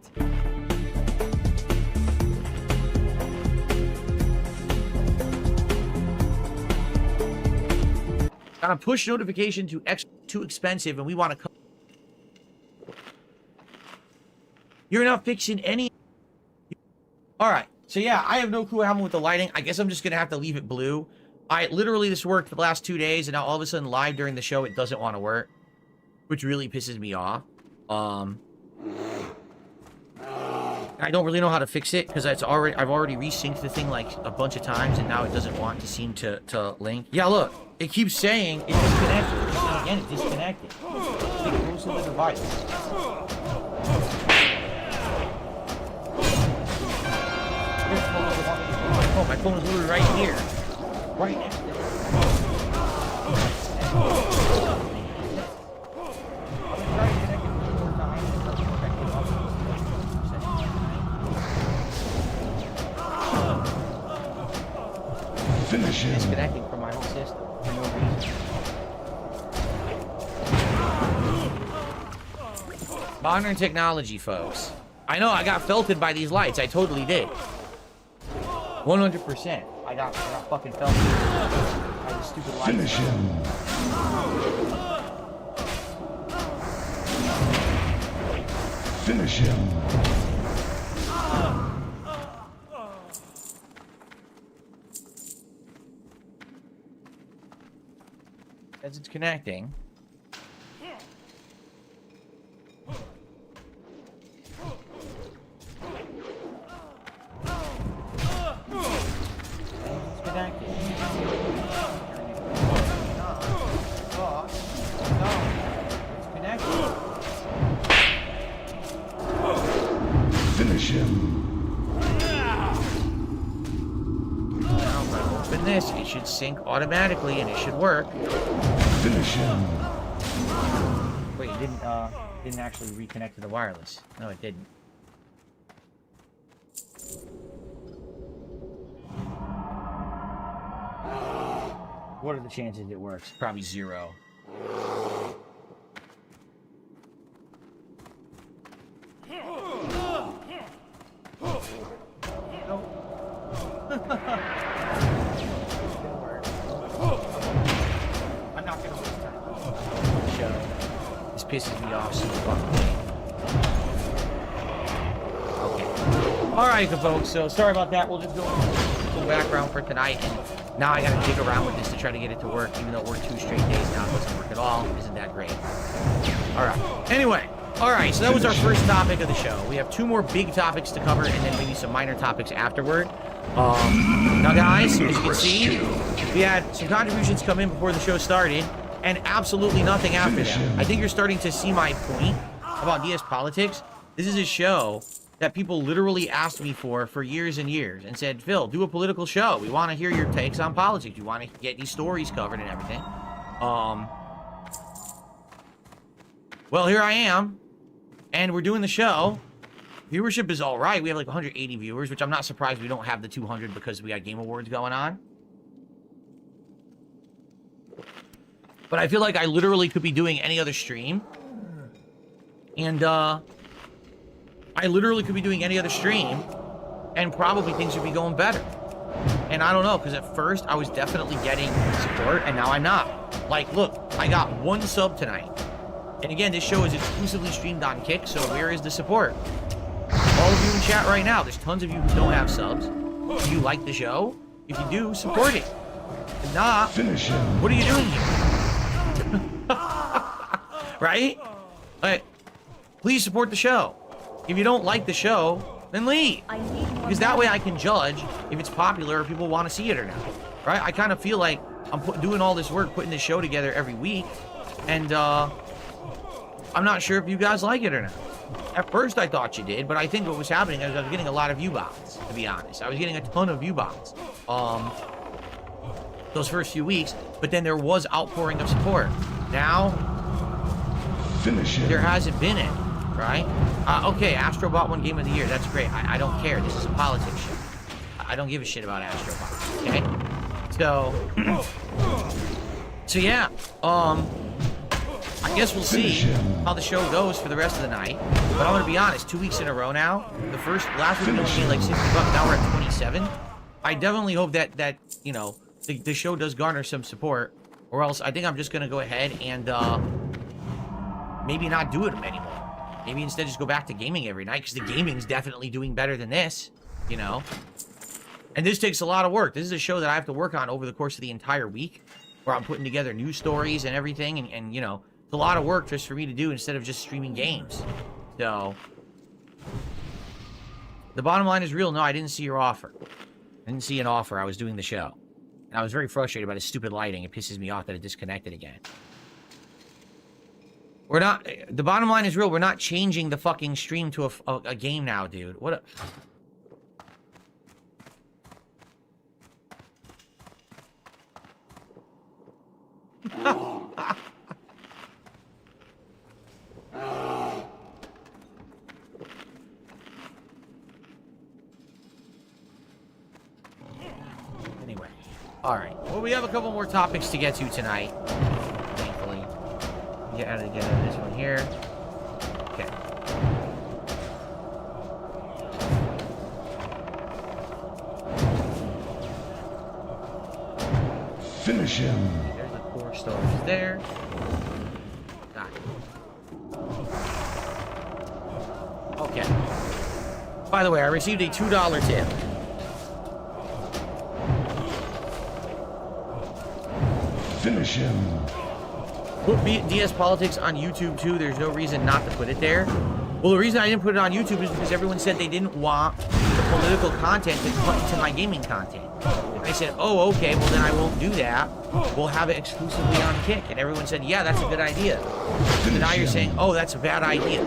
Got a push notification to too expensive and we want to... You're not fixing any... Alright, so yeah, I have no clue what happened with the lighting. I guess I'm just going to have to leave it blue. Literally, this worked for the last 2 days, and now all of a sudden, live during the show, it doesn't want to work. Which really pisses me off. I don't really know how to fix it, because I've already resynced the thing like a bunch of times, and now it doesn't want to seem to link. Yeah, look, it keeps saying it's disconnected. And again, it's disconnected. It goes to the device. Oh, my phone is literally right here. Right next to it. Finish him. Disconnecting from my whole system for no reason. Modern technology, folks. I know I got felted by these lights. I totally did. 100%. I got fucking felted by the stupid lights. Finish him. Finish him. As it's connecting. Finish him. Now, when I open this, it should sync automatically and it should work. Finish him. Wait, it didn't actually reconnect to the wireless. No, it didn't. What are the chances it works? Probably 0. I'm not gonna waste time. This pisses me off so fucking. Okay. Alright, folks, so sorry about that. We'll just go into the background for tonight. And now I gotta dig around with this to try to get it to work, even though it worked 2 straight days now. It doesn't work at all. Isn't that great? Alright. Anyway. Alright, so that was our first topic of the show. We have 2 more big topics to cover and then maybe some minor topics afterward. Now guys, as you can see, we had some contributions come in before the show started and absolutely nothing after that. I think you're starting to see my point about DS Politics. This is a show that people literally asked me for years and years and said, Phil, do a political show. We want to hear your takes on politics. We want to get these stories covered and everything. Well, here I am. And we're doing the show. Viewership is all right. We have like 180 viewers, which I'm not surprised we don't have the 200 because we got Game Awards going on. But I feel like I literally could be doing any other stream. And, I literally could be doing any other stream. And probably things would be going better. And I don't know, because at first I was definitely getting support, and now I'm not. Like, look, I got 1 sub tonight. And again, this show is exclusively streamed on Kick, so where is the support? All of you in chat right now, there's tons of you who don't have subs. Do you like the show? If you do, support it. If not, finish him. What are you doing here? Right? Like, please support the show. If you don't like the show, then leave. Because that way I can judge if it's popular or people want to see it or not. Right? I kind of feel like I'm doing all this work, putting this show together every week, and I'm not sure if you guys like it or not. At first I thought you did, but I think what was happening is I was getting a lot of view bombs, to be honest. I was getting a ton of view bombs those first few weeks, but then there was outpouring of support. Now, Finish him. There hasn't been any, right? Okay, Astrobot won Game of the Year. That's great. I don't care. This is a politics show. I don't give a shit about Astrobot, okay? So yeah, I guess we'll see how the show goes for the rest of the night. But I'm gonna be honest, 2 weeks in a row now. Last week we only made like $60. Now we're at 27. I definitely hope that you know the show does garner some support, or else I think I'm just gonna go ahead and maybe not do it anymore. Maybe instead just go back to gaming every night, because the gaming's definitely doing better than this, you know. And this takes a lot of work. This is a show that I have to work on over the course of the entire week, where I'm putting together news stories and everything, and you know, it's a lot of work just for me to do instead of just streaming games. So the bottom line is real. No, I didn't see your offer. I didn't see an offer. I was doing the show. And I was very frustrated by the stupid lighting. It pisses me off that it disconnected again. We're not... The bottom line is real. We're not changing the fucking stream to a game now, dude. What a... Anyway. Alright. Well, we have a couple more topics to get to tonight. Thankfully. Get out of this one here. Okay. Finish him. There's the 4 stars there. Got it. Okay. By the way, I received a $2 tip. Finish him. Put DS Politics on YouTube too. There's no reason not to put it there. Well, the reason I didn't put it on YouTube is because everyone said they didn't want the political content to cut into my gaming content. And I said, oh, okay, well then I won't do that. We'll have it exclusively on Kick. And everyone said, yeah, that's a good idea. So now you're saying, oh, that's a bad idea.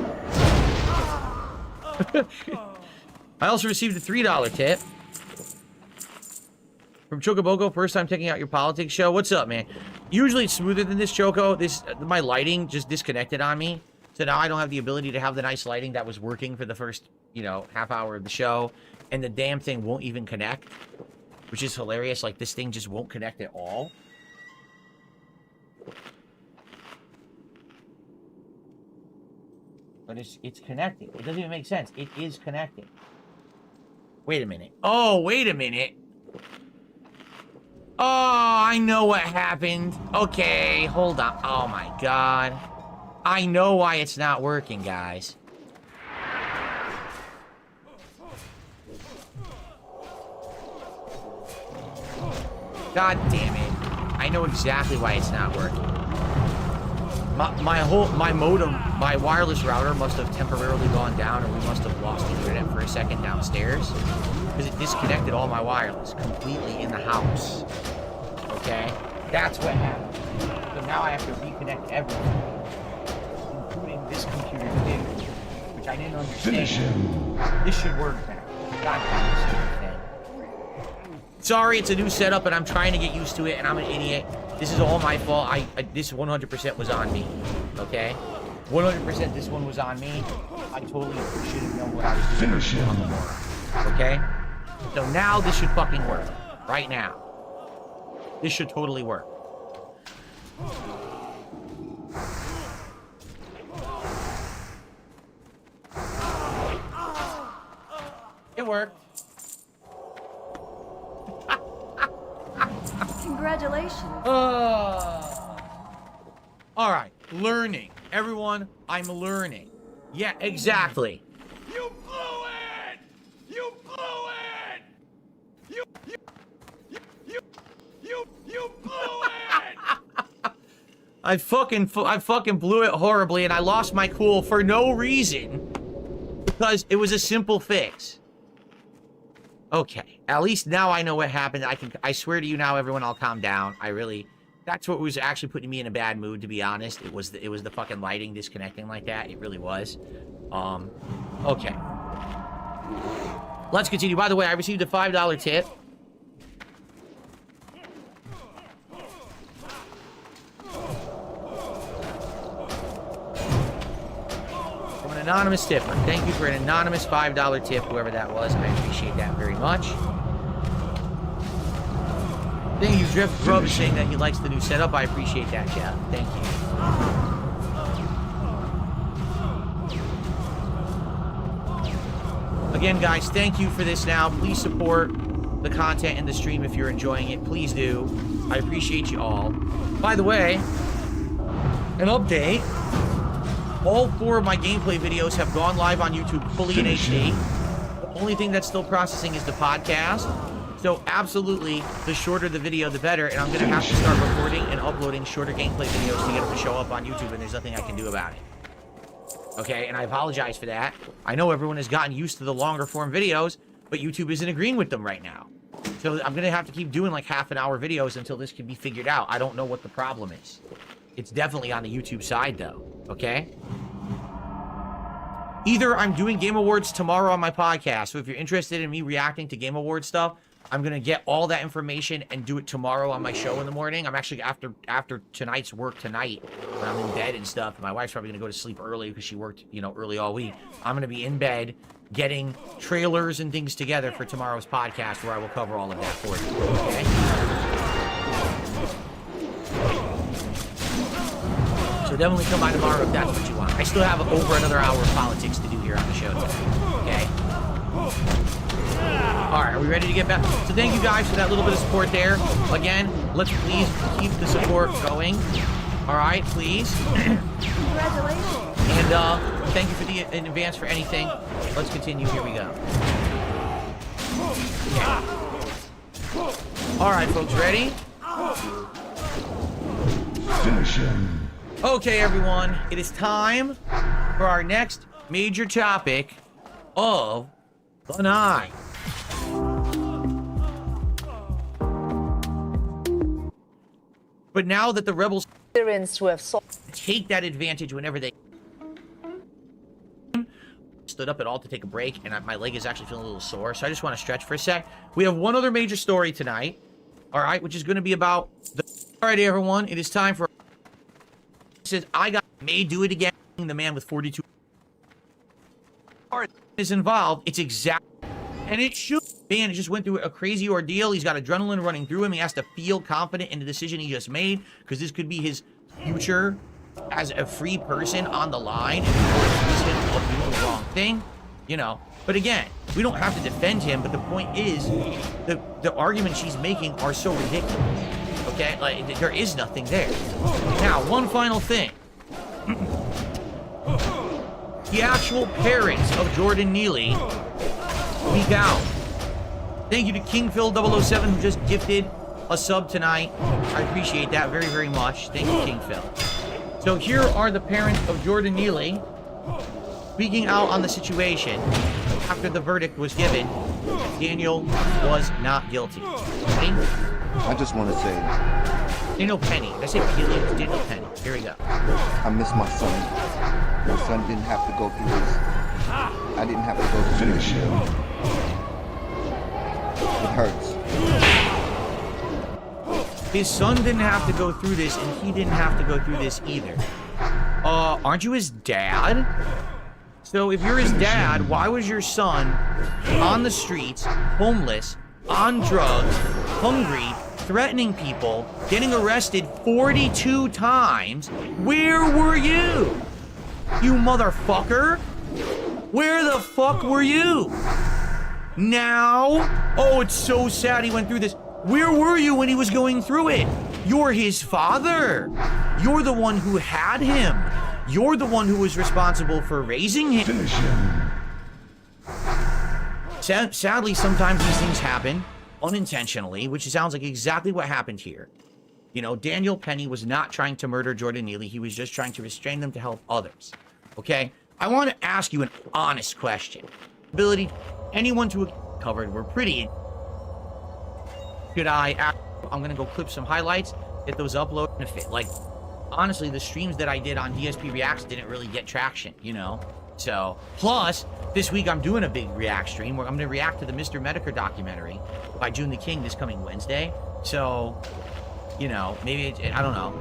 I also received a $3 tip from Chocoboco. First time checking out your politics show. What's up, man? Usually it's smoother than this, Choco. My lighting just disconnected on me. So now I don't have the ability to have the nice lighting that was working for the first, you know, half hour of the show. And the damn thing won't even connect. Which is hilarious. Like, this thing just won't connect at all. But it's connecting. It doesn't even make sense. It is connecting. Wait a minute. Oh, wait a minute. Oh, I know what happened. Okay, hold on. Oh my god. I know why it's not working, guys. God damn it. I know exactly why it's not working. My modem, my wireless router must have temporarily gone down, or we must have lost the internet for a second downstairs. Because it disconnected all my wireless completely in the house. Okay? That's what happened. So now I have to reconnect everything. Including this computer too. Which I didn't understand. Finish him. This should work now. God damn this stupid thing. Sorry, it's a new setup and I'm trying to get used to it and I'm an idiot. This is all my fault. This 100% was on me. Okay? 100% this one was on me. I totally should have known what I was doing. Finish him. Okay? So now this should fucking work. Right now. This should totally work. It worked. Congratulations. All right, learning. Everyone, I'm learning. Yeah, exactly. You blew it! You blew it! You blew it! I fucking blew it horribly, and I lost my cool for no reason. Because it was a simple fix. Okay, at least now I know what happened. I swear to you now, everyone, I'll calm down. That's what was actually putting me in a bad mood, to be honest. It was the fucking lighting disconnecting like that. It really was. Okay. Let's continue. By the way, I received a $5 tip. anonymous tipper. Thank you for an anonymous $5 tip, whoever that was. I appreciate that very much. Thank you, Drift Grub, saying that he likes the new setup. I appreciate that, Jeff. Thank you. Again, guys, thank you for this now. Please support the content in the stream if you're enjoying it. Please do. I appreciate you all. By the way, an update. All 4 of my gameplay videos have gone live on YouTube fully in HD. The only thing that's still processing is the podcast. So absolutely, the shorter the video, the better. And I'm going to have to start recording and uploading shorter gameplay videos to get them to show up on YouTube, and there's nothing I can do about it. Okay, and I apologize for that. I know everyone has gotten used to the longer form videos, but YouTube isn't agreeing with them right now. So I'm going to have to keep doing like half-an-hour videos until this can be figured out. I don't know what the problem is. It's definitely on the YouTube side, though. Okay? Either I'm doing Game Awards tomorrow on my podcast, so if you're interested in me reacting to Game Awards stuff, I'm going to get all that information and do it tomorrow on my show in the morning. I'm actually, after tonight's work tonight, when I'm in bed and stuff, my wife's probably going to go to sleep early because she worked, you know, early all week. I'm going to be in bed getting trailers and things together for tomorrow's podcast where I will cover all of that for you, okay? So definitely come by tomorrow if that's what you want. I still have over another hour of politics to do here on the show today, okay? Alright, are we ready to get back? So thank you guys for that little bit of support there. Again, let's please keep the support going. Alright, please. Congratulations. And thank you for in advance for anything. Let's continue. Here we go. Okay. Alright, folks, ready? Finish him. Okay, everyone. It is time for our next major topic of the night. But now that the rebels take that advantage whenever they stood up at all to take a break, and my leg is actually feeling a little sore, so I just want to stretch for a sec. We have one other major story tonight, all right, which is going to be about the... All right, everyone, it is time for... It says, I got May do it again. The man with 42 is involved. It's exact... And it should... Man, he just went through a crazy ordeal. He's got adrenaline running through him. He has to feel confident in the decision he just made, because this could be his future as a free person on the line. And accuse him of doing the wrong thing, you know. But again, we don't have to defend him. But the point is, the arguments she's making are so ridiculous. Okay, like there is nothing there. Now, one final thing. The actual parents of Jordan Neely speak out. Thank you to KingPhil007 who just gifted a sub tonight. I appreciate that very, very much. Thank you, KingPhil. So here are the parents of Jordan Neely speaking out on the situation after the verdict was given. Daniel was not guilty. Okay? I just want to say... Daniel Penny. Did I say Peely? It's Daniel Penny. Here we go. I miss my son. My son didn't have to go through this. I didn't have to go through this. Finish him. It hurts. His son didn't have to go through this, and he didn't have to go through this either. Aren't you his dad? So if you're his dad, why was your son on the streets, homeless, on drugs, hungry, threatening people, getting arrested 42 times? Where were you? You motherfucker? Where the fuck were you? Now? Oh, it's so sad he went through this. Where were you when he was going through it? You're his father. You're the one who had him. You're the one who was responsible for raising him. Finish him. Sadly, sometimes these things happen unintentionally, which sounds like exactly what happened here. You know, Daniel Penny was not trying to murder Jordan Neely. He was just trying to restrain them to help others. Okay? I want to ask you an honest question. Ability anyone to covered. We're pretty... Should I'm going to go clip some highlights, get those uploaded, and fit. Like, honestly, the streams that I did on DSP Reacts didn't really get traction, you know? So, plus, this week I'm doing a big React stream where I'm going to react to the Mr. Medicare documentary by June the King this coming Wednesday. So, you know, maybe, I don't know.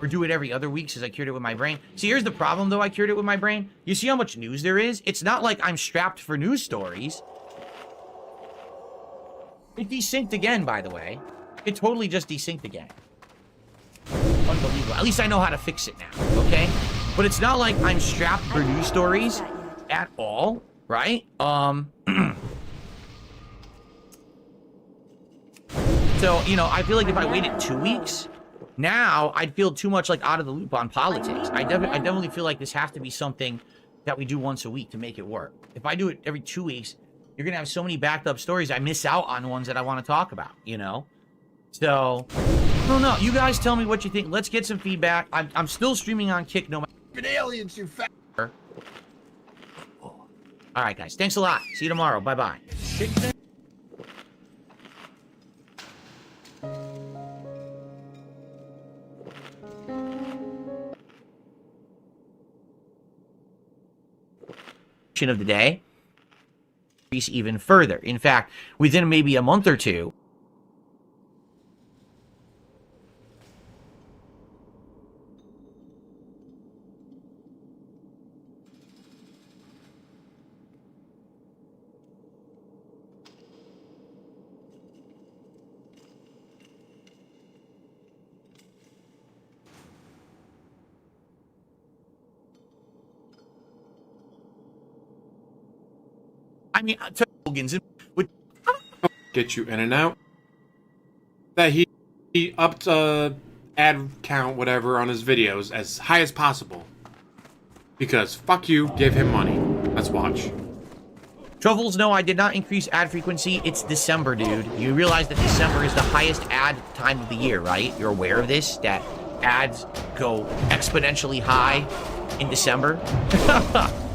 or do it every other week since I cured it with my brain. See, here's the problem, though, I cured it with my brain. You see how much news there is? It's not like I'm strapped for news stories. It desynced again, by the way. It totally just desynced again. Unbelievable. At least I know how to fix it now, okay? But it's not like I'm strapped for news stories at all, right? So, you know, I feel like if I waited 2 weeks, now I'd feel too much like out of the loop on politics. I definitely feel like this has to be something that we do once a week to make it work. If I do it every 2 weeks, you're going to have so many backed up stories, I miss out on ones that I want to talk about, you know? So, I don't know. You guys tell me what you think. Let's get some feedback. I'm still streaming on Kick no matter. Aliens, you fat. All right, guys. Thanks a lot. See you tomorrow. Bye-bye. Of the day increase even further. In fact, within maybe a month or two, I mean, Hogan's would get you in and out. That he upped ad count, whatever, on his videos as high as possible. Because fuck you, give him money. Let's watch. Truffles, no, I did not increase ad frequency. It's December, dude. You realize that December is the highest ad time of the year, right? You're aware of this? That ads go exponentially high in December?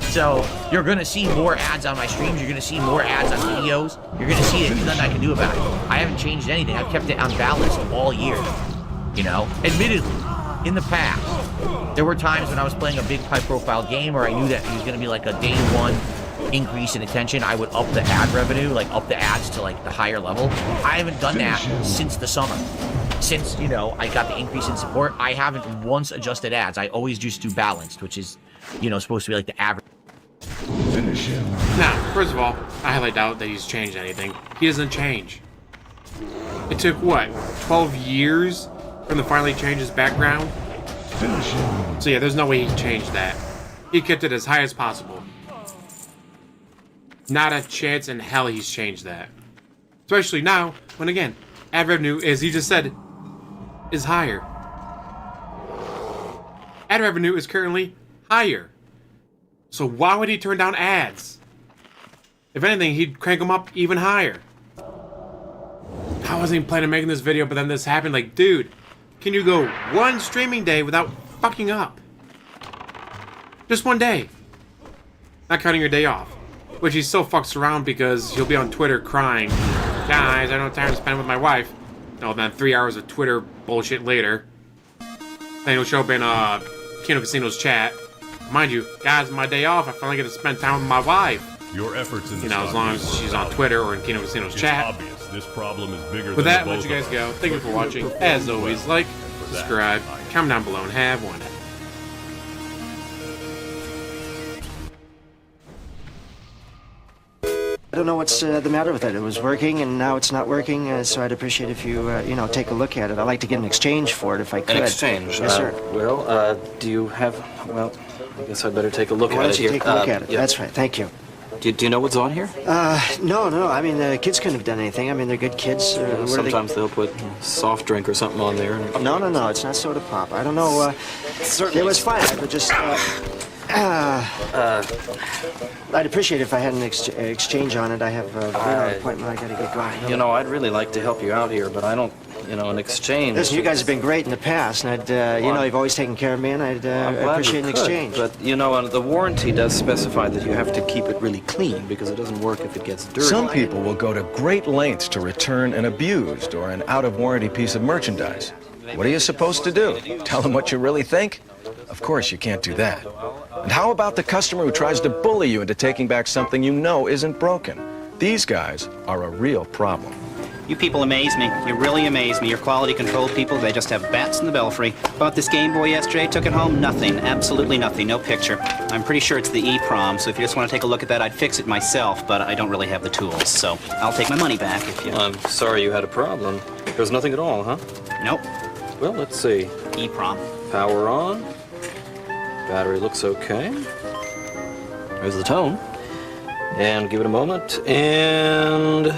So, you're going to see more ads on my streams. You're going to see more ads on videos. You're going to see it. There's nothing I can do about it. I haven't changed anything. I've kept it on balance all year. You know? Admittedly, in the past, there were times when I was playing a big high-profile game or I knew that it was going to be like a day one increase in attention. I would up the ad revenue, like up the ads to like the higher level. I haven't done that since the summer. Since, you know, I got the increase in support, I haven't once adjusted ads. I always just do balanced, which is, you know, supposed to be like the average. Finish him. Now, first of all, I highly doubt that he's changed anything. He doesn't change. It took, what, 12 years from the finally change his background? Finish him. So yeah, there's no way he changed that. He kept it as high as possible. Not a chance in hell he's changed that. Especially now, when again, ad revenue, as he just said, is higher. Ad revenue is currently higher. So why would he turn down ads? If anything, he'd crank them up even higher. I wasn't even planning on making this video, but then this happened. Like, dude, can you go one streaming day without fucking up? Just one day. Not counting your day off. Which he still fucks around because he'll be on Twitter crying, guys, I don't have time to spend with my wife. No, then 3 hours of Twitter bullshit later. Then he'll show up in Kino Casino's chat. Mind you, guys, my day off, I finally get to spend time with my wife. Your efforts in this, as long as she's on Twitter or in Kino Casino's chat. Obvious. This problem is bigger With than that, the let both you guys of go. us. Thank you for watching. As always, like, subscribe, comment down below, and have one. I don't know what's the matter with it. It was working, and now it's not working, so I'd appreciate if you, you know, take a look at it. I'd like to get an exchange for it if I could. An exchange? Yes, sir. Well, do you have... Well, I guess I'd better take a look Why at don't it you here. take a look at it? Yeah. That's right. Thank you. Do you know what's on here? No. I mean, the kids couldn't have done anything. I mean, they're good kids. Sometimes they'll put soft drink or something on there. And... No. It's not soda pop. I don't know. It was fine. I would just... I'd appreciate it if I had an exchange on it. I have an appointment I gotta get going. You know, I'd really like to help you out here, but I don't, you know, an exchange... Listen, you guys have been great in the past, and I'd, you know, you've always taken care of me, and I'd appreciate an exchange. But, you know, the warranty does specify that you have to keep it really clean, because it doesn't work if it gets dirty. Some people will go to great lengths to return an abused or an out-of-warranty piece of merchandise. What are you supposed to do? Tell them what you really think? Of course, you can't do that. And how about the customer who tries to bully you into taking back something you know isn't broken? These guys are a real problem. You people amaze me. You really amaze me. Your quality control people, they just have bats in the belfry. Bought this Game Boy yesterday, took it home, nothing. Absolutely nothing. No picture. I'm pretty sure it's the EEPROM, so if you just want to take a look at that, I'd fix it myself, but I don't really have the tools, so I'll take my money back if you... I'm sorry you had a problem. There's nothing at all, huh? Nope. Well, let's see. EEPROM. Power on. Battery looks okay. There's the tone. And give it a moment, and...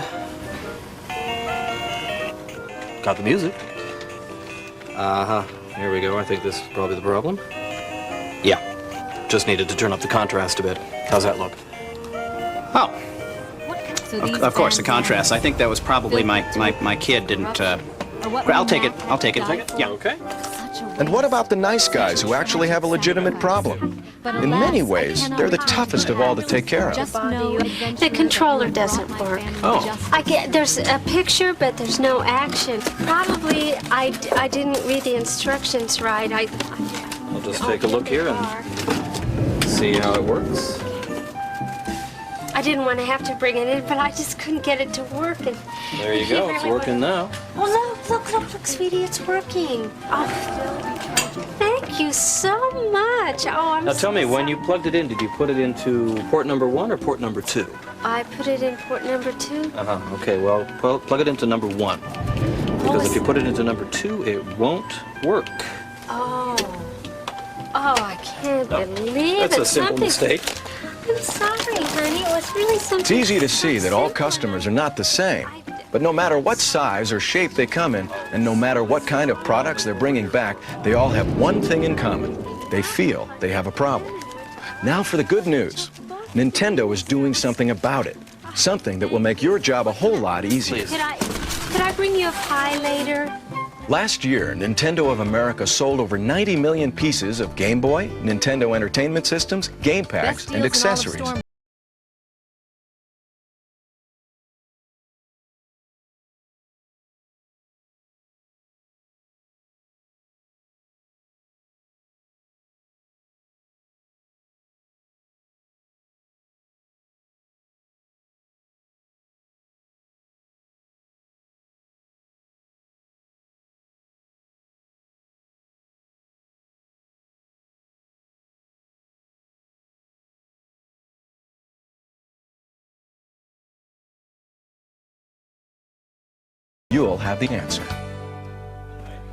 got the music. Uh-huh. Here we go. I think this is probably the problem. Yeah. Just needed to turn up the contrast a bit. How's that look? Oh. Of course, the contrast. I think that was probably my kid didn't... I'll take it. I'll take it. Yeah. Okay. And what about the nice guys who actually have a legitimate problem? In many ways, they're the toughest of all to take care of. The controller doesn't work. Oh. There's a picture, but there's no action. Probably I didn't read the instructions right. I'll just take a look here and see how it works. I didn't want to have to bring it in, but I just couldn't get it to work. And There you go. It's working now. Oh, look, sweetie, it's working. Oh, thank you so much. Oh, I'm Now so tell me, when sorry. you plugged it in, did you put it into port number 1 or port number 2? I put it in port number 2. Uh-huh. Okay, well, plug it into number 1. Because if you put it into number 2, it won't work. Oh, I can't believe That's it. a simple mistake. I'm sorry, honey. It was really something. It's easy to see that all customers are not the same. But no matter what size or shape they come in, and no matter what kind of products they're bringing back, they all have one thing in common. They feel they have a problem. Now for the good news. Nintendo is doing something about it. Something that will make your job a whole lot easier. Could I bring you a pie later? Last year, Nintendo of America sold over 90 million pieces of Game Boy, Nintendo Entertainment Systems, game packs, and accessories. You'll have the answer.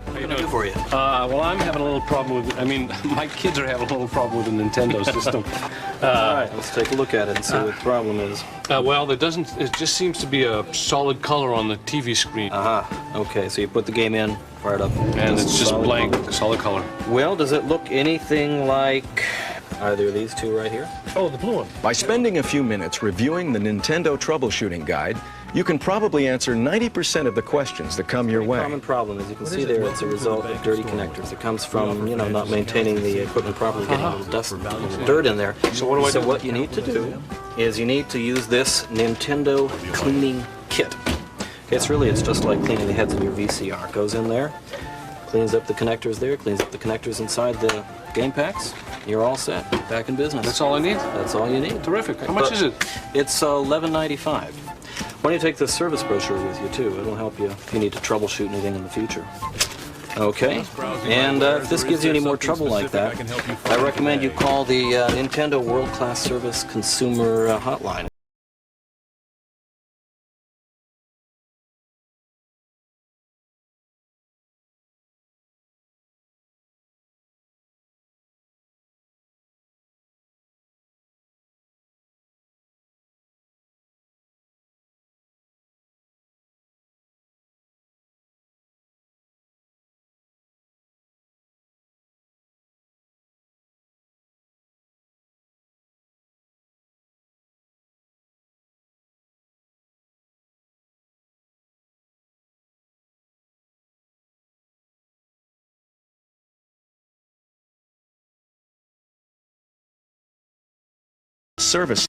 What can I do for you? Well, I'm having a little problem with, my kids are having a little problem with the Nintendo system. All right, let's take a look at it and see what the problem is. Well, it just seems to be a solid color on the TV screen. Uh-huh. Okay, so you put the game in, fire it up. And it's just blank, solid color. Well, does it look anything like either of these two right here? Oh, the blue one. By spending a few minutes reviewing the Nintendo troubleshooting guide, you can probably answer 90% of the questions that come your way. Common problem, as you can see there, it's a result of dirty connectors. It comes from, not maintaining the equipment properly, getting a little dust, a little dirt in there. So what do I do? So what you need to do is you need to use this Nintendo cleaning kit. It's just like cleaning the heads of your VCR. It goes in there, cleans up the connectors there, cleans up the connectors inside the game packs. You're all set. Back in business. That's all I need? That's all you need. Terrific. How much is it? It's $11.95. Why don't you take the service brochure with you, too? It'll help you if you need to troubleshoot anything in the future. Okay. And if this gives you any more trouble like that, I recommend you call the Nintendo World Class Service Consumer Hotline. Service.